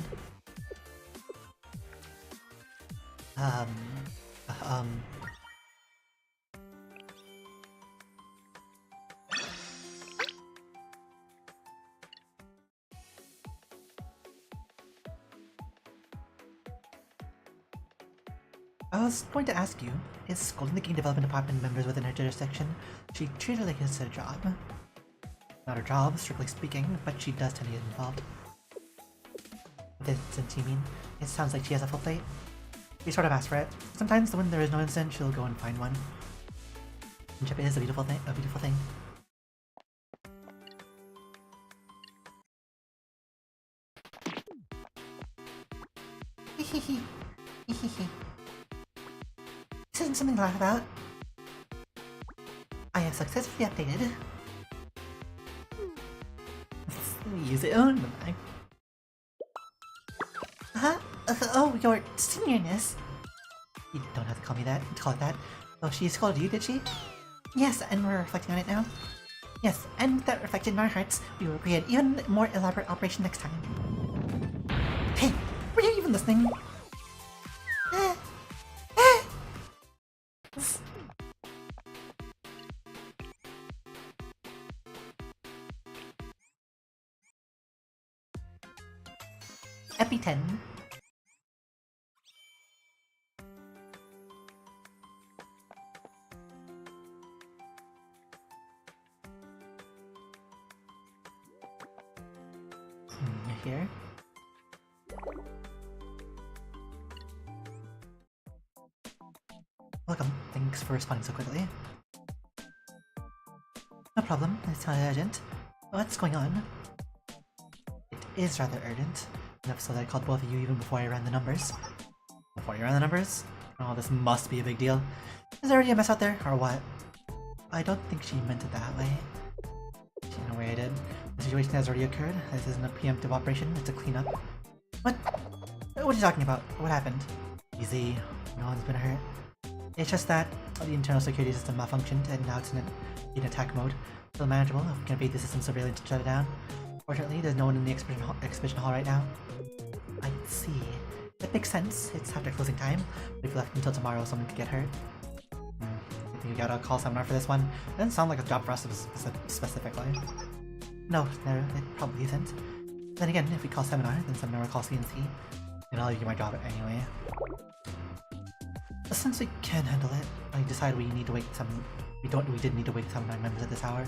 I was going to ask you, is scolding the game development department members within her jurisdiction? She treated it like it's her job. Not her job, strictly speaking, but she does tend to get involved. With incidents, you mean? It sounds like she has a full plate. We sort of ask for it. Sometimes when there is no incident, she'll go and find one. Friendship is a beautiful thing. This isn't something to laugh about. I have successfully updated. Use it on the bag. Huh? Oh, your seniorness. You don't have to call me that. Call it that. Oh, she called you, did she? Yes, and we're reflecting on it now. Yes, and with that reflected in our hearts, we will create an even more elaborate operation next time. Hey, were you even listening? Epi 10. Here. Welcome. Thanks for responding so quickly. No problem. It's not urgent. What's going on? It is rather urgent. Enough so that I called both of you even before I ran the numbers. Before you ran the numbers? Oh, this must be a big deal. Is there already a mess out there, or what? I don't think she meant it that way. In a way I did. The situation has already occurred. This isn't a preemptive operation, it's a cleanup. What? What are you talking about? What happened? Easy. No one's been hurt. It's just that the internal security system malfunctioned and now it's in attack mode. Still manageable if we can evade the system surveillance to shut it down. Fortunately, there's no one in the exhibition hall right now. I see. That makes sense. It's after closing time. But if you left until tomorrow, someone could get hurt. You think you gotta call seminar for this one? It doesn't sound like a job for us specifically. No, it probably isn't. Then again, if we call seminar, then seminar will call CNC. And I'll do my job anyway. Since we can handle it, I decided we need to wake some. We did need to wake some of my members at this hour.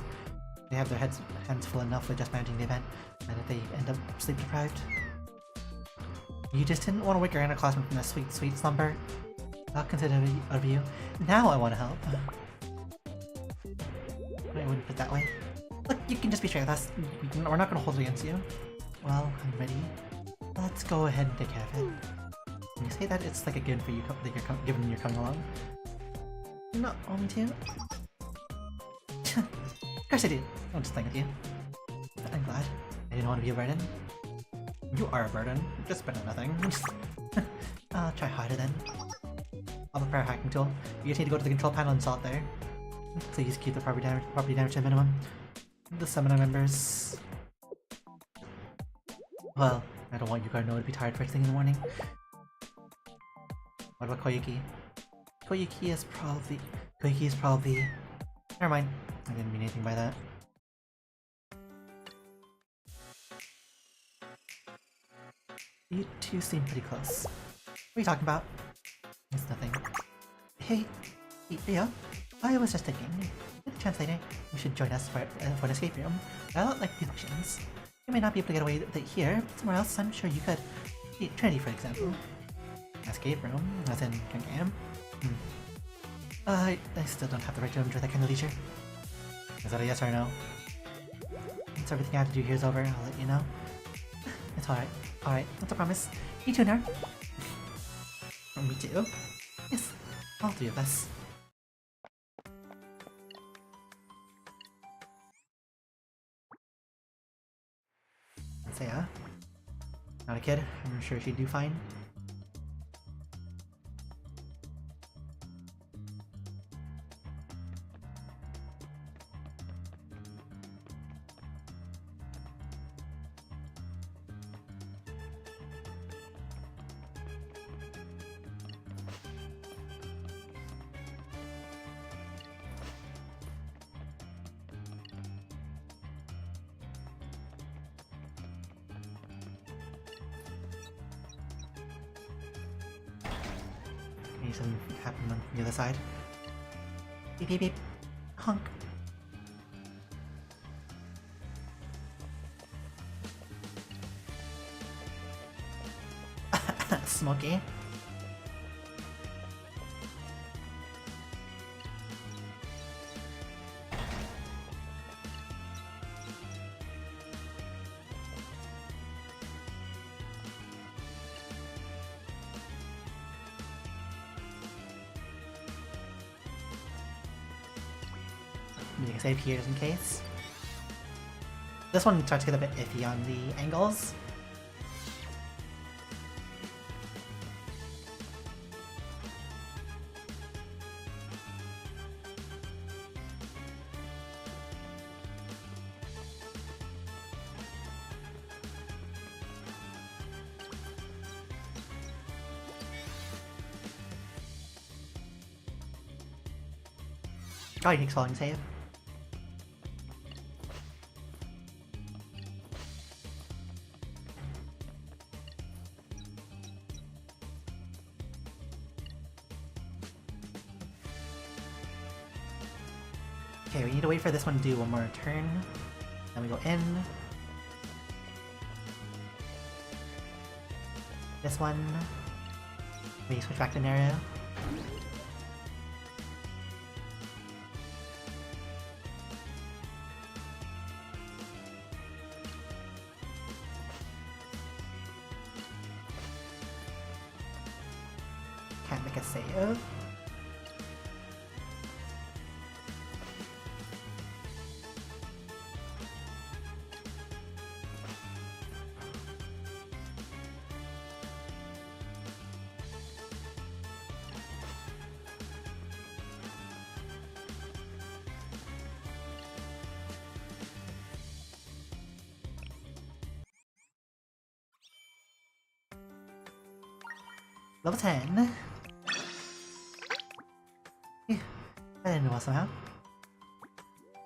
They have their hands full enough with just managing the event, and if they end up sleep deprived. You just didn't want to wake your inner classroom from a sweet slumber. I'll consider it of you. Now I want to help. I wouldn't put it that way. Look, you can just be straight with us. We're not going to hold it against you. Well, I'm ready. Let's go ahead and take care of it. When you say that, it's like a given for you that given you're coming along. No, want me to? Of course I do. I'm just playing with you. I'm glad. I didn't want to be a burden. You are a burden. Just better than nothing. I'll try harder then. I'll prepare a hacking tool. You just need to go to the control panel and install it there. Please keep the property damage to a minimum. The seminar members... Well, I don't want Yuka to be tired first thing in the morning. What about Koyuki? Koyuki is probably... Never mind. I didn't mean anything by that. You two seem pretty close. What are you talking about? It's nothing. Hey, Rio. I was just thinking, get a chance later, you should join us for an escape room. I don't like these missions. You may not be able to get away with it here, but somewhere else I'm sure you could. Trinity, for example. Escape room, as in game. I still don't have the right to enjoy that kind of leisure. Is that a yes or no? Once everything I have to do here is over, I'll let you know. It's alright. Alright, that's a promise. Me too, Nar. Me too. Yes, all three of us. So yeah, not a kid. I'm sure she'd do fine. Something happened on the other side. Beep beep beep. Honk. Smoky. Making a save here just in case. This one starts to get a bit iffy on the angles. Oh, he takes falling save. Okay, we need to wait for this one to do one more turn. Then we go in. This one. We switch back to Naru. Can't make a save. Level 10. Yeah, I didn't know what somehow.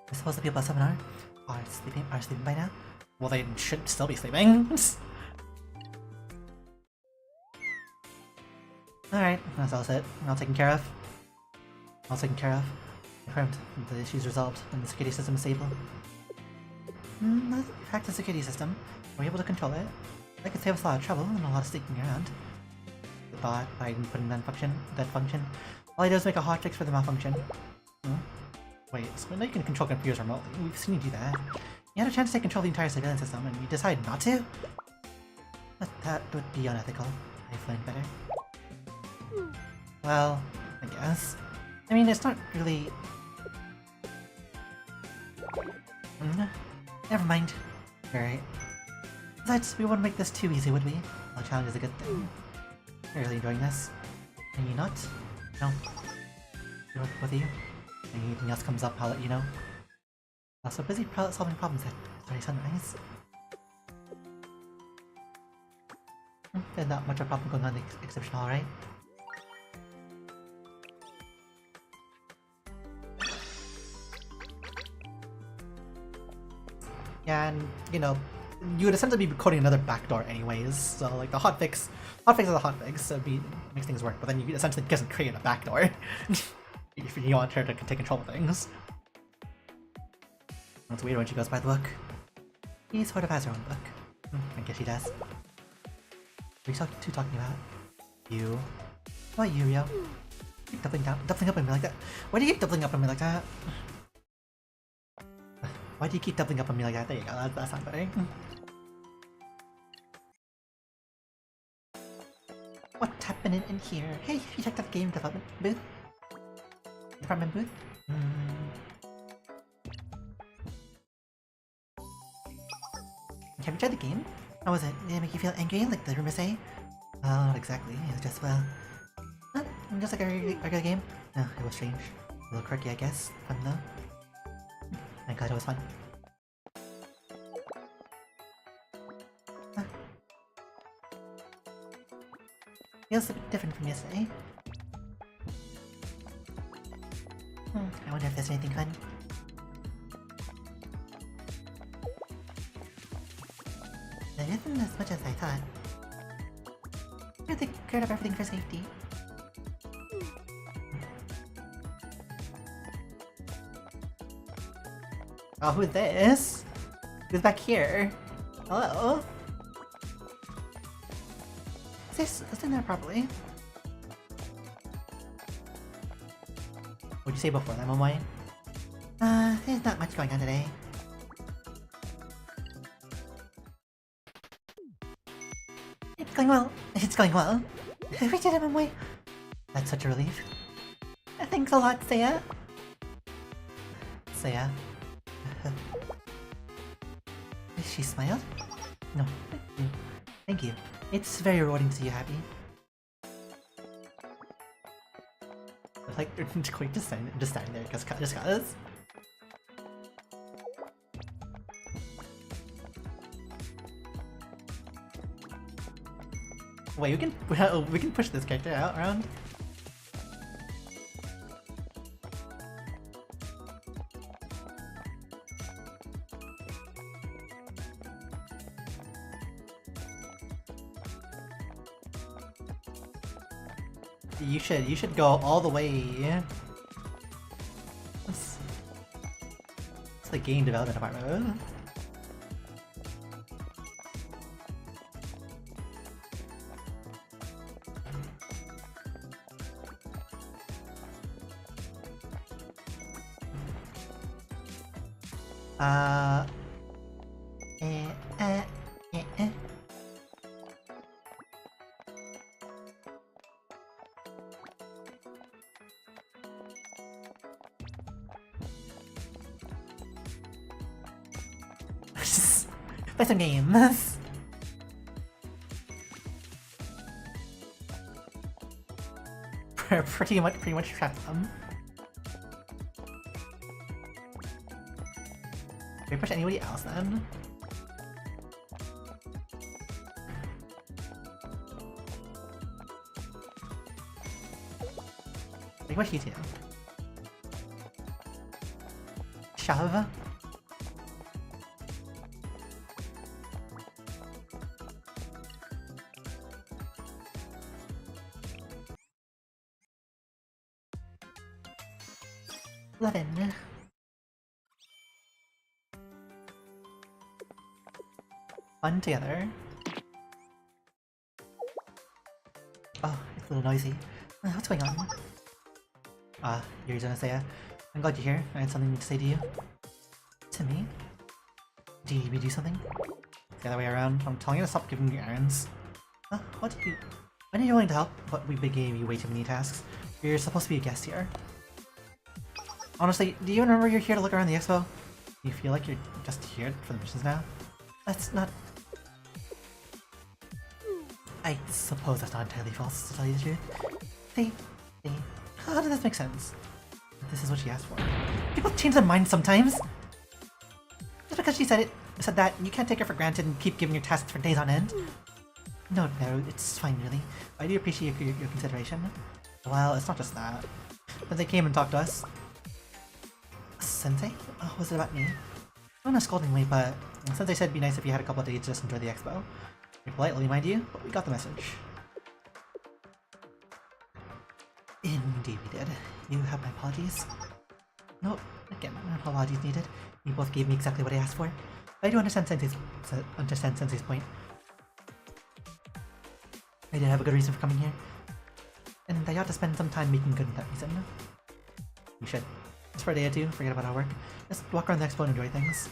I suppose the people at seminar are sleeping by now. Well, they should still be sleeping. Alright, that's all set. All taken care of. All taken care of. Confirmed. The issue's resolved and the security system is stable. Let's hack the security system. We're able to control it. That could save us a lot of trouble and a lot of sneaking around. Thought I didn't put in that function. All I do is make a hotfix for the malfunction. Hmm? Wait, so now you can control computers remotely. We've seen you do that. You had a chance to take control of the entire civilian system and you decided not to? That would be unethical. I find better. Well, I guess. I mean, it's not really... Never mind. You're right. Besides, we wouldn't make this too easy, would we? Well, challenge is a good thing. You're really enjoying this. Are you not? No. You're with you. If anything else comes up, I'll let you know. I'm so busy solving problems at Starry Sunrise. There's not much of a problem going on in the exhibition hall, right? Yeah, and, you know, you would essentially be coding another backdoor anyways, so like the hotfix is a hotfix, so it makes things work, but then you essentially doesn't create a backdoor if you want her to take control of things. It's weird when she goes by the book. She sort of has her own book. I guess she does. What are you two talking about? You. What about you, Rio? Keep doubling up on me like that. Why do you keep doubling up on me like that? Why do you keep doubling up on me like that? There you go, that sounds better. What's happening in here? Hey, have you checked out the game development booth? Department booth? Have you tried the game? How was it? Did it make you feel angry, like the rumors say? Well, not exactly. It was just, well... just like a regular game. No, it was strange. A little quirky, I guess. Fun though. I'm glad it was fun. Feels a bit different from yesterday. I wonder if there's anything fun. There isn't as much as I thought. I think I cleared up everything for safety. Oh, who's this? Who's back here? Hello? Is this in there properly? What'd you say before that, Momoy? There's not much going on today. It's going well. It's going well. We did it, Momoy. That's such a relief. Thanks a lot, Seiya. So yeah. She smiled? No, thank you. Thank you. It's very rewarding to see you happy. Like, they're quite just standing there, just cause. Wait, we can push this character out around. You should go all the way. What's the game development department? Play some games. pretty much trapped them. Can we push anybody else then? We push you two. Shove. Fun together. Oh, it's a little noisy. What's going on? You're gonna say, I'm glad you're here. I had something to say to you. To me? Do you need me to do something? It's the other way around. I'm telling you to stop giving me errands. What did you... When are you willing to help? But we gave you way too many tasks. You're supposed to be a guest here. Honestly, do you remember you're here to look around the expo? Do you feel like you're just here for the missions now? That's not... I suppose that's not entirely false, to tell you the truth. See? How does this make sense? This is what she asked for. People change their minds sometimes! Just because she said that, you can't take her for granted and keep giving her tasks for days on end. No, it's fine really. I do appreciate your consideration. Well, it's not just that. But they came and talked to us. Sensei? Oh, was it about me? Not in a scolding way, but Sensei said it'd be nice if you had a couple of days to just enjoy the expo. Very politely, mind you, but we got the message. Indeed we did. You have my apologies. No, again, no apologies needed. You both gave me exactly what I asked for. But I do understand Sensei's point. I did have a good reason for coming here. And I ought to spend some time making good with that reason. You should. Just for a day or two, forget about our work. Just walk around the expo and enjoy things.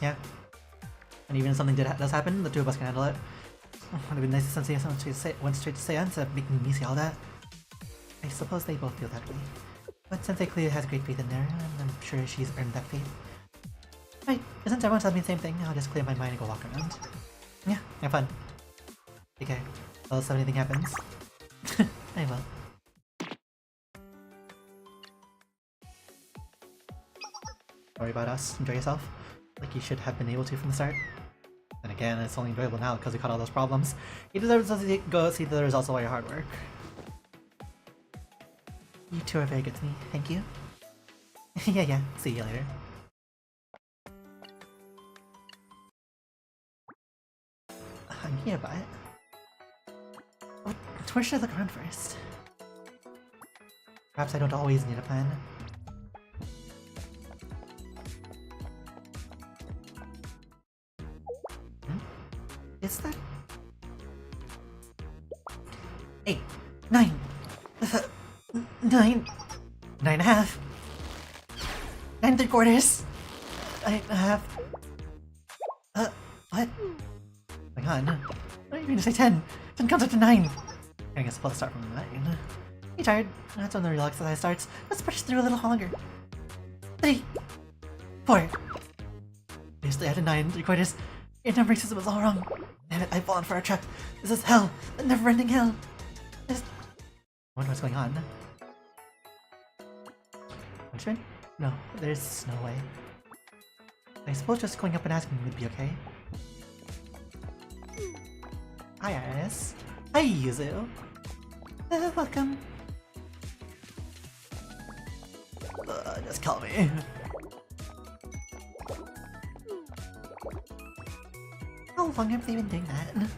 Yeah. And even if something does happen, the two of us can handle it. Would have been nice if Sensei went straight to say instead of making me say all that. I suppose they both feel that way. But Sensei clearly has great faith in there, and I'm sure she's earned that faith. Right, since everyone tells me the same thing, I'll just clear my mind and go walk around. Yeah, have fun. Take care. Well, if anything happens. I will. Sorry about us. Enjoy yourself. Like you should have been able to from the start. And again, it's only enjoyable now because we caught all those problems. You deserve to go see the results of all your hard work. You two are very good to me. Thank you. yeah. See you later. I'm here, but... Where should I look around first? Perhaps I don't always need a plan. Is that... 8, 9, 9, 9.5, 9 3/4, 9.5. What? Hang on. What are you going to say 10? 10 comes up to 9. I guess I'll start from 9. You tired? That's when the real exercise starts. Let's push through a little longer. 3, 4. Basically, out of 9 3/4. Your numbering system is all wrong. Damn it, I've fallen for a trap. This is hell. A never-ending hell. I wonder what's going on. Punishment? No, there's no way. I suppose just going up and asking would be okay. Hi, Iris. Hi, Yuzu. Welcome. Just call me. How long have they been doing that?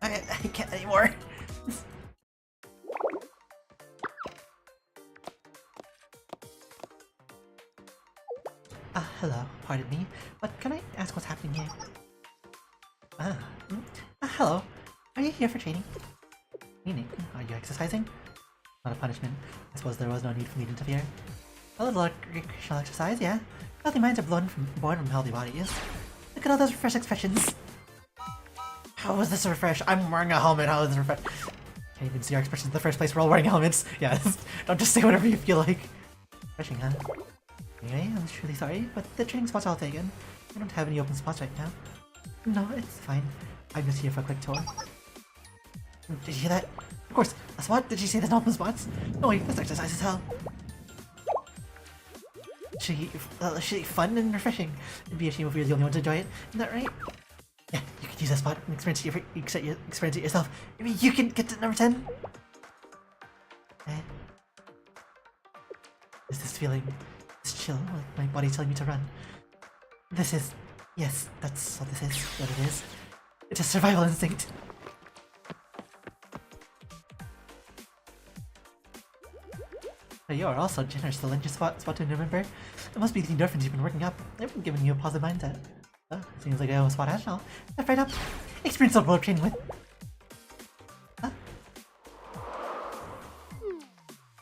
I can't anymore. Hello, pardon me, but can I ask what's happening here? Hello. Are you here for training? Training? Are you exercising? Not a punishment. I suppose there was no need for me to interfere. A little recreational exercise, yeah. Healthy minds are born from healthy bodies. Look at all those refresh expressions. How is this a refresh? I'm wearing a helmet, how is this a refresh? Can't even see our expressions in the first place, we're all wearing helmets. Yeah, don't just say whatever you feel like. Refreshing, huh? Anyway, I'm truly sorry, but the training spot's all taken. I don't have any open spots right now. No, it's fine. I'm just here for a quick tour. Did you hear that? Of course, a spot? Did you say there's no open spots? No way, this exercise is hell. Should be fun and refreshing. It'd be a shame if we were the only ones to enjoy it. Isn't that right? Yeah, you could use that spot and experience it yourself. Maybe you can get to number 10. Is this feeling? This chill, like my body telling me to run. This is... Yes, that's what this is. What it is. It's a survival instinct. But you are also generous to lend your spot to a new member. It must be the endorphins you've been working up. They've been giving you a positive mindset. Oh, seems like I owe a spot national. Step right up. Experience the road training with. Huh?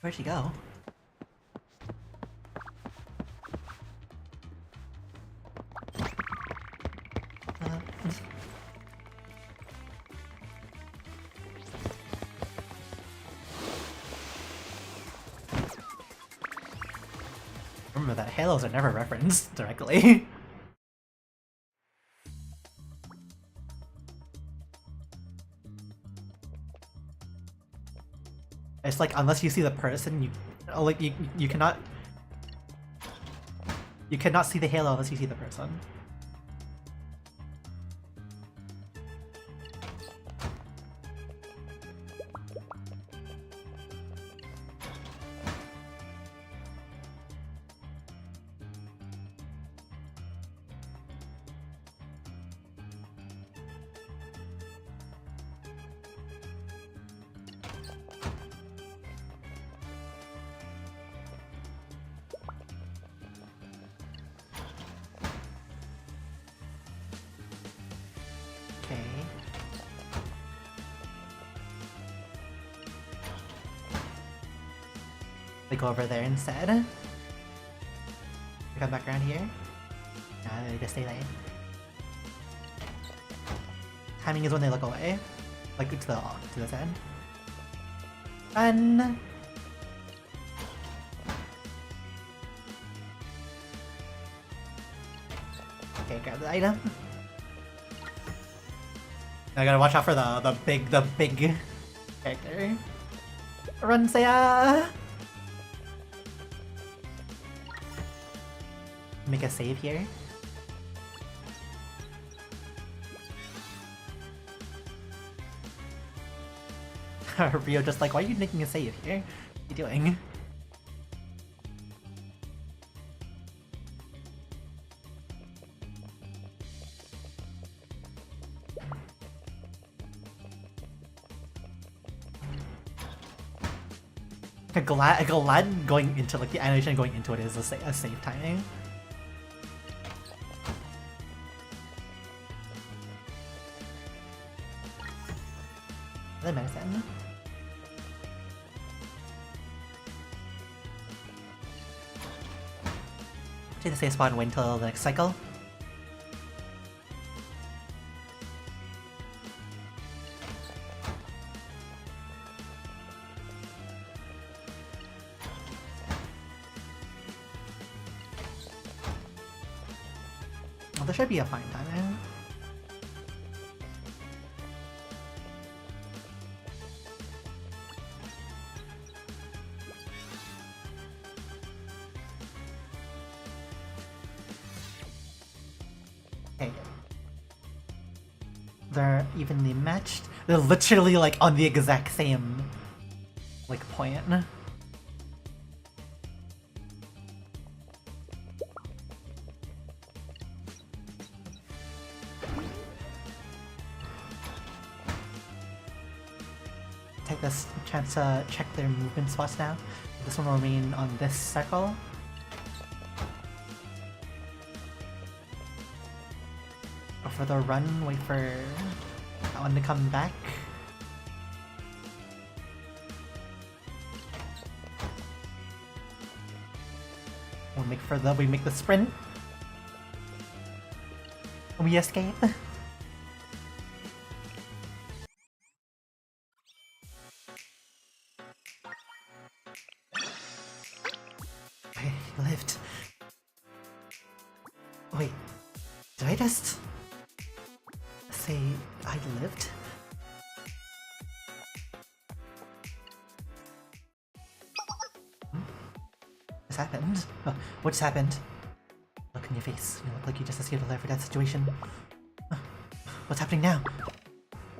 Where'd she go? Remember that halos are never referenced directly. It's like unless you see the person, you cannot see the halo unless you see the person. Go over there instead. Come back around here. Nah, they just stay there. Timing is when they look away, like to this end. Fun. Okay, grab the item. I gotta watch out for the big character. Run, Saya. Make a save here. Rio just like, why are you making a save here? What are you doing? Glad going into like the animation going into it is a save timing. The medicine. Take the save spot and wait until the next cycle. there should be a fine time, eh? Okay. They're evenly matched. They're literally like on the exact same like point. Take this chance to check their movement spots now. This one will remain on this circle. Go for the run, wait for that one to come back. We make the sprint. We escape. I lived. Wait, did I just say I lived? What happened? Oh, what just happened? Look in your face. You look like you just escaped a life or death situation. What's happening now?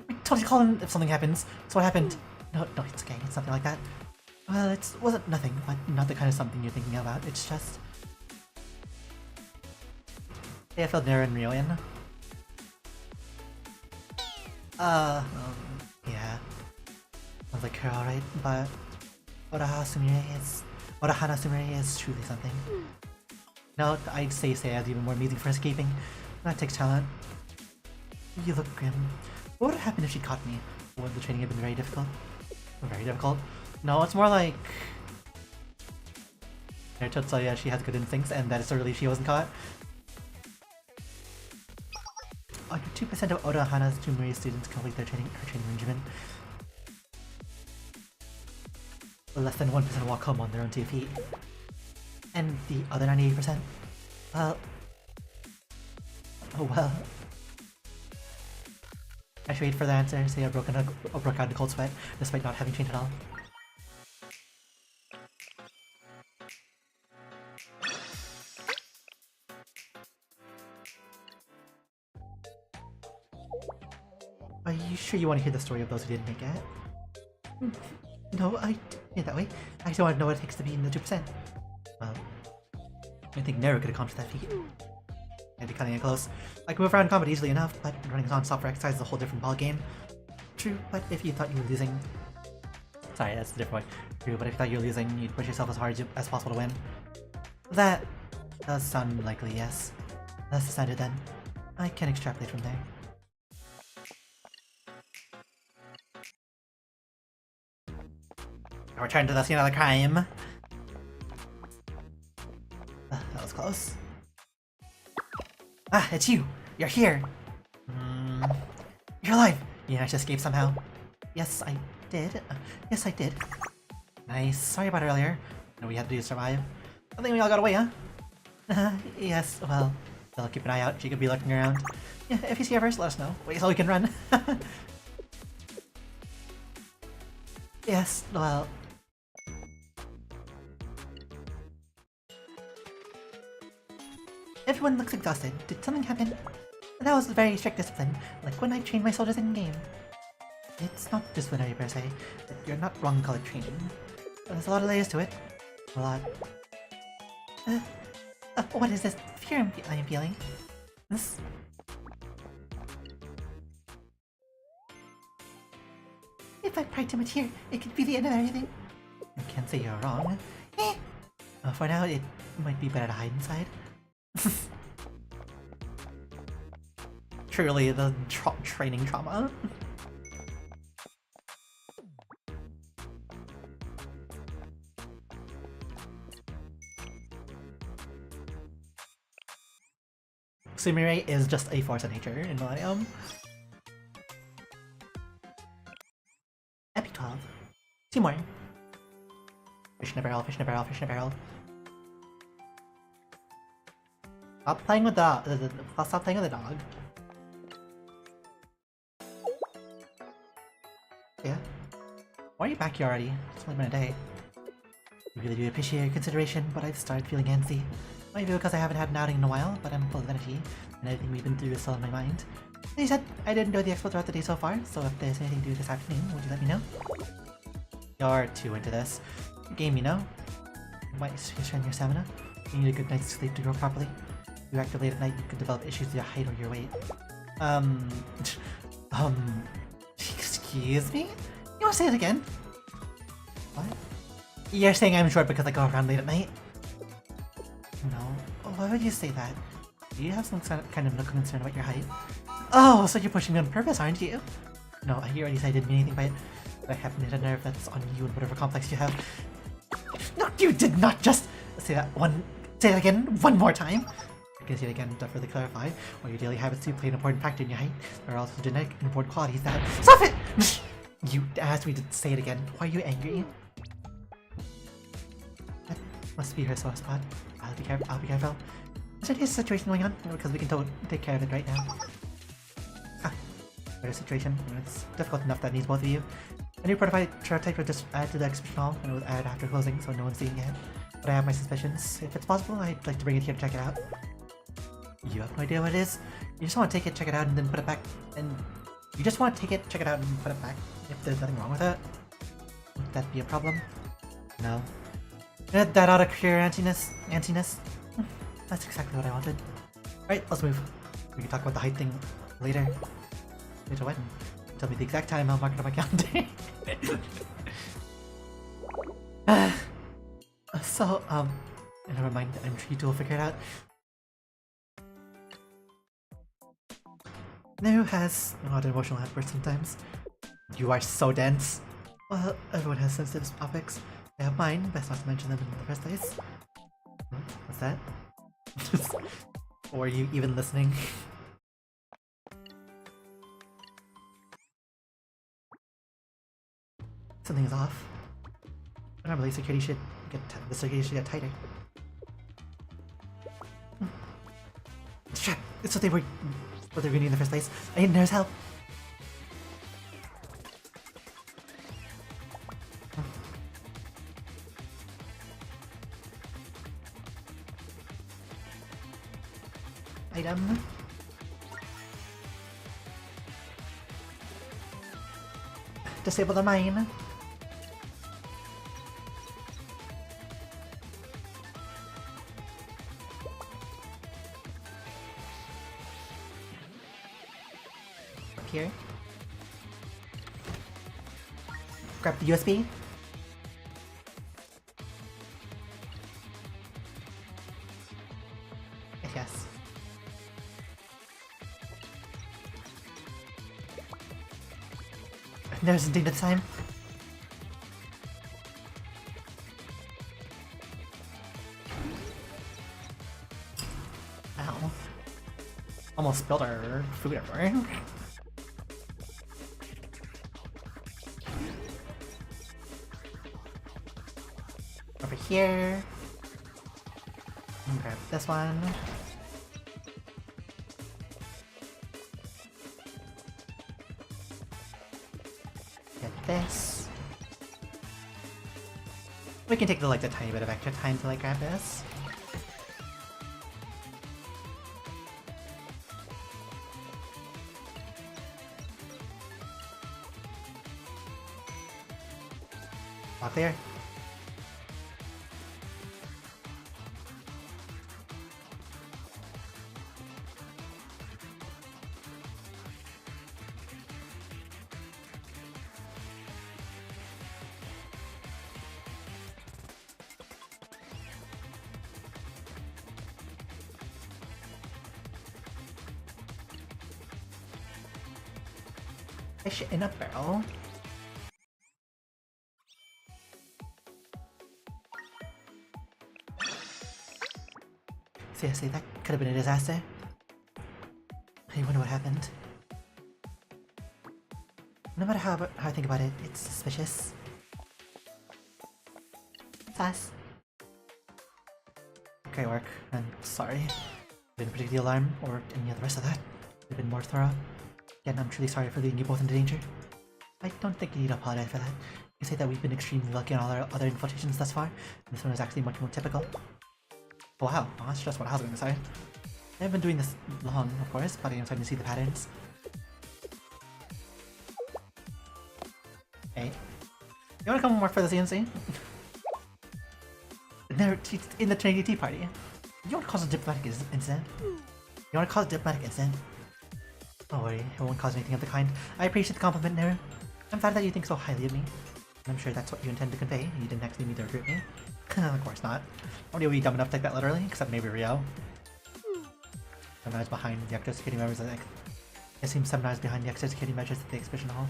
We totally call in if something happens. So what happened? No, it's okay. It's nothing like that. Well, it wasn't nothing, but not the kind of something you're thinking about. It's just... Hey, I felt near in Rerun. Yeah. Sounds like her alright, but... Orahana Sumire is truly something. No, I'd say Seiya's even more amazing for escaping. That takes talent. You look grim. What would have happened if she caught me? Would the training have been very difficult? Very difficult? No, it's more like... Naruto tell you she has good instincts and that it's a relief she wasn't caught. Under 2% of Oda Hana's Jumuri students complete her training regimen. Less than 1% walk home on their own 2 feet. And the other 98%? Oh well. I should wait for the answer, say I broke out in a cold sweat, despite not having trained at all. Are you sure you want to hear the story of those who didn't make it? No, I didn't mean it that way. I just want to know what it takes to be in the 2%. Well, I think Naru could accomplish that feat. I'd be cutting it close. I can move around combat easily enough, but running non-stop for exercise is a whole different ballgame. True, but if you thought you were losing... Sorry, that's a different way. True, but if you thought you were losing, you'd push yourself as hard as possible to win. That does sound likely, yes. That's decided then. I can extrapolate from there. Return to the scene of the crime. That was close. Ah, it's you! You're here! You're alive! You managed to escape somehow. Yes, I did. Yes, I did. Nice. Sorry about earlier. What we had to do to survive. I think we all got away, huh? Yes, well, still keep an eye out. She could be lurking around. Yeah, if you see her first, let us know. Wait so we can run. Yes, well... Everyone looks exhausted. Did something happen? That was very strict discipline, like when I trained my soldiers in-game. It's not disciplinary per se, but you're not wrong call it training. There's a lot of layers to it. A lot. What is this fear I am feeling? This... If I pry too much here, it could be the end of everything. I can't say you're wrong. For now, it might be better to hide inside. Truly the training trauma. Sumire is just a force of nature in Millennium. Epi 12. 2 more. Fish in a barrel, fish in a barrel, fish in a barrel. Stop playing with stop playing with the dog. Yeah? Why are you back here already? It's only been a day. I really do appreciate your consideration, but I've started feeling antsy. Might be because I haven't had an outing in a while, but I'm full of energy, and everything we've been through is still in my mind. As you said, I did enjoy the expo throughout the day so far, so if there's anything to do this afternoon, would you let me know? You're too into this. Game, you know? Might strengthen your stamina. You need a good night's sleep to grow properly. If you active late at night, you could develop issues with your height or your weight. Excuse me? You want to say it again? What? You're saying I'm short because I go around late at night? No. Why would you say that? Do you have some kind of concern about your height? Oh, so you're pushing me on purpose, aren't you? No, you already said I didn't mean anything by it. But I happen to hit a nerve that's on you and whatever complex you have. No, you did not just say that say that again one more time. I can say it again to further clarify. While your daily habits do play an important factor in your height, there are also genetic and important qualities that— Stop it! You asked me to say it again. Why are you angry? That must be her sore spot. I'll be careful. Is there a situation going on? Because we can take care of it right now. Better situation. It's difficult enough that needs both of you. A new prototype will just add to the exhibition hall, and it will add after closing, so no one's seeing it. But I have my suspicions. If it's possible, I'd like to bring it here to check it out. You have no idea what it is? You just want to take it, check it out, and then put it back, and— You just want to take it, check it out, and put it back, if there's nothing wrong with it? Would that be a problem? No. That ought to cure antsiness. That's exactly what I wanted. Alright, let's move. We can talk about the height thing later. Later when? Tell me the exact time, I'll mark it on my calendar. So, never mind, I'm sure you will figure it out. Who has odd emotional outbursts sometimes? You are so dense. Well, everyone has sensitive topics. I have mine, best not to mention them in the first place. What's that? Or are you even listening? Something is off. Normally, security should get tighter. Shit! It's what they were gonna do in the first place. I need Nair's help. Item. Disable the mine. Up here. Grab the USB. Yes. There's a thing this time. Ow. Almost spilled our food everywhere. Over here. Grab this one. This. We can take the tiny bit of extra time to grab this. All clear. Fish in a barrel. Seriously, that could have been a disaster. I wonder what happened. No matter how I think about it, it's suspicious. Sus. Okay, work. I'm sorry. didn't predict the alarm or any of the rest of that. Could have been more thorough. Again, I'm truly sorry for leading you both into danger. I don't think you need to apologize for that. You say that we've been extremely lucky on all our other infiltrations thus far, and this one is actually much more typical. Oh, wow, well, that's just what I was going to say. I haven't been doing this long, of course, but I'm starting to see the patterns. Hey, you wanna come work for the CNC? No, in the Trinity Tea Party. You wanna cause a diplomatic incident? You wanna cause a diplomatic incident? Don't worry, it won't cause anything of the kind. I appreciate the compliment, Neru. I'm glad that you think so highly of me. I'm sure that's what you intend to convey. You didn't actually need to recruit me. Of course not. Nobody will be dumb enough to take that literally, except maybe Rio. Sometimes behind the extra security measures, it seems sometimes behind the extra security measures at the exhibition hall.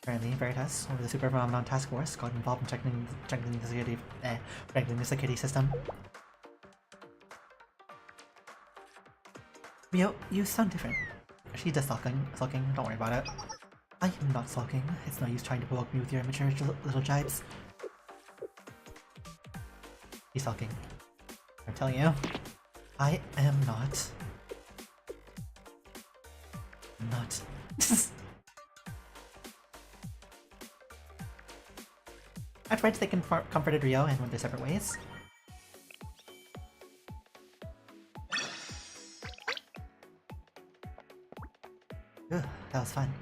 Apparently, Veritas, or the Super Phenomenon Task Force, got involved in strengthening the security system. Rio, you sound different. She's just sulking, don't worry about it. I am not sulking. It's no use trying to provoke me with your immature little jibes. He's sulking. I'm telling you. I am not. Not. Afterwards, they comforted Rio and went their separate ways. Ugh, that was fun.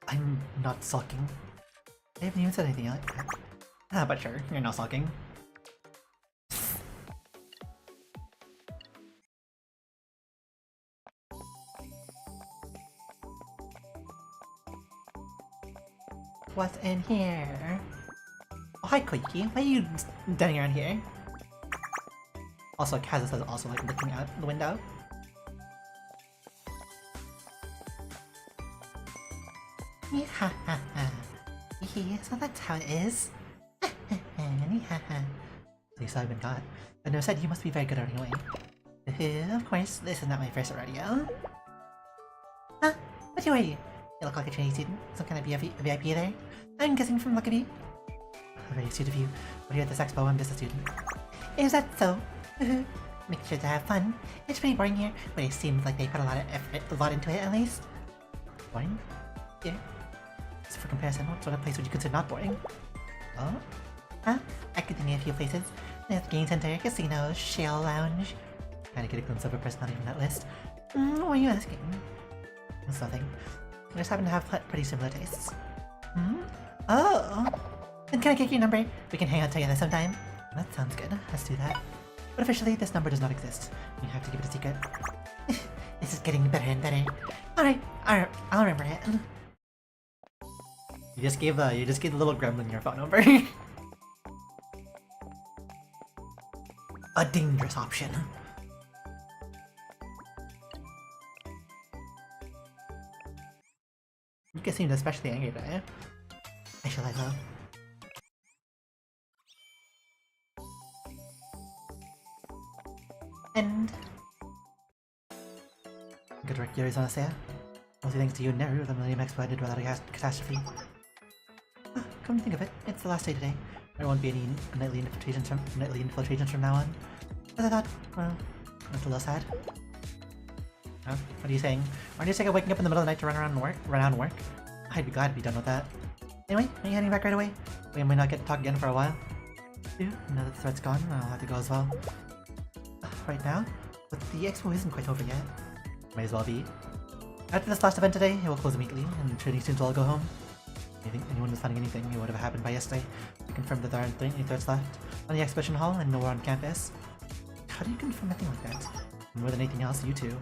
I'm not sulking. I haven't even said anything like that. Ah, but sure, you're not sulking. What's in here? Oh, hi Koiki, why are you standing around here? Also, Kazus is also like looking out the window. So that's how it is. At least I've been caught. But no said you must be very good at running away. Of course, this is not my first rodeo. Huh? What are you? You look like a trainee student. Some kind of VIP there. I'm guessing from look at you. Very astute of you. But here at this expo, I'm just a student. Is that so? Make sure to have fun. It's pretty boring here, but it seems like they put a lot of effort, a lot into it at least. Boring? Yeah. So for comparison, what sort of place would you consider not boring? Oh? Huh? I could think of a few places. There's Game Center, Casino, Shale Lounge. Trying to get a glimpse of a personality from that list. What are you asking? It's nothing. I just happen to have pretty similar tastes. Oh! Then can I get your number? We can hang out together sometime. That sounds good. Let's do that. But officially, this number does not exist. You have to keep it a secret. This is getting better and better. Alright, I'll remember it. You just gave the little gremlin your phone number. A dangerous option. You guys seemed especially angry today. I shall let go. And good work, Arizona Saya. Mostly thanks to you and Neru, the Millennium Expo ended without a catastrophe. Come to think of it, it's the last day today. There won't be any nightly infiltrations from now on. As I thought, well, that's a little sad. Huh? What are you saying? Aren't you sick of waking up in the middle of the night to run around work? I'd be glad to be done with that. Anyway, are you heading back right away? We might not get to talk again for a while. Now that the threat's gone, I'll have to go as well. Right now? But the expo isn't quite over yet. Might as well be. After this last event today, it will close immediately, and training students will all go home. I think anyone was finding anything, it would have happened by yesterday. We confirmed that there aren't any threats left on the exhibition hall and nowhere on campus. How do you confirm anything like that? More than anything else, you two.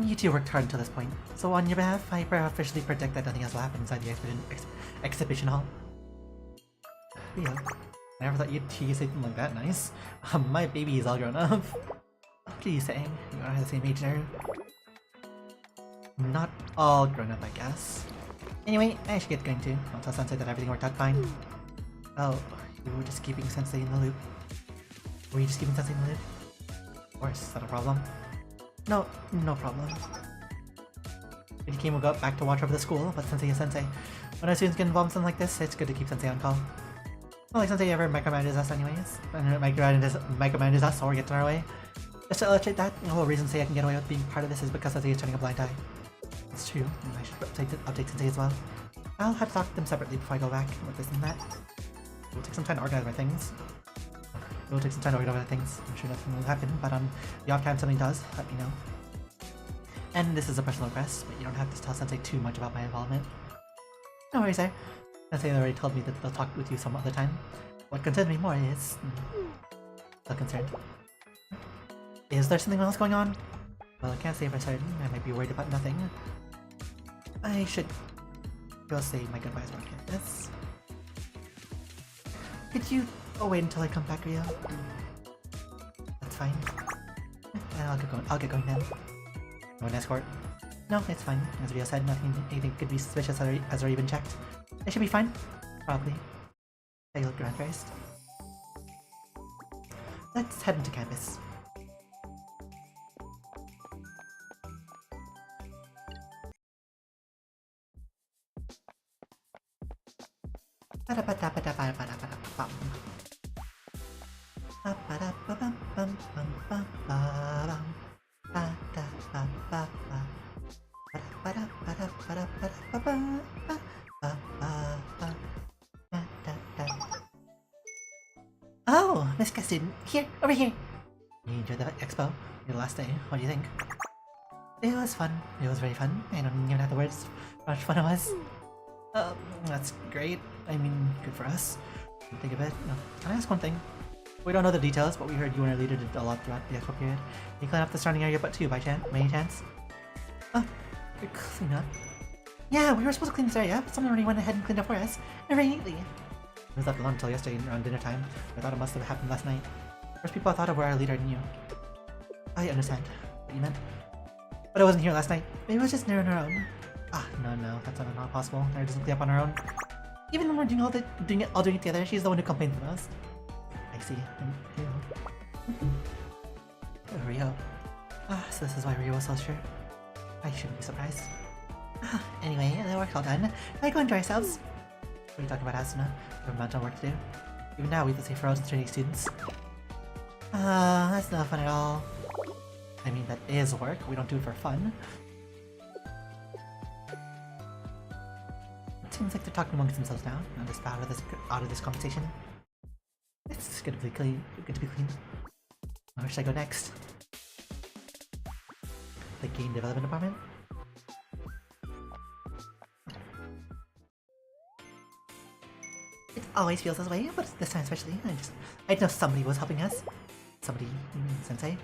You two worked hard until this point, so on your behalf, I officially predict that nothing else will happen inside the exhibition hall. Rio, I never thought you'd say something like that nice. My baby is all grown up. What are you saying? You are the same age now. Not all grown up, I guess. Anyway, I should get going too. I'll tell Sensei that everything worked out fine. Oh, you were just keeping Sensei in the loop. Were you just keeping Sensei in the loop? Of course, is that a problem? No, no problem. Kid will go back to watch over the school, but Sensei is Sensei. When our students get involved in something like this, it's good to keep Sensei on call. Not like Sensei ever micromanages us anyways. And micromanages us or gets in our way. Just to illustrate that, the whole reason Sensei can get away with being part of this is because Sensei is turning a blind eye. It's true, and I should update Sensei as well. I'll have to talk to them separately before I go back with this and that. It will take some time to organize my things. I'm sure nothing will happen, but the off time something does, let me know. And this is a personal request, but you don't have to tell Sensei too much about my involvement. No worries there. Sensei already told me that they'll talk with you some other time. What concerns me more is... still concerned. Is there something else going on? Well, I can't say for certain. I might be worried about nothing. I should go say my goodbyes on campus. Could you wait until I come back, Rio? That's fine. I'll get going then. No an escort? No, it's fine. As Rio said, anything could be suspicious has already been checked. It should be fine. Probably. Take a look around first. Let's head into campus. Oh, Miss student, here, over here. You enjoyed the expo? Your last day, what do you think? It was fun. It was very fun. I don't even have the words how much fun it was. That's great. I mean, good for us. Think of it. No. Can I ask one thing? We don't know the details, but we heard you and our leader did a lot throughout the expo period. You clean up the surrounding area, but too, by any chance? Oh, you're clean up? Yeah, we were supposed to clean this area, but someone already went ahead and cleaned up for us. And very neatly. It was left alone until yesterday around dinner time. I thought it must have happened last night. First people I thought of were our leader and you. I understand what you meant. But I wasn't here last night. Maybe it was just near on our own. Ah, no, that's not possible. Nara doesn't clean up on her own. Even when we're doing it together, she's the one who complains the most. I see. Oh, Rio. Ah, so this is why Rio was so sure. I shouldn't be surprised. Anyway, the work's all done. Let's go enjoy ourselves. What are you talking about, Asuna? We have a mountain of work to do. Even now, we have to stay frozen training students. That's not fun at all. I mean, that is work. We don't do it for fun. It seems like they're talking amongst themselves now. I'm just out of this conversation. It's good to be clean. Where should I go next? The game development department? It always feels this way, but this time especially. I know somebody was helping us. Somebody? You mean Sensei?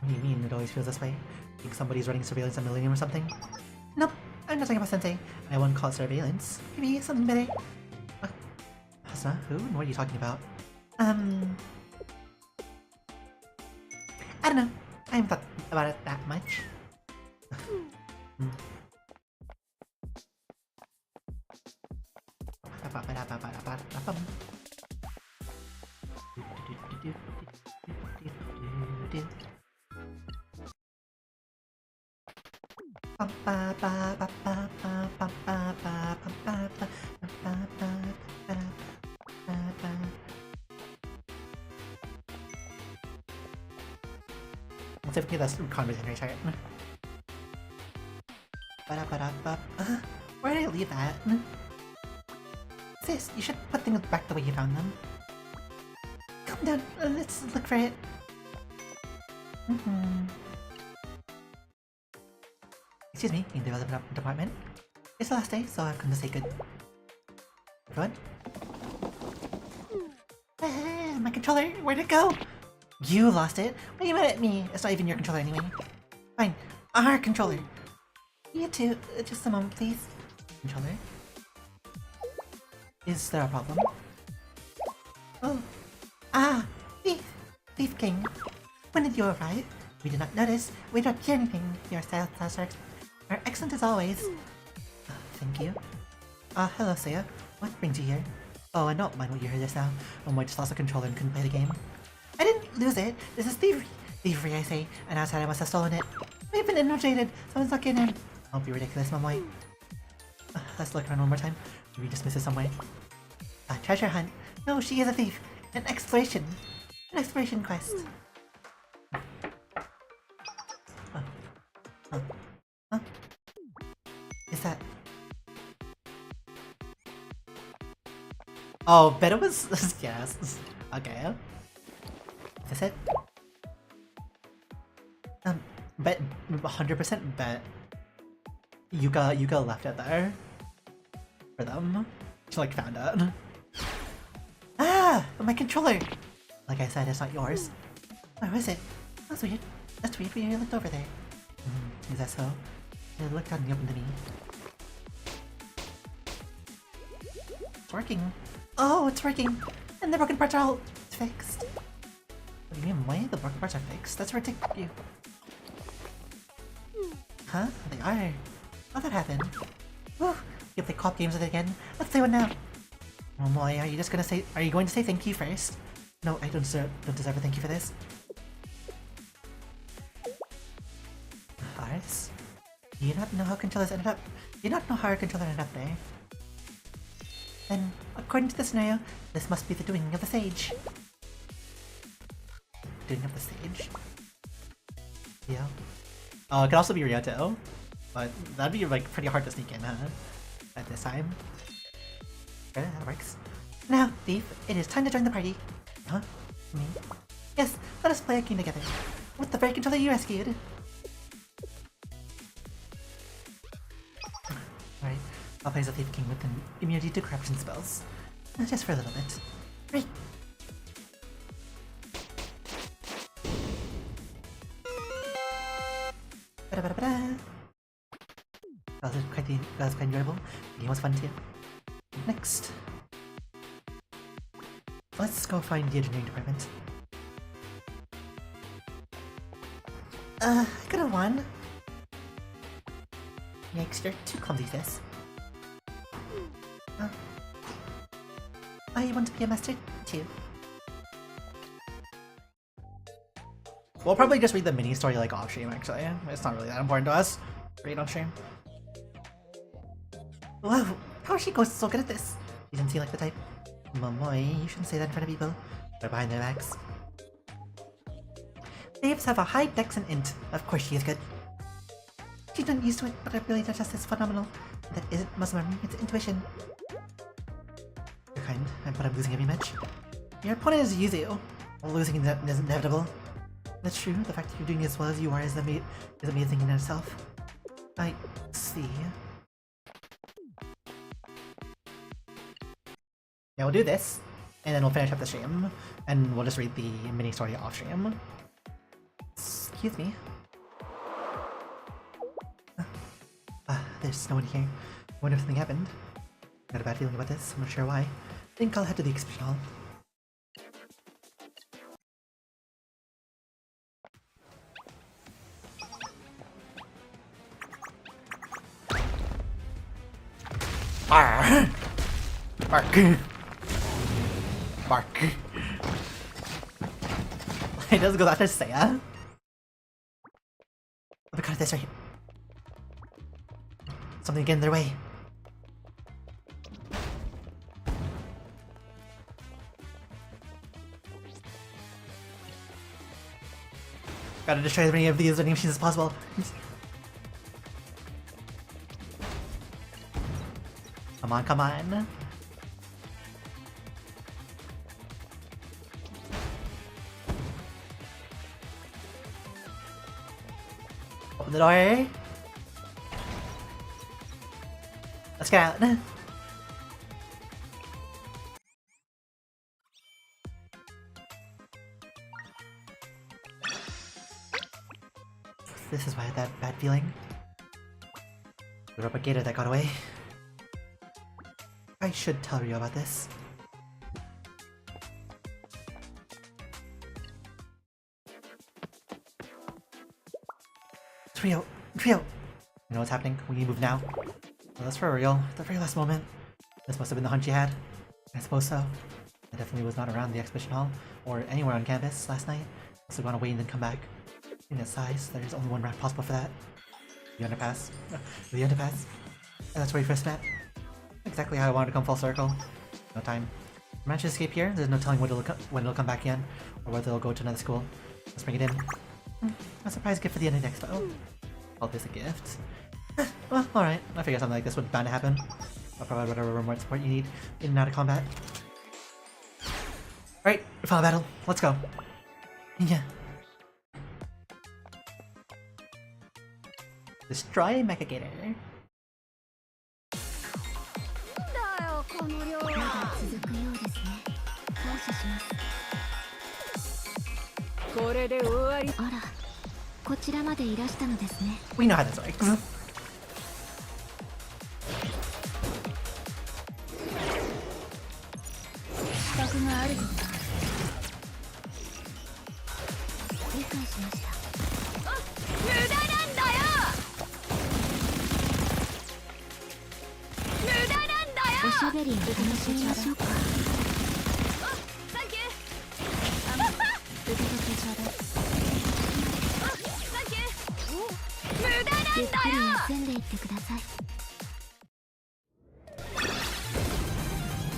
What do you mean it always feels this way? Think somebody's running surveillance on Millennium or something? Nope, I'm not talking about Sensei. I wouldn't call it surveillance. Maybe something better. Hasuna, who? And what are you talking about? I don't know. I haven't thought about it that much. Typically that's conversation right here. Where did I leave that? Sis, you should put things back the way you found them. Calm down, let's look for it. Excuse me, in the development department. It's the last day, so I've come to say good. Everyone? My controller, where'd it go? You lost it? What are you mad at me? It's not even your controller anyway. Fine, our controller. You too, just a moment please. Controller? Is there a problem? Oh. Ah! Thief King. When did you arrive? We did not notice. We don't hear anything. Your style are excellent as always. Thank you. Hello Seiya. What brings you here? Oh, I don't mind what you heard just now. I just lost a controller and couldn't play the game. I didn't lose it. This is thievery. Thievery, I say. And outside I must have stolen it. We've been infiltrated. Someone's not getting in. Don't be ridiculous, Momoy. Let's look around one more time. Maybe dismiss it some way. Treasure hunt. No, she is a thief. An exploration quest. Huh? Is that... Oh, bet it was... yes. Okay. Is this it? Bet... 100% bet Yuka left it there. For them. She like found it. Ah! My controller! Like I said, it's not yours. Where is it? That's weird. That's weird, we looked over there. Is that so? It looked out in the open to me. It's working. Oh, it's working! And the broken parts are all fixed. What do you mean, why the broken parts are fixed? That's ridiculous. Huh? They are. How'd that happen? Whew! You play co-op games with it again? Let's play one now! Oh boy, are you going to say thank you first? No, I don't deserve a thank you for this. Hearts? Do you not know how controllers ended up? Do you not know how our controller ended up there? Then, according to the scenario, this must be the doing of the sage. Doing of the sage? Yeah. Oh, it could also be Ryoto. But that'd be like pretty hard to sneak in, huh? At this time. Okay, that works. Now, thief, it is time to join the party. Huh? Me? Yes, let us play a game together. With the very controller you rescued. Alright, I'll play as a thief king with an immunity to corruption spells. Just for a little bit. Great. Ba-da-ba-da-ba-da. That was quite enjoyable. The game was fun too. Next. Let's go find the engineering department. I could have won. Yikes, you're too clumsy, sis. I want to be a master too. We'll probably just read the mini story like off stream actually. It's not really that important to us. Read on stream. Whoa, how is she so good at this? She doesn't seem like the type. Momoy, you shouldn't say that in front of people. They're behind their backs. Thieves have a high dex and int. Of course she is good. She's not used to it, but her ability to test is phenomenal. That isn't muscle memory, it's intuition. You're kind, but I'm losing every match. Your opponent is Yuzu. Losing is inevitable. That's true, the fact that you're doing as well as you are is amazing in itself. I see. Yeah, we'll do this, and then we'll finish up the stream, and we'll just read the mini story off stream. Excuse me. There's no one here. I wonder if something happened. Got a bad feeling about this, I'm not sure why. I think I'll head to the exhibition hall. Arr! Bark! Bark! It does go out to Seiya. Oh my god, this right here. Something get in their way. Gotta destroy as many of these vending machines as possible. Come on, come on. Open the door. Let's get out. This is why I had that bad feeling. The rubber gator that got away. I should tell Ryo about this. It's Ryo! Ryo! You know what's happening? We need to move now. Well, that's for real. The very last moment. This must have been the hunch you had. I suppose so. I definitely was not around the exhibition hall, or anywhere on campus last night. Must have gone away and then come back. In its size, there's only one route possible for that. The underpass. The underpass. And that's where we first met. Exactly how I wanted to come full circle. No time. Manage to escape here. There's no telling when it'll come back again, or whether it'll go to another school. Let's bring it in. A surprise gift for the end of the expo. Call this a gift. Well, alright. I figured something like this would bound to happen. I'll provide whatever remote support you need in and out of combat. Alright, final battle. Let's go. Yeah. Destroy Mecha Gator. だよこの量は。まだ続くようですね。感謝します。これで終わり。あら、こちらまでいらしたのですね。We know how this works. 資格があると。理解しました。無駄なんだよ。無駄なんだよ。おしゃべりを楽しみましょうか。サンキュー。受け取ってちょうだい。サンキュー。無駄なんだよ。ゆっくり休んでいってください。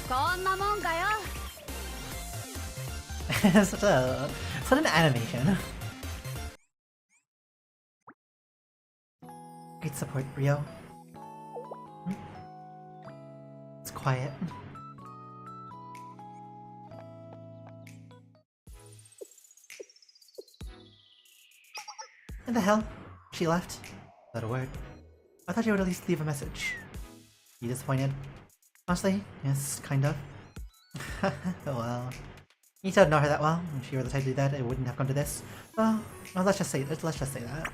こんなもんかよ。such an animation. Great support, Rio. It's quiet. What the hell? She left? Without a word. I thought you would at least leave a message. You disappointed? Honestly, yes, kind of. Well, you don't know her that well. If she were the type to do that, it wouldn't have come to this. Well, let's just say that.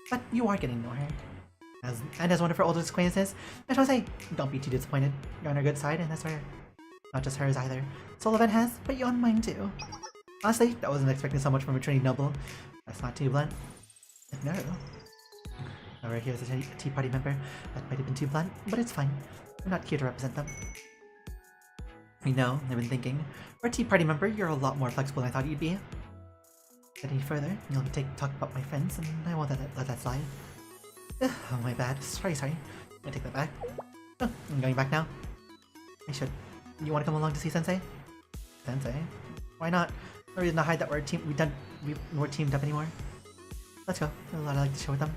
But you are getting to know her. As one of her oldest acquaintances, I shall say, don't be too disappointed. You're on her good side, and that's rare. Not just hers either. Soul Event has, but you on mine too. Honestly, I wasn't expecting so much from a Trinity Noble. That's not too blunt. No. Over here is a Tea Party member. That might have been too blunt, but it's fine. I'm not here to represent them. I know, I've been thinking. For a Tea Party member, you're a lot more flexible than I thought you'd be. Get any further, you'll talk about my friends, and I won't let that slide. Oh, my bad. Sorry. I take that back. Oh, I'm going back now. I should. You want to come along to see Sensei? Sensei? Why not? No reason to hide that we're teamed up anymore. Let's go. There's a lot I'd like to share with them.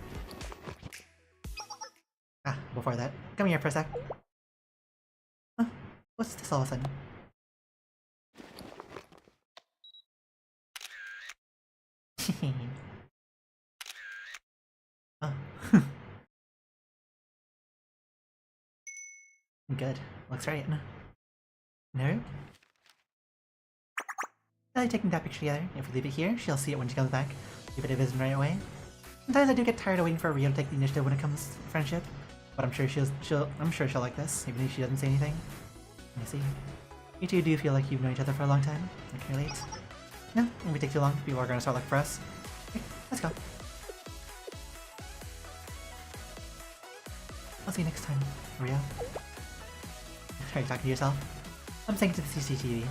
Ah, before that, come here for a sec. Huh? What's this all of a sudden? Oh. Good. Looks right. No? Now taking that picture together. If we leave it here, she'll see it when she comes back. If it isn't right away. Sometimes I do get tired of waiting for Rio to take the initiative when it comes to friendship. But I'm sure she'll like this, even if she doesn't say anything. Let me see. You two do feel like you've known each other for a long time. I can relate. No, it won't take too long. People are gonna start looking for us. Okay, let's go. I'll see you next time, Rio. Are you talking to yourself? I'm saying to the CCTV.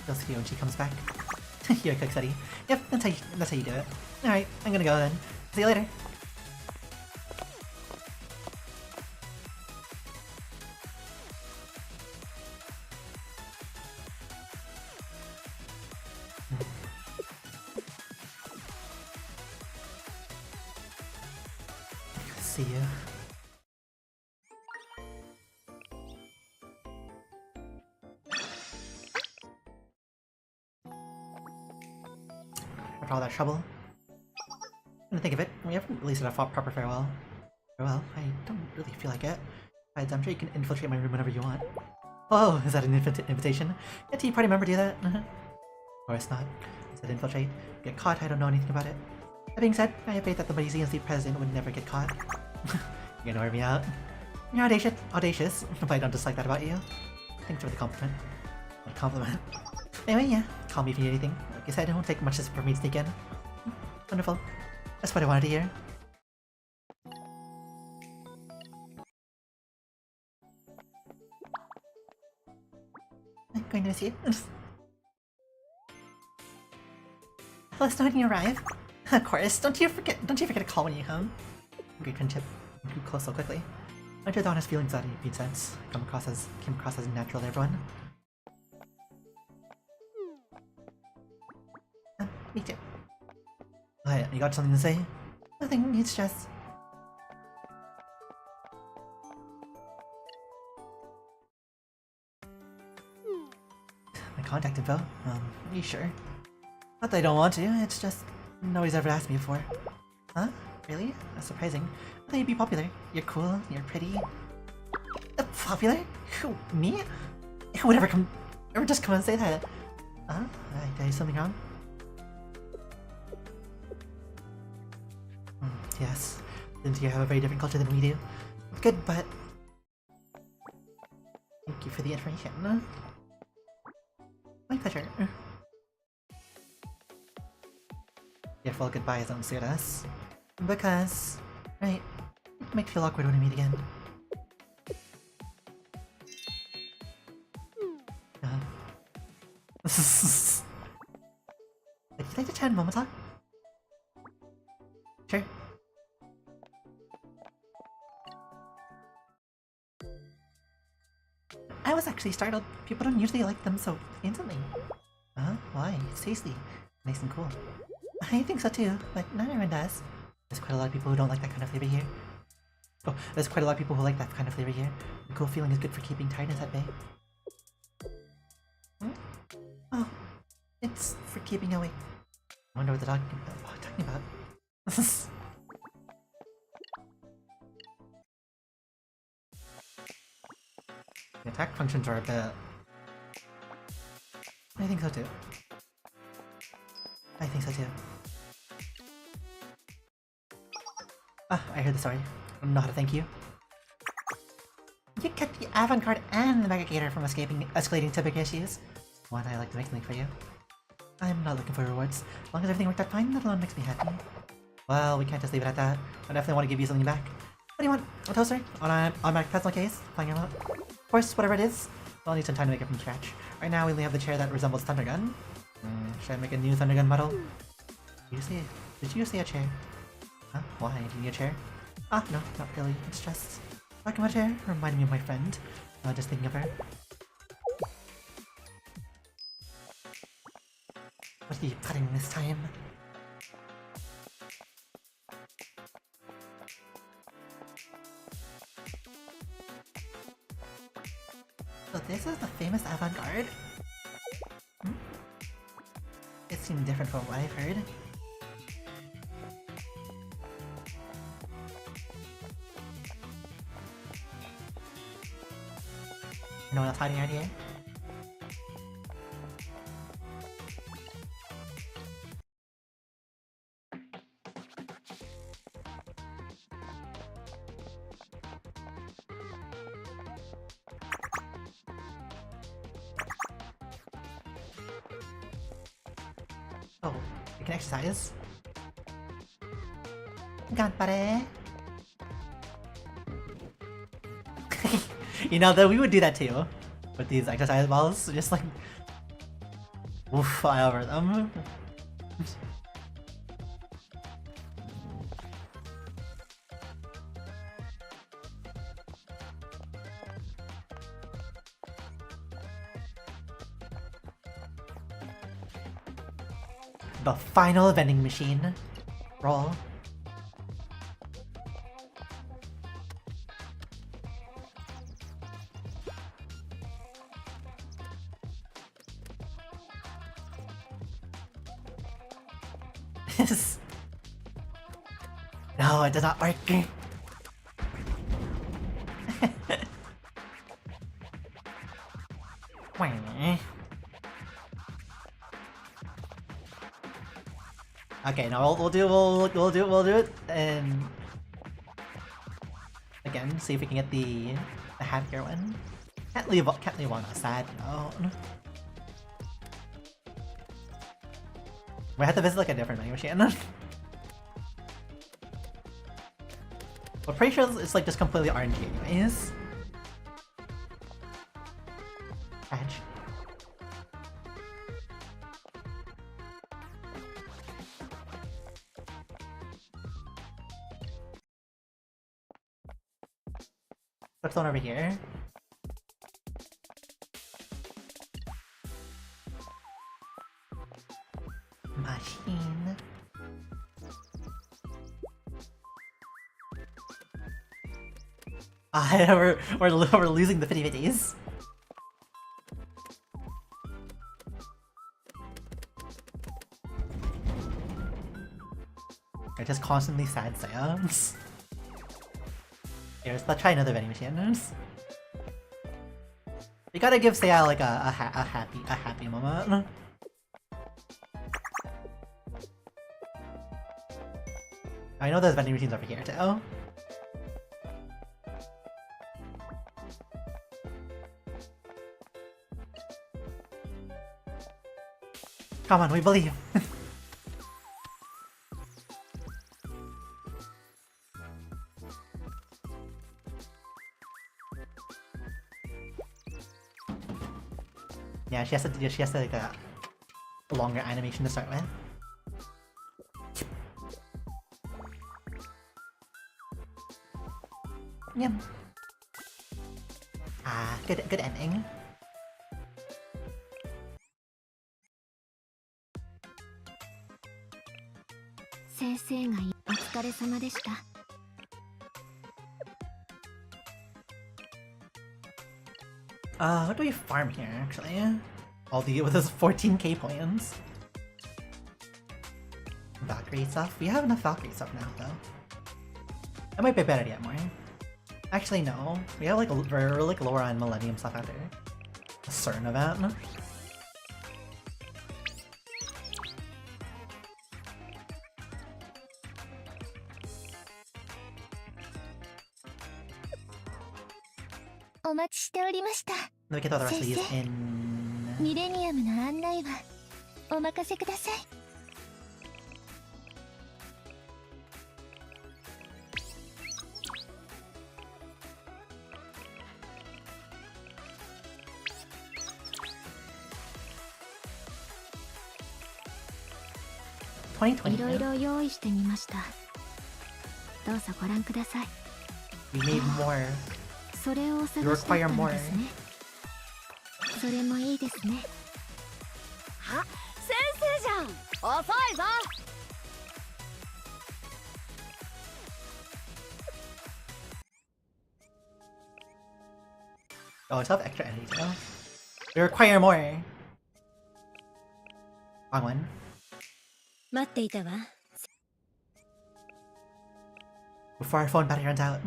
You'll see when she comes back. You're a quick study. Yep, that's how you do it. Alright, I'm gonna go then. See you later. See you. After all that trouble. Come to think of it, we haven't really said a proper farewell. Farewell? I don't really feel like it. Besides, I'm sure you can infiltrate my room whenever you want. Oh, is that an invitation? Yeah, Tea Party member do that? Of course not. I said infiltrate. Get caught, I don't know anything about it. That being said, I have faith that the CNC president would never get caught. You're gonna wear me out. You're audacious, but I don't dislike that about you. Thanks for the compliment. What a compliment. Anyway, yeah, call me if you need anything. Like I said, it won't take much for me to sneak in. Wonderful. That's what I wanted to hear. I'm going to miss you. Hello, when you arrive. Of course, don't you forget to call when you home. Great friendship. Grew close so quickly. Aren't you the honest feelings that it made sense? Came across as natural to everyone. Me too. What, you got something to say? Nothing, it's just... My contact info? Are you sure? Not that I don't want to, it's just... nobody's ever asked me before. Huh? Really? That's surprising. I thought you'd be popular. You're cool, you're pretty. Popular? Who, me? Who would ever just come and say that? Huh? Did I do something wrong? Yes. Since you have a very different culture than we do. Good, but... thank you for the information. My pleasure. Your full goodbyes don't suit us. Because... right, it might feel awkward when we meet again. Would you like to chat in Momota? Sure. I was actually startled. People don't usually like them so instantly. Why? It's tasty. Nice and cool. I think so too, but not everyone does. There's quite a lot of people who don't like that kind of flavor here. Oh, there's quite a lot of people who like that kind of flavor here. The cool feeling is good for keeping tiredness at bay. Oh, it's for keeping awake. I wonder what they're talking about. The attack functions are a bit... I think so too. I think so too. I heard the story. I don't know how to thank you. You kept the avant-garde and the Mega Gator from escalating to big issues. One I like to make something for you. I'm not looking for rewards. As long as everything worked out fine, that alone makes me happy. Well, we can't just leave it at that. I definitely want to give you something back. What do you want? A toaster? On an automatic personal case? Playing your out? Of course, whatever it is. We'll need some time to make it from scratch. Right now, we only have the chair that resembles Thunder Gun. Should I make a new Thunder Gun model? Did you say a chair? Huh? Why? Do you need a chair? No, not really. It's just... talking about a chair reminded me of my friend. Just thinking of her. What are you cutting this time? So this is the famous avant-garde? It seemed different from what I've heard. No one else hiding out here? Oh, you can exercise? Ganpare! You know, though, we would do that too. With these exercise balls, just like... oof, fly over them. The final vending machine. Roll. No, it does not work. Okay, no, we'll do it, and again, see if we can get the happier one. Can't leave one sad. No. We have to visit like a different vending machine. But pretty sure it's like just completely RNG anyways. Edge. Flip one over here. Machine. We're losing the 50-50s. They're just constantly sad sounds. Here, let's try another vending machine. We gotta give Saya like a happy moment. I know there's vending machines over here too. Come on, we believe. Yeah, she has to like a longer animation to start with. Yep. Ah, good ending. What do we farm here actually? I'll deal with this 14k points. Valkyrie stuff? We have enough Valkyrie stuff now though. That might be better to get more. Actually no, we have like we're like lower on Millennium stuff after a certain event. Let me get all the rest of these in. We need more. You require more. Oh, it's have extra enemies now. We require more. Wrong one. Before our phone battery runs out.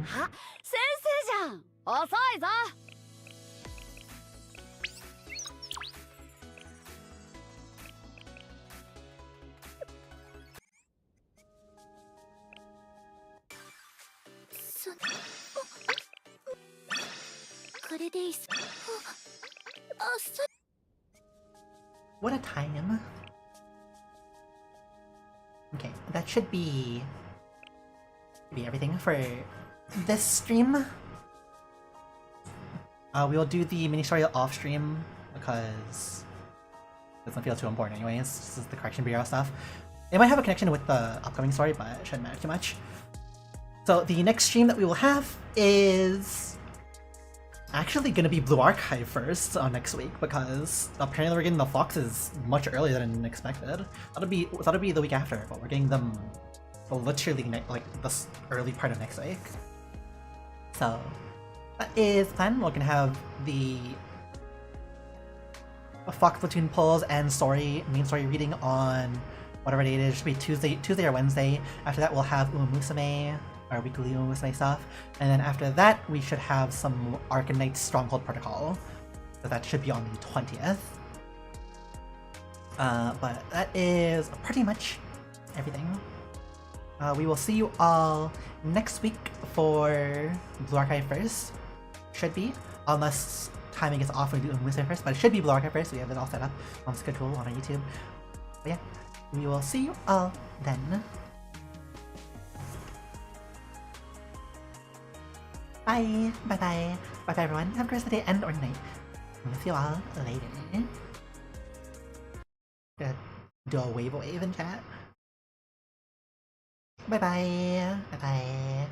What a time. Okay, that should be everything for this stream. We will do the mini story off stream because it doesn't feel too important anyways. This is the correction bureau stuff. It might have a connection with the upcoming story, but it shouldn't matter too much. So the next stream that we will have is actually gonna be Blue Archive first next week because apparently we're getting the foxes much earlier than expected. That'll be the week after, but we're getting them literally like this early part of next week. So that is the plan. We're gonna have the Fox Platoon polls and main story reading on whatever date it is. It should be Tuesday or Wednesday. After that we'll have Umumusame, our weekly Umumusame stuff, and then after that we should have some Arcanite Stronghold Protocol. So that should be on the 20th. But that is pretty much everything. We will see you all next week for Blue Archive first. Should be, unless timing is off, we do Umumusame first, but it should be Blue Archive first. We have it all set up on schedule on our YouTube. But yeah, we will see you all then. Bye! Bye bye! Bye bye everyone. Have a great day and or night. We'll see you all later. Do a wave in chat. Bye bye! Bye bye!